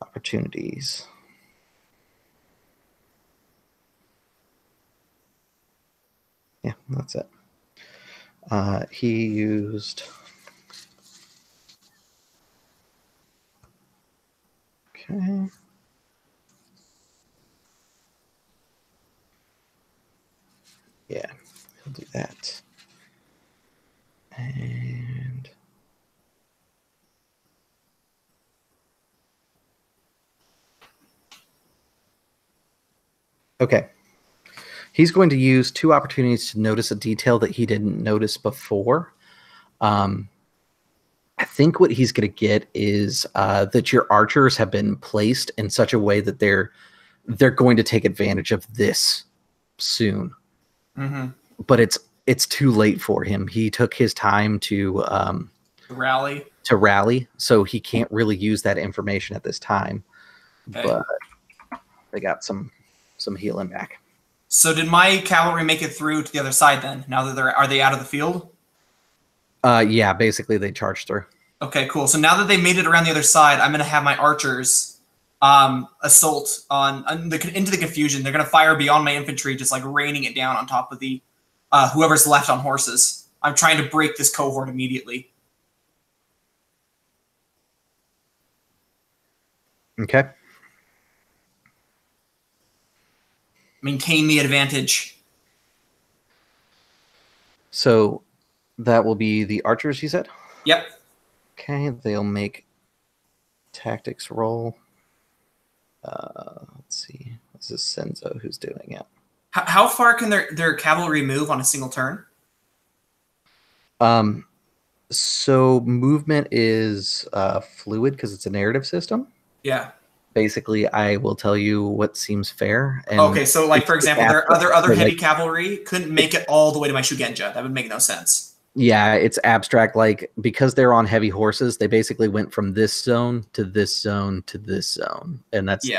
opportunities. Yeah, that's it. He used... Okay. Yeah, he'll do that. And... Okay. He's going to use 2 opportunities to notice a detail that he didn't notice before. I think what he's going to get is that your archers have been placed in such a way that they're going to take advantage of this soon. Mm-hmm. But it's too late for him. He took his time to rally, so he can't really use that information at this time. Okay. But they got some healing back. So did my cavalry make it through to the other side then? Now that are they out of the field? Yeah, basically they charged through. Okay, cool. So now that they made it around the other side, I'm going to have my archers assault into the confusion. They're going to fire beyond my infantry, just like raining it down on top of the whoever's left on horses. I'm trying to break this cohort immediately. Okay. Maintain the advantage. So that will be the archers, you said? Yep. Okay, they'll make tactics roll. Let's see. This is Senzo who's doing it. How far can their cavalry move on a single turn? So movement is fluid because it's a narrative system. Yeah. Basically, I will tell you what seems fair. And okay, so like for example, their other heavy cavalry couldn't make it all the way to my Shugenja. That would make no sense. Yeah, it's abstract. Like because they're on heavy horses, they basically went from this zone to this zone to this zone, and that's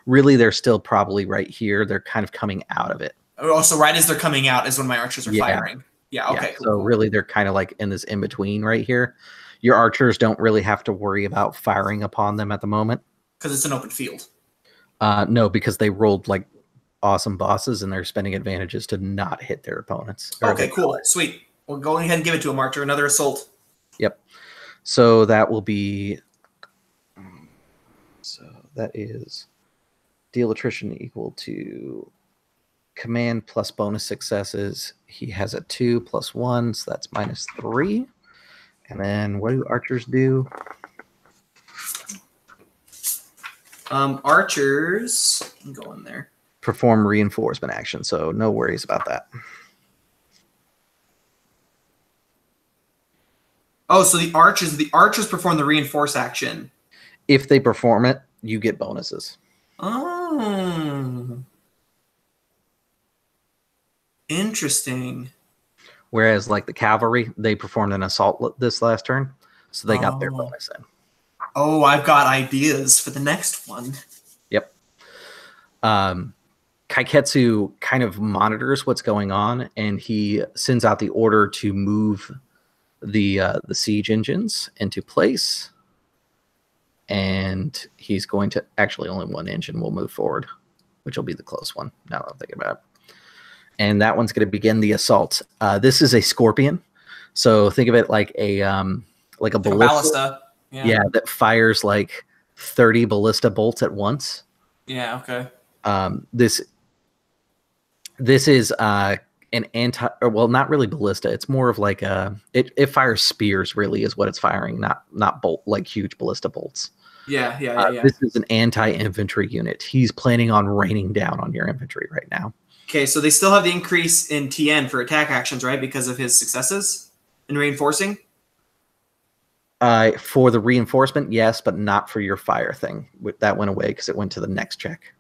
really they're still probably right here. They're kind of coming out of it. Oh, so right as they're coming out is when my archers are firing. Yeah. Okay. Yeah, so really, they're kind of like in this in between right here. Your archers don't really have to worry about firing upon them at the moment. Because it's an open field. No, because they rolled like awesome bosses and they're spending advantages to not hit their opponents. Okay, cool. Sweet. We'll go ahead and give it to him, Archer. Another assault. Yep. So that will be... So that is deal attrition equal to command plus bonus successes. He has a 2 plus 1, so that's -3. And then what do archers do? Archers, go in there. Perform reinforcement action, so no worries about that. Oh, so the archers perform the reinforce action. If they perform it, you get bonuses. Oh. Interesting. Whereas, like the cavalry, they performed an assault this last turn, so they got their bonus in. Oh, I've got ideas for the next one. Yep. Kaiketsu kind of monitors what's going on, and he sends out the order to move the siege engines into place. And he's going to actually only one engine will move forward, which will be the close one. Now that I'm thinking about it. And that one's going to begin the assault. This is a Scorpion, so think of it like a ballista. Yeah, that fires like 30 ballista bolts at once. Yeah. Okay. This is an not really ballista. It's more of like it fires spears. Really, is what it's firing, not bolt like huge ballista bolts. Yeah. This is an anti-infantry unit. He's planning on raining down on your infantry right now. Okay, so they still have the increase in TN for attack actions, right? Because of his successes in reinforcing? For the reinforcement, yes, but not for your fire thing. That went away because it went to the next check.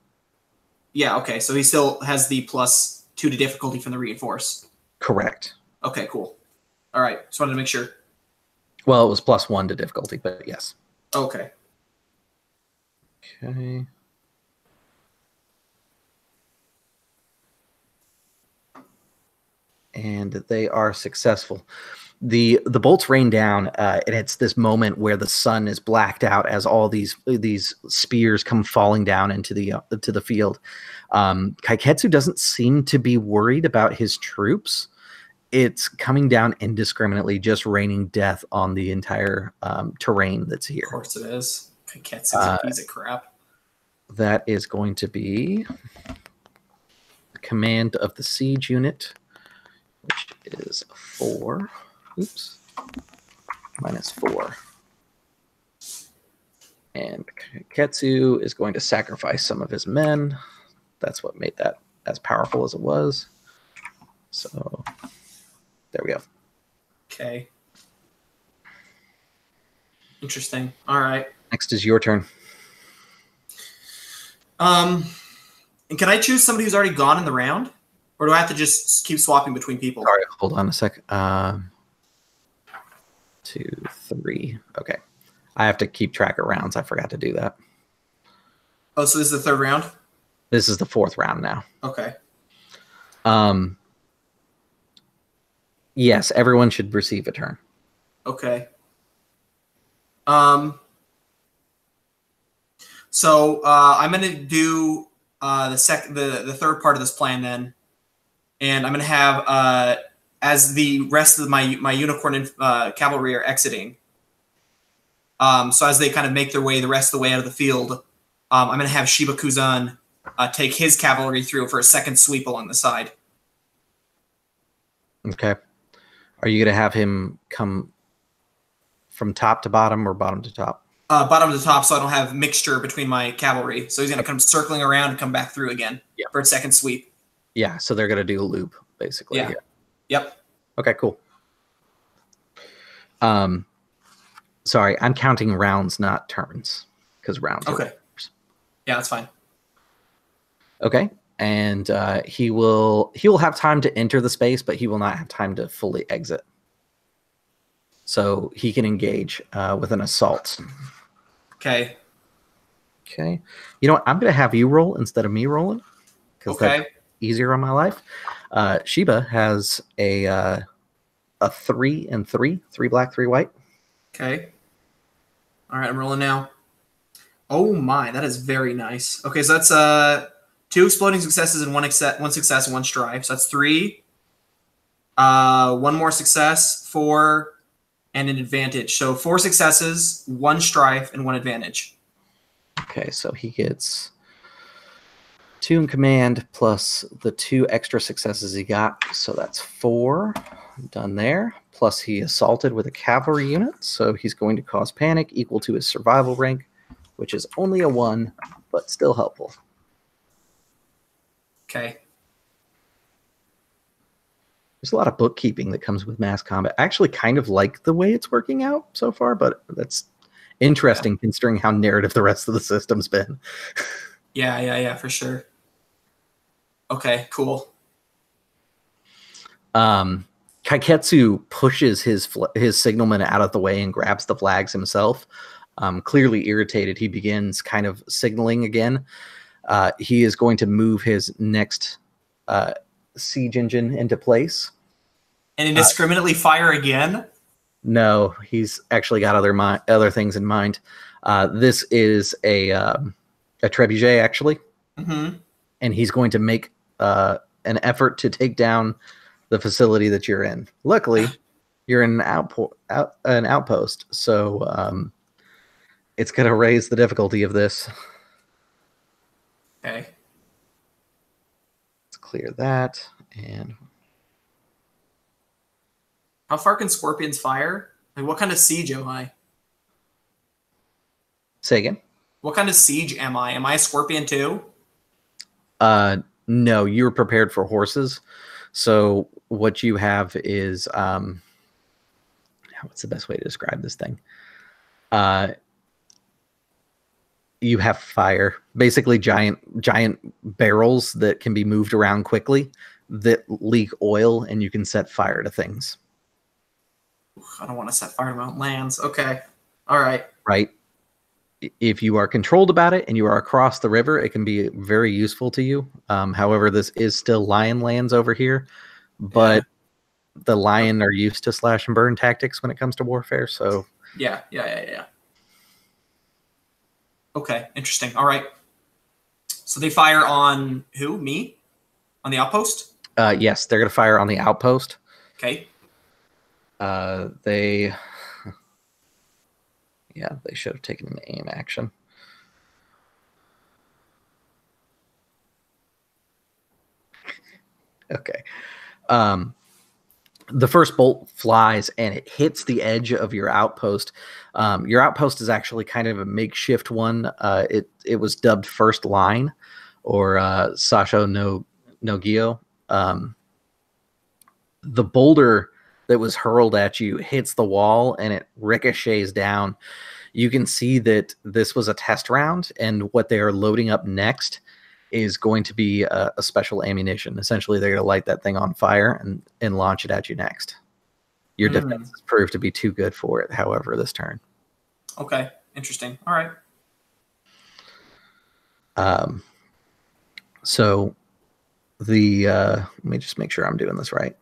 Yeah, okay, so he still has the +2 to difficulty from the reinforce. Correct. Okay, cool. All right, just wanted to make sure. Well, it was +1 to difficulty, but yes. Okay. Okay. And they are successful. The bolts rain down, and it's this moment where the sun is blacked out as all these spears come falling down into the field. Kaiketsu doesn't seem to be worried about his troops. It's coming down indiscriminately, just raining death on the entire terrain that's here. Of course it is. Kaiketsu's a piece of crap. That is going to be the command of the siege unit, which is 4. Oops. -4. And Ketsu is going to sacrifice some of his men. That's what made that as powerful as it was. So there we go. Okay. Interesting. All right. Next is your turn. And can I choose somebody who's already gone in the round? Or do I have to just keep swapping between people? Sorry, hold on a sec. 2, 3. Okay. I have to keep track of rounds. I forgot to do that. Oh, so this is the third round? This is the 4th round now. Okay. Yes, everyone should receive a turn. Okay. So I'm going to do the third part of this plan then. And I'm going to have, as the rest of my unicorn cavalry are exiting, so as they kind of make their way the rest of the way out of the field, I'm going to have Shiba Kuzan take his cavalry through for a second sweep along the side. Okay. Are you going to have him come from top to bottom or bottom to top? Bottom to top, so I don't have mixture between my cavalry. So he's going to come circling around and come back through again for a second sweep. Yeah, so they're going to do a loop, basically. Yeah. Yep. Okay, cool. Sorry, I'm counting rounds, not turns, because rounds are numbers. Yeah, that's fine. Okay, and he will have time to enter the space, but he will not have time to fully exit. So he can engage with an assault. Okay. Okay. You know what? I'm going to have you roll instead of me rolling, because that's easier on my life. Shiba has a 3 and 3 black, 3 white. Okay. All right, I'm rolling now. Oh my, that is very nice. Okay, so that's 2 exploding successes and 1 success and 1 strife. So that's 3. 1 more success, 4, and an advantage. So 4 successes, 1 strife, and 1 advantage. Okay, so he gets 2 in command plus the 2 extra successes he got. So that's 4 done there. Plus he assaulted with a cavalry unit. So he's going to cause panic equal to his survival rank, which is only a 1, but still helpful. Okay. There's a lot of bookkeeping that comes with mass combat. I actually kind of like the way it's working out so far, but that's interesting considering how narrative the rest of the system's been. Yeah, for sure. Okay, cool. Kaiketsu pushes his signalman out of the way and grabs the flags himself. Clearly irritated, he begins kind of signaling again. He is going to move his next siege engine into place. And indiscriminately fire again? No, he's actually got other things in mind. This is a trebuchet, actually. Mm-hmm. And he's going to make an effort to take down the facility that you're in. Luckily, you're in an outpost, so it's going to raise the difficulty of this. Okay. Let's clear that. And how far can scorpions fire? Like, what kind of siege am I? Say again? What kind of siege am I? Am I a scorpion too? No, you're prepared for horses. So what you have is what's the best way to describe this thing? You have fire, basically giant barrels that can be moved around quickly that leak oil, and you can set fire to things. I don't want to set fire to my own lands. Okay. All right. Right. If you are controlled about it and you are across the river, it can be very useful to you. However, this is still lion lands over here, but the lion are used to slash and burn tactics when it comes to warfare. So yeah. Okay, interesting. All right. So they fire on who? Me? On the outpost? Yes, they're going to fire on the outpost. Okay. They should have taken an aim action. Okay. The first bolt flies and it hits the edge of your outpost. Your outpost is actually kind of a makeshift one. It was dubbed First Line, or Sasho no Gyo. The boulder that was hurled at you hits the wall and it ricochets down. You can see that this was a test round, and what they are loading up next is going to be a special ammunition. Essentially, they're going to light that thing on fire and launch it at you next. Your defense has proved to be too good for it, however, this turn. Okay, interesting. All right. So let me just make sure I'm doing this right.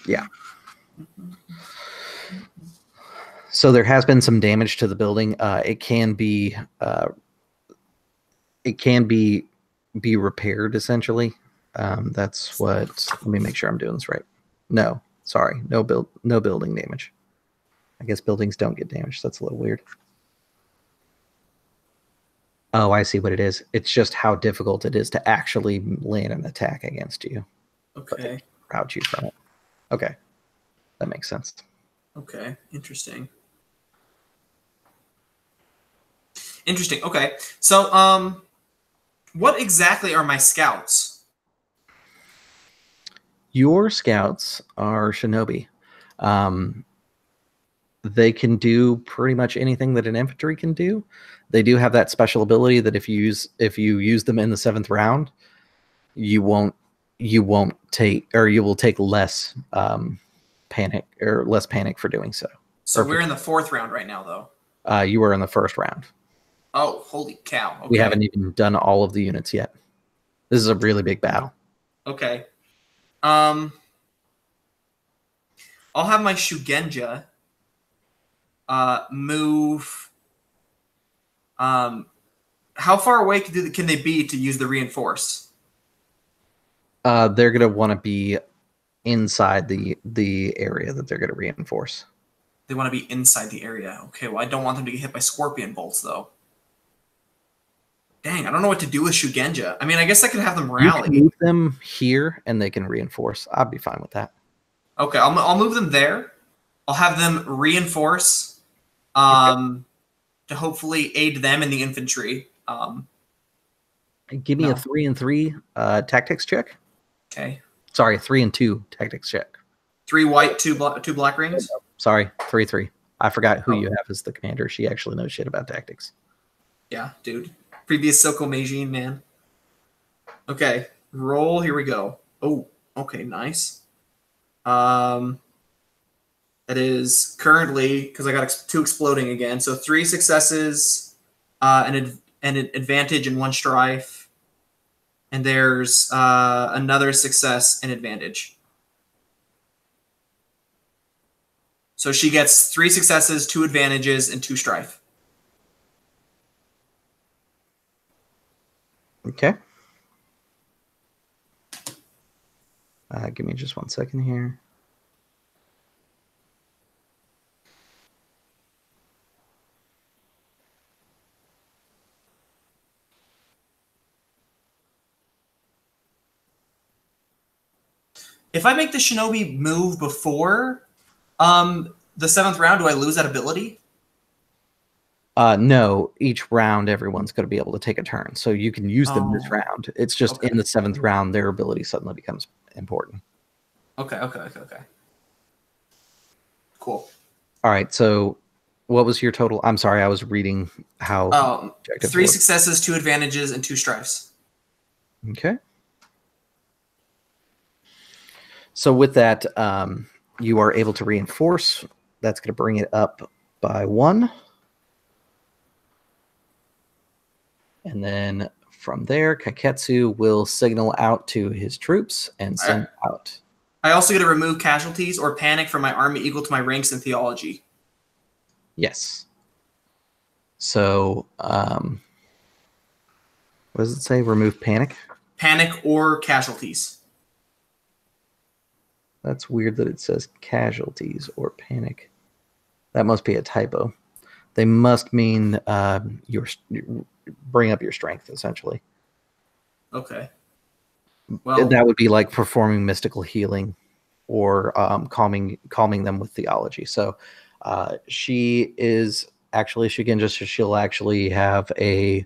Yeah. So there has been some damage to the building. It can be repaired essentially. That's what. Let me make sure I'm doing this right. No, sorry, no building damage. I guess buildings don't get damaged. That's a little weird. Oh, I see what it is. It's just how difficult it is to actually land an attack against you. Okay. Route you from it. Okay, that makes sense. Okay, interesting. Okay, so what exactly are my scouts? Your scouts are shinobi. They can do pretty much anything that an infantry can do. They do have that special ability that if you use them in the 7th round, you will take less panic for doing so. So we're in the 4th round right now, though. You were in the 1st round. Oh, holy cow! Okay. We haven't even done all of the units yet. This is a really big battle. Okay. I'll have my Shugenja move. How far away can they be to use the reinforce? They're gonna want to be inside the area that they're gonna reinforce. They want to be inside the area. Okay, well, I don't want them to get hit by scorpion bolts, though. Dang, I don't know what to do with Shugenja. I mean, I guess I could have them You rally. can move them here, and they can reinforce. I'd be fine with that. Okay, I'll move them there. I'll have them reinforce to hopefully aid them in the infantry. Give me No. a 3 and 3 tactics check. Okay. Sorry, 3 and 2 tactics check. 3 white, 2 black rings. Sorry, 3-3. I forgot who Oh. you have as the commander. She actually knows shit about tactics. Yeah, dude. Previous Soko Meijin, man. Okay, roll. Here we go. Oh, okay, nice. That is currently, because I got 2 exploding again, so 3 successes, an advantage and 1 strife, and there's another success and advantage. So she gets 3 successes, 2 advantages, and 2 strife. Okay. Give me just 1 second here. If I make the shinobi move before the 7th round, do I lose that ability? No, each round everyone's going to be able to take a turn, so you can use them this Oh. round. It's just Okay. in the 7th round, their ability suddenly becomes important. Okay. Cool. All right, so what was your total? I'm sorry, I was reading how. objective 3 was. successes, 2 advantages, and 2 strifes. Okay. So with that, you are able to reinforce. That's going to bring it up by 1. And then from there, Kaketsu will signal out to his troops and send out. I also get to remove casualties or panic from my army equal to my ranks in theology. Yes. So, what does it say? Remove panic? Panic or casualties. That's weird that it says casualties or panic. That must be a typo. They must mean bring up your strength, essentially. Okay. Well, That would be like performing mystical healing or calming them with theology. So she is actually, she'll actually have a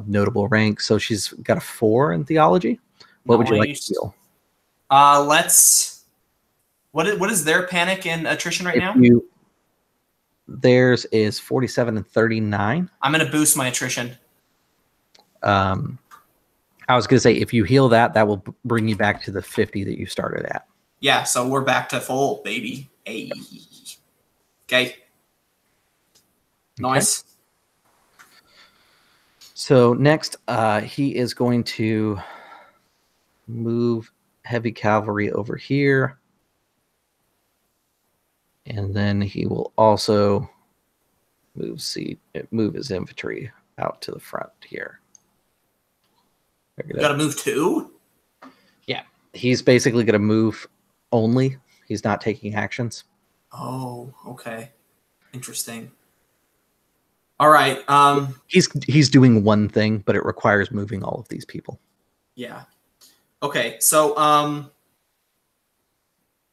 notable rank. So she's got a 4 in theology. What would you like to nice. heal? Let's. What is their panic and attrition right now? Theirs is 47 and 39. I'm gonna boost my attrition. I was going to say, if you heal that will bring you back to the 50 that you started at. Yeah, so we're back to full, baby. Hey. Okay. Nice. So next, he is going to move heavy cavalry over here. And then he will also move his infantry out to the front here. You gotta move 2? Yeah, he's basically going to move only. He's not taking actions. Oh, okay. Interesting. All right. He's doing one thing, but it requires moving all of these people. Yeah. Okay. So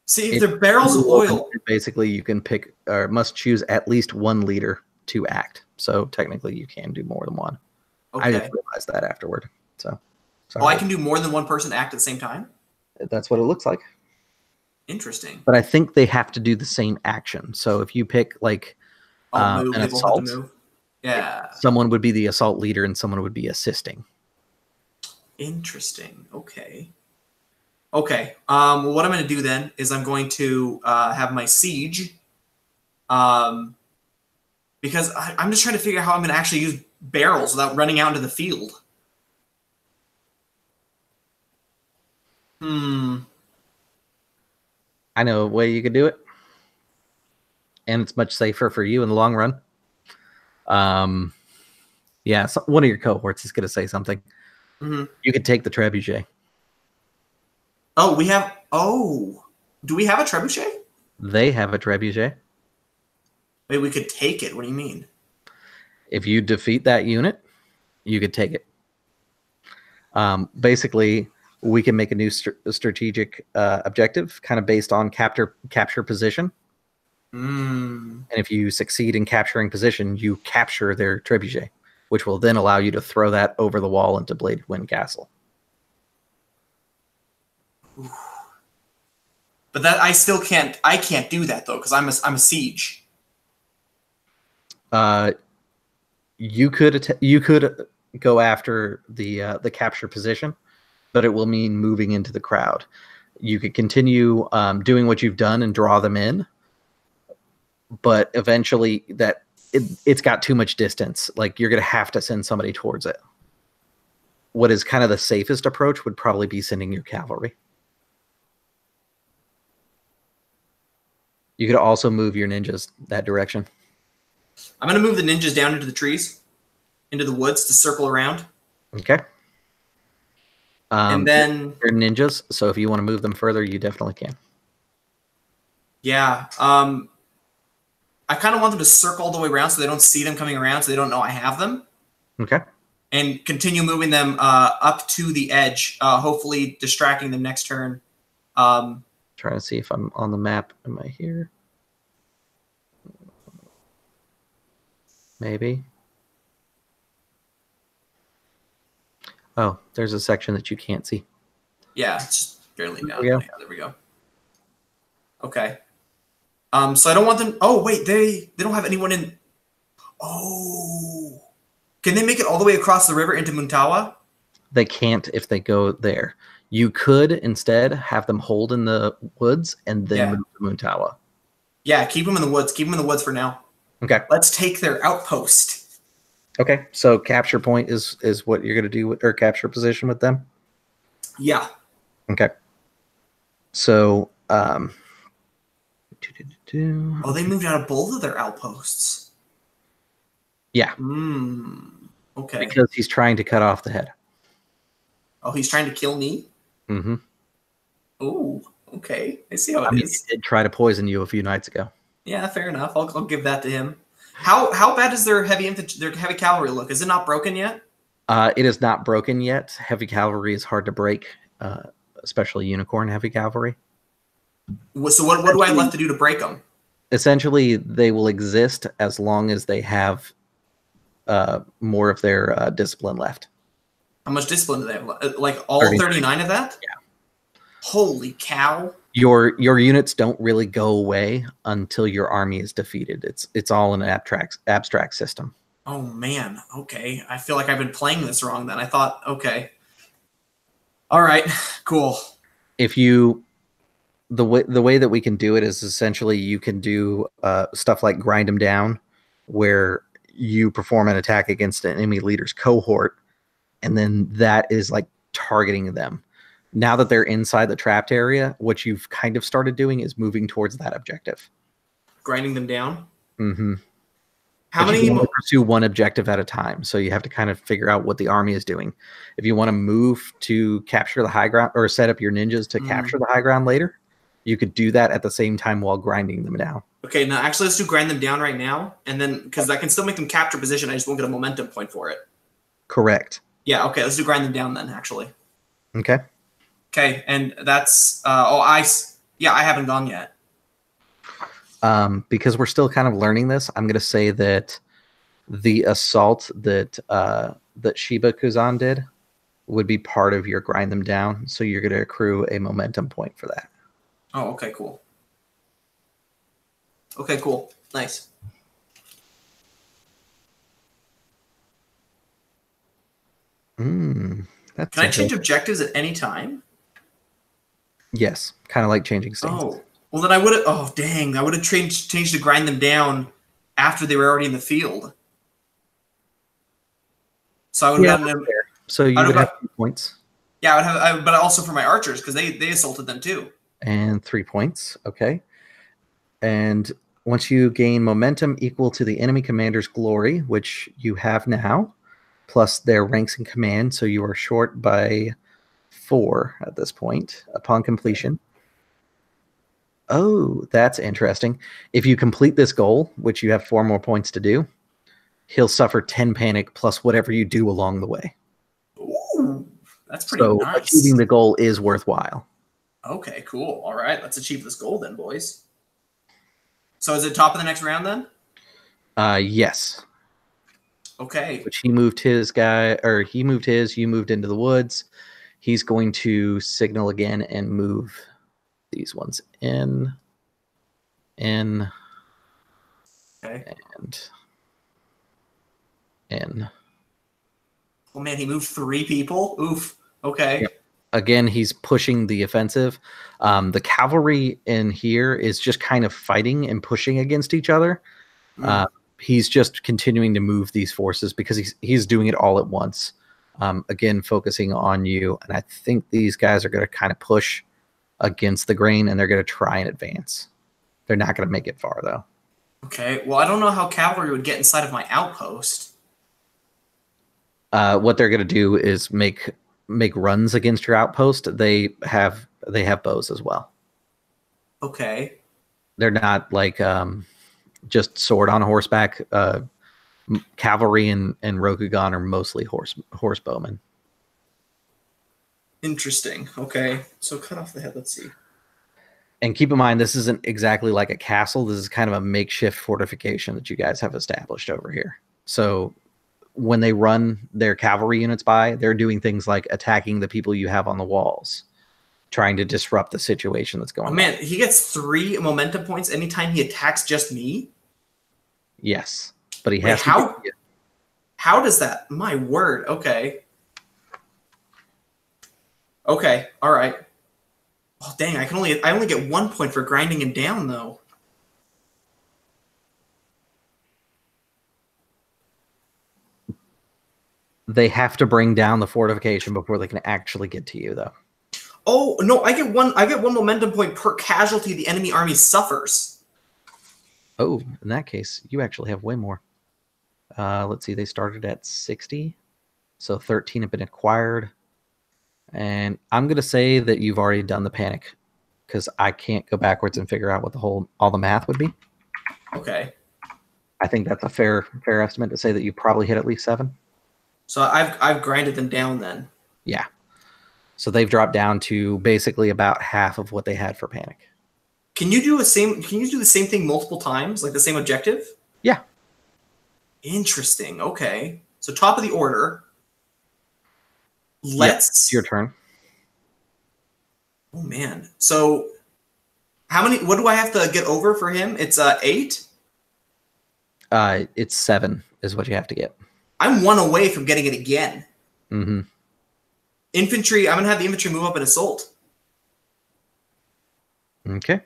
see if they're barrels of oil. Basically, you can pick or must choose at least one leader to act. So technically, you can do more than one. I Okay. just realized that afterward. So, sorry. Oh, I can do more than one person act at the same time? That's what it looks like. Interesting. But I think they have to do the same action. So if you pick like I'll move. an People have to assault, move. Yeah. someone would be the assault leader and someone would be assisting. Interesting. Okay. Okay. Well, what I'm going to do then is I'm going to have my siege. Because I'm just trying to figure out how I'm going to actually use barrels without running out into the field. I know a way you could do it. And it's much safer for you in the long run. Yeah, so one of your cohorts is going to say something. Mm-hmm. You could take the trebuchet. Oh, we have. Oh, do we have a trebuchet? They have a trebuchet. Wait, we could take it. What do you mean? If you defeat that unit, you could take it. Basically, we can make a new strategic objective, kind of based on capture position. And if you succeed in capturing position, you capture their trebuchet, which will then allow you to throw that over the wall into Bladed Wind Castle. But that I still can't. I can't do that though because I'm a siege. You could go after the capture position, but it will mean moving into the crowd. You could continue doing what you've done and draw them in, but eventually it's got too much distance. Like you're going to have to send somebody towards it. What is kind of the safest approach would probably be sending your cavalry. You could also move your ninjas that direction. I'm going to move the ninjas down into the trees, into the woods to circle around. Okay. And then they're ninjas, so if you want to move them further, you definitely can. Yeah. I kind of want them to circle all the way around so they don't see them coming around, so they don't know I have them. Okay. And continue moving them up to the edge, hopefully distracting them next turn. Trying to see if I'm on the map. Am I here? Maybe. Oh, there's a section that you can't see. Yeah, it's just barely down. There we go. Yeah, there we go. Okay. So I don't want them. Oh wait, they don't have anyone in. Oh, can they make it all the way across the river into Muntawa? They can't if they go there. You could instead have them hold in the woods and then move to Muntawa. Yeah, keep them in the woods. Keep them in the woods for now. Okay. Let's take their outpost. Okay, so capture point is what you're going to do, or capture position with them? Yeah. Okay. So, Oh, they moved out of both of their outposts. Yeah. Okay. Because he's trying to cut off the head. Oh, he's trying to kill me? Mm-hmm. Oh, okay. I see how it is. He did try to poison you a few nights ago. Yeah, fair enough. I'll give that to him. How bad does their heavy cavalry look? Is it not broken yet? It is not broken yet. Heavy cavalry is hard to break, especially unicorn heavy cavalry. So what do I have left to do to break them? Essentially, they will exist as long as they have more of their discipline left. How much discipline do they have? Like all 39 of that? Yeah. Holy cow. Your units don't really go away until your army is defeated. It's all an abstract system. Oh man, okay. I feel like I've been playing this wrong then. I thought, okay. All right, cool. If you the way that we can do it is essentially you can do stuff like grind them down, where you perform an attack against an enemy leader's cohort, and then that is like targeting them. Now that they're inside the trapped area, what you've kind of started doing is moving towards that objective. Grinding them down? Mm-hmm. How many? You can only pursue one objective at a time, so you have to kind of figure out what the army is doing. If you want to move to capture the high ground or set up your ninjas to capture the high ground later, you could do that at the same time while grinding them down. Okay, now actually let's do grind them down right now, and then because I can still make them capture position, I just won't get a momentum point for it. Correct. Yeah, okay, let's do grind them down then, actually. Okay. Okay, and that's I haven't gone yet. Because we're still kind of learning this, I'm going to say that the assault that Shiba Kuzan did would be part of your grind them down, so you're going to accrue a momentum point for that. Oh, okay, cool. Okay, cool. Nice. Can I change objectives at any time? Yes, kind of like changing stances. Oh, well then I would have. Oh, dang! I would have changed to grind them down after they were already in the field. So I would have gotten them. So you would have 2 points. Yeah, I would have, but also for my archers because they assaulted them too. And 3 points. Okay. And once you gain momentum equal to the enemy commander's glory, which you have now, plus their ranks in command, so you are short by 4 at this point upon completion. Oh, that's interesting. If you complete this goal, which you have 4 more points to do, he'll suffer 10 panic plus whatever you do along the way. Ooh, that's pretty So nice. achieving the goal is worthwhile. Okay, cool. All right, let's achieve this goal then, boys. So is it top of the next round then? Yes. Okay. Which he moved his guy, or he moved his, you moved into the woods. He's going to signal again and move these ones in, Okay. and in. Oh man, he moved 3 people. Oof. Okay. Yep. Again, he's pushing the offensive. The cavalry in here is just kind of fighting and pushing against each other. He's just continuing to move these forces because he's doing it all at once. Again, focusing on you. And I think these guys are going to kind of push against the grain, and they're going to try and advance. They're not going to make it far, though. Okay. Well, I don't know how cavalry would get inside of my outpost. What they're going to do is make runs against your outpost. They have bows as well. Okay. They're not like just sword on horseback. Cavalry and Rokugan are mostly horse bowmen. Interesting. Okay. So cut off the head. Let's see. And keep in mind, this isn't exactly like a castle. This is kind of a makeshift fortification that you guys have established over here. So when they run their cavalry units by, they're doing things like attacking the people you have on the walls, trying to disrupt the situation that's going on. Oh man, he gets 3 momentum points anytime he attacks just me? Yes. But he Wait, has how? How does that? My word. Okay. Okay. All right. Oh dang! I only get 1 point for grinding him down though. They have to bring down the fortification before they can actually get to you, though. Oh no! I get one momentum point per casualty the enemy army suffers. Oh, in that case, you actually have way more. Let's see. They started at 60, so 13 have been acquired. And I'm going to say that you've already done the panic because I can't go backwards and figure out what all the math would be. Okay. I think that's a fair estimate to say that you probably hit at least 7. So I've grinded them down then. Yeah. So they've dropped down to basically about half of what they had for panic. Can you do the same thing multiple times, like the same objective? Yeah. Interesting. Okay. So top of the order. Let's. It's your turn. Oh man. So how many? What do I have to get over for him? It's 8. It's 7 is what you have to get. I'm 1 away from getting it again. Mm-hmm. Infantry. I'm gonna have the infantry move up and assault. Okay.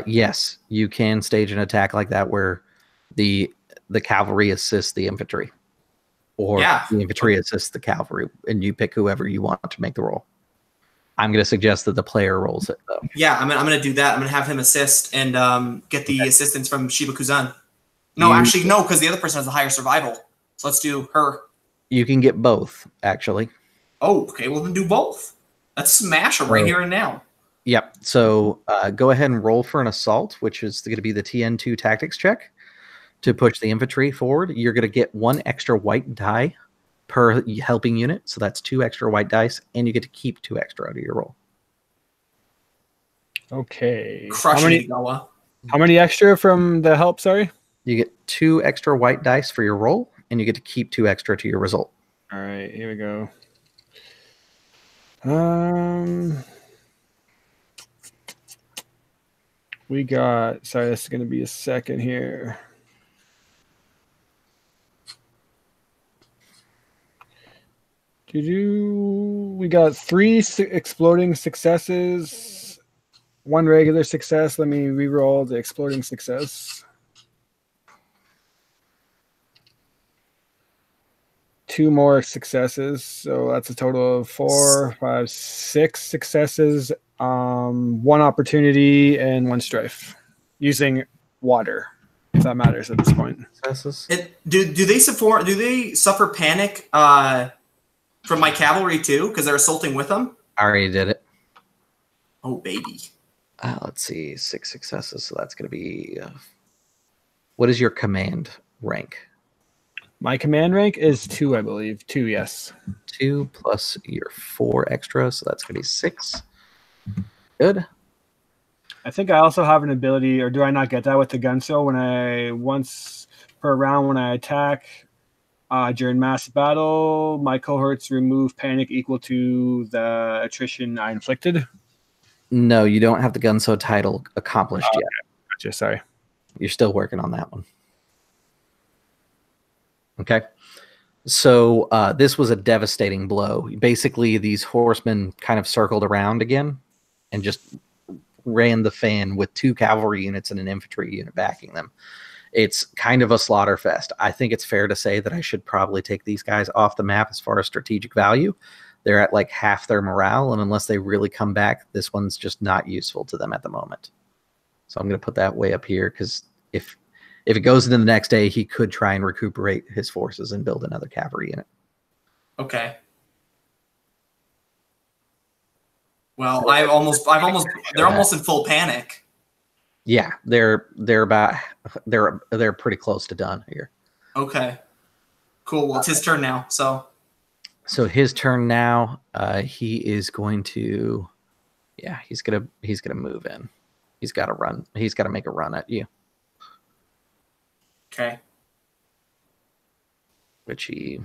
Yes, you can stage an attack like that where the cavalry assists the infantry, or the infantry assists the cavalry, and you pick whoever you want to make the roll. I'm going to suggest that the player rolls it, though. Yeah, I'm gonna do that. I'm gonna have him assist and get the assistance from Shiba Kuzan. No, actually, no, because the other person has the higher survival. So let's do her. You can get both, actually. Oh, okay. Well, then do both. Let's smash them right here and now. Yep. So go ahead and roll for an assault, which is going to be the TN2 tactics check to push the infantry forward. You're going to get 1 extra white die per helping unit. So that's 2 extra white dice, and you get to keep 2 extra out of your roll. Okay. How many extra from the help, sorry? You get 2 extra white dice for your roll, and you get to keep 2 extra to your result. All right, here we go. We got, sorry, this is going to be a second here. We got 3 exploding successes, 1 regular success. Let me re-roll the exploding success. 2 more successes, so that's a total of 4, 5, 6 successes, 1 opportunity, and 1 strife, using water, if that matters at this point. Successes. Do they suffer panic From my cavalry too, because they're assaulting with them. I already did it. Oh baby. Let's see, 6 successes. So that's going to be. What is your command rank? My command rank is 2, I believe. 2, yes. 2 plus your 4 extra, so that's going to be 6. Good. I think I also have an ability, or do I not get that with the Gunso? When I once per round when I attack during mass battle, my cohorts remove panic equal to the attrition I inflicted. No, you don't have the Gunso title accomplished yet. Gotcha, sorry. You're still working on that one. Okay. So this was a devastating blow. Basically, these horsemen kind of circled around again and just ran the fan with 2 cavalry units and an infantry unit backing them. It's kind of a slaughter fest. I think it's fair to say that I should probably take these guys off the map as far as strategic value. They're at like half their morale, and unless they really come back, this one's just not useful to them at the moment. So I'm going to put that way up here, because if it goes into the next day, he could try and recuperate his forces and build another cavalry unit. Okay. Well, they're almost in full panic. Yeah, they're pretty close to done here. Okay. Cool. Well, it's his turn now. So his turn now. He is going to, he's gonna move in. He's got to run. He's got to make a run at you. Okay. Which he's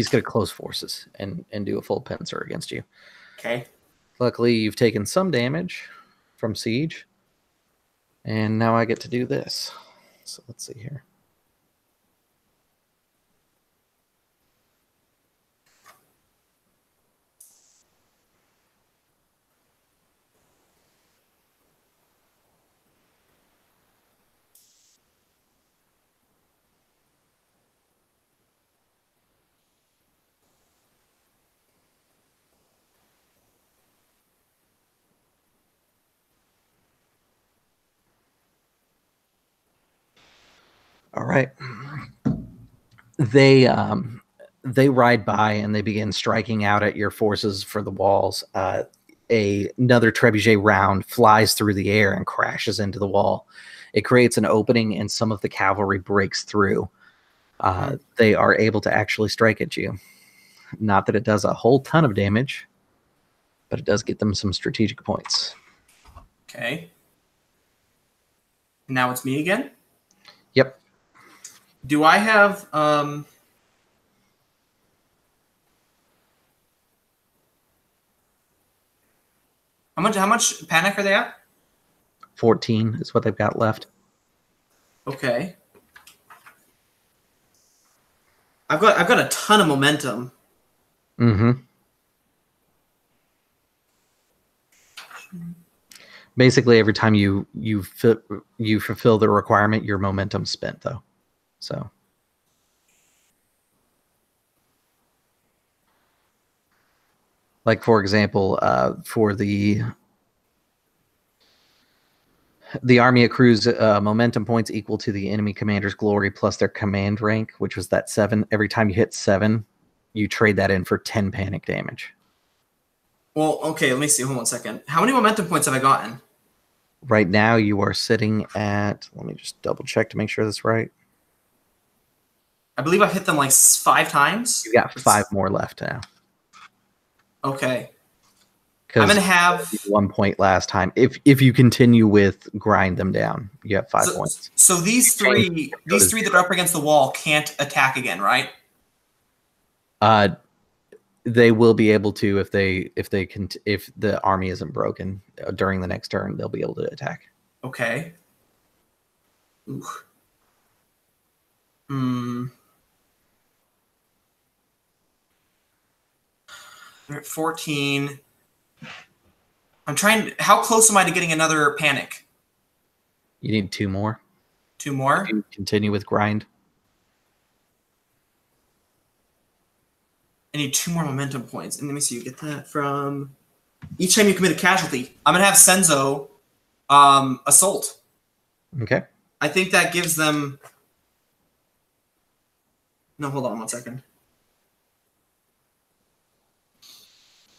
going to close forces and do a full pincer against you. Okay. Luckily, you've taken some damage from siege, and now I get to do this. So let's see here. All right. They ride by and they begin striking out at your forces for the walls. Another trebuchet round flies through the air and crashes into the wall. It creates an opening, and some of the cavalry breaks through. They are able to actually strike at you. Not that it does a whole ton of damage, but it does get them some strategic points. Okay. Now it's me again? Yep. Do I have how much panic are they at? 14 is what they've got left. Okay. I've got a ton of momentum. Mm-hmm. Basically, every time you fulfill the requirement, your momentum's spent, though. So, like for example, for the army accrues momentum points equal to the enemy commander's glory plus their command rank, which was that 7. Every time you hit 7, you trade that in for 10 panic damage. Well, okay, let me see. Hold on a second. How many momentum points have I gotten? Right now, you are sitting at, let me just double check to make sure that's right. I believe I've hit them like 5 times. You got 5 more left now. Okay. I'm gonna have 1 point last time. If you continue with grind them down, you have 5 points. So these three that are up against the wall can't attack again, right? They will be able to if the army isn't broken during the next turn. They'll be able to attack. Okay. Ooh. They're at 14. I'm trying. How close am I to getting another panic? You need 2 more. 2 more? You continue with grind. I need 2 more momentum points. And let me see, you get that from each time you commit a casualty. I'm gonna have Senzo assault. Okay. I think that gives them. No, hold on 1 second.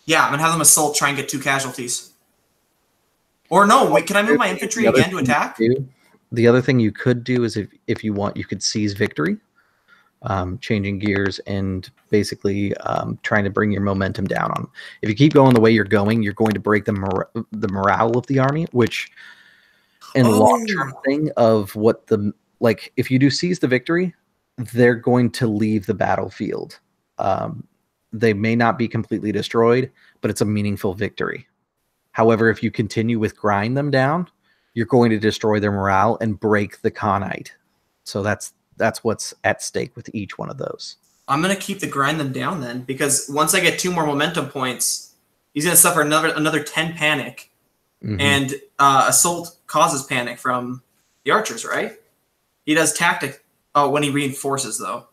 Yeah, I'm gonna have them assault, try and get 2 casualties. Or no, wait, can I move my infantry again to attack? The other thing you could do is if you want, you could seize victory, changing gears and basically trying to bring your momentum down on. If you keep going the way you're going to break the morale of the army, which in long-term thing of what the, like, if you do seize the victory, they're going to leave the battlefield. They may not be completely destroyed, but it's a meaningful victory. However, if you continue with grind them down, you're going to destroy their morale and break the Khanate. So that's what's at stake with each one of those. I'm going to keep the grind them down then, because once I get 2 more momentum points, he's going to suffer another 10 panic. Mm-hmm. And assault causes panic from the archers, right? He does tactic when he reinforces, though.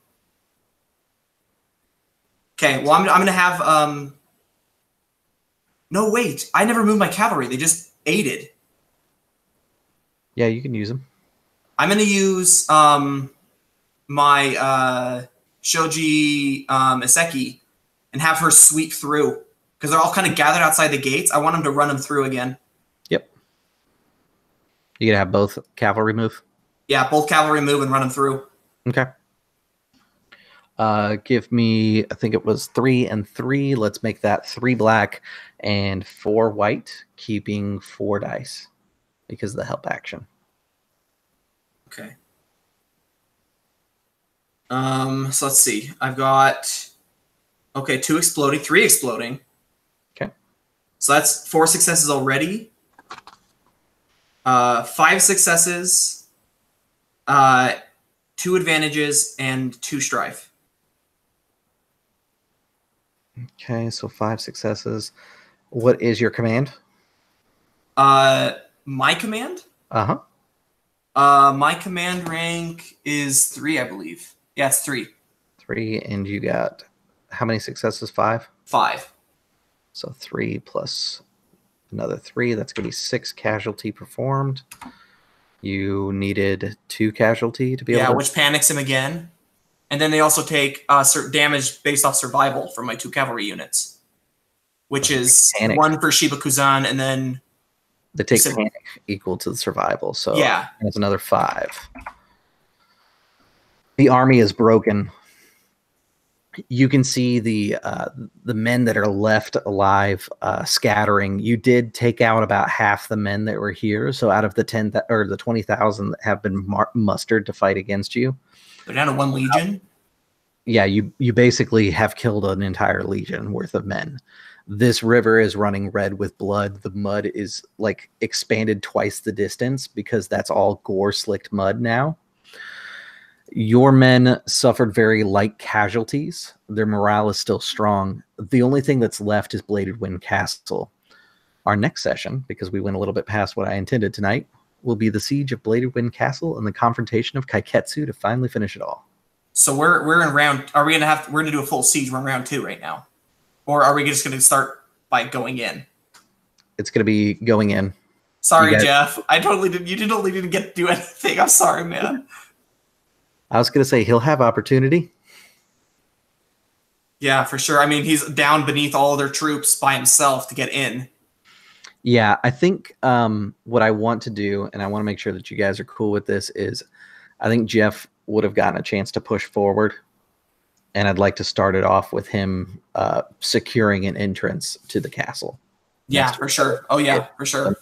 Okay, well, I'm going to have... No, wait. I never moved my cavalry. They just aided. Yeah, you can use them. I'm going to use my Shoji Iseki and have her sweep through. Because they're all kind of gathered outside the gates. I want them to run them through again. Yep. You going to have both cavalry move? Yeah, both cavalry move and run them through. Okay. Give me, I think it was 3 and 3. Let's make that 3 black and 4 white, keeping 4 dice because of the help action. Okay. So let's see. I've got 2 exploding, 3 exploding. Okay. So that's 4 successes already. 5 successes, 2 advantages, and 2 strife. Okay, so 5 successes. What is your command? My command? Uh-huh. My command rank is 3, I believe. Yeah, it's 3. 3, and you got how many successes? 5? 5. So 3 plus another 3. That's going to be 6 casualty performed. You needed 2 casualty to be able to... Yeah, which panics him again. And then they also take certain damage based off survival from my 2 cavalry units, which is panic. 1 for Shibakuzan, and then... They take panic equal to the survival, so yeah, that's another 5. The army is broken. You can see the men that are left alive scattering. You did take out about half the men that were here, so out of the 20,000 that have been mustered to fight against you, they're down to 1 legion. Yeah, you basically have killed an entire legion worth of men. This river is running red with blood. The mud is like expanded twice the distance because that's all gore-slicked mud now. Your men suffered very light casualties. Their morale is still strong. The only thing that's left is Bladed Wind Castle. Our next session, because we went a little bit past what I intended tonight, will be the siege of Bladed Wind Castle and the confrontation of Kaiketsu to finally finish it all. So we're in round. Are we we're gonna do a full siege? We're in round 2 right now, or are we just gonna start by going in? It's gonna be going in. Sorry, Jeff. I totally didn't. You didn't get to do anything. I'm sorry, man. I was gonna say he'll have opportunity. Yeah, for sure. I mean, he's down beneath all their troops by himself to get in. Yeah, I think what I want to do, and I want to make sure that you guys are cool with this, is I think Jeff would have gotten a chance to push forward, and I'd like to start it off with him securing an entrance to the castle. Yeah, for sure. Oh, yeah, for sure.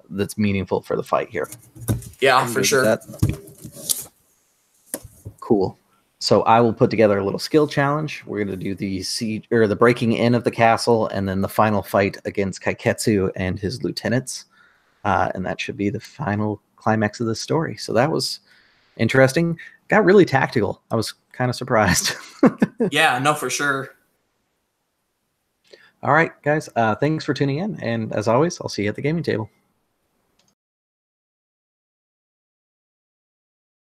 That's meaningful for the fight here. Yeah, for sure. Cool. So I will put together a little skill challenge. We're going to do the siege or the breaking in of the castle, and then the final fight against Kaiketsu and his lieutenants, and that should be the final climax of the story. So that was interesting. Got really tactical. I was kind of surprised. Yeah, no, for sure. All right, guys. Thanks for tuning in, and as always, I'll see you at the gaming table.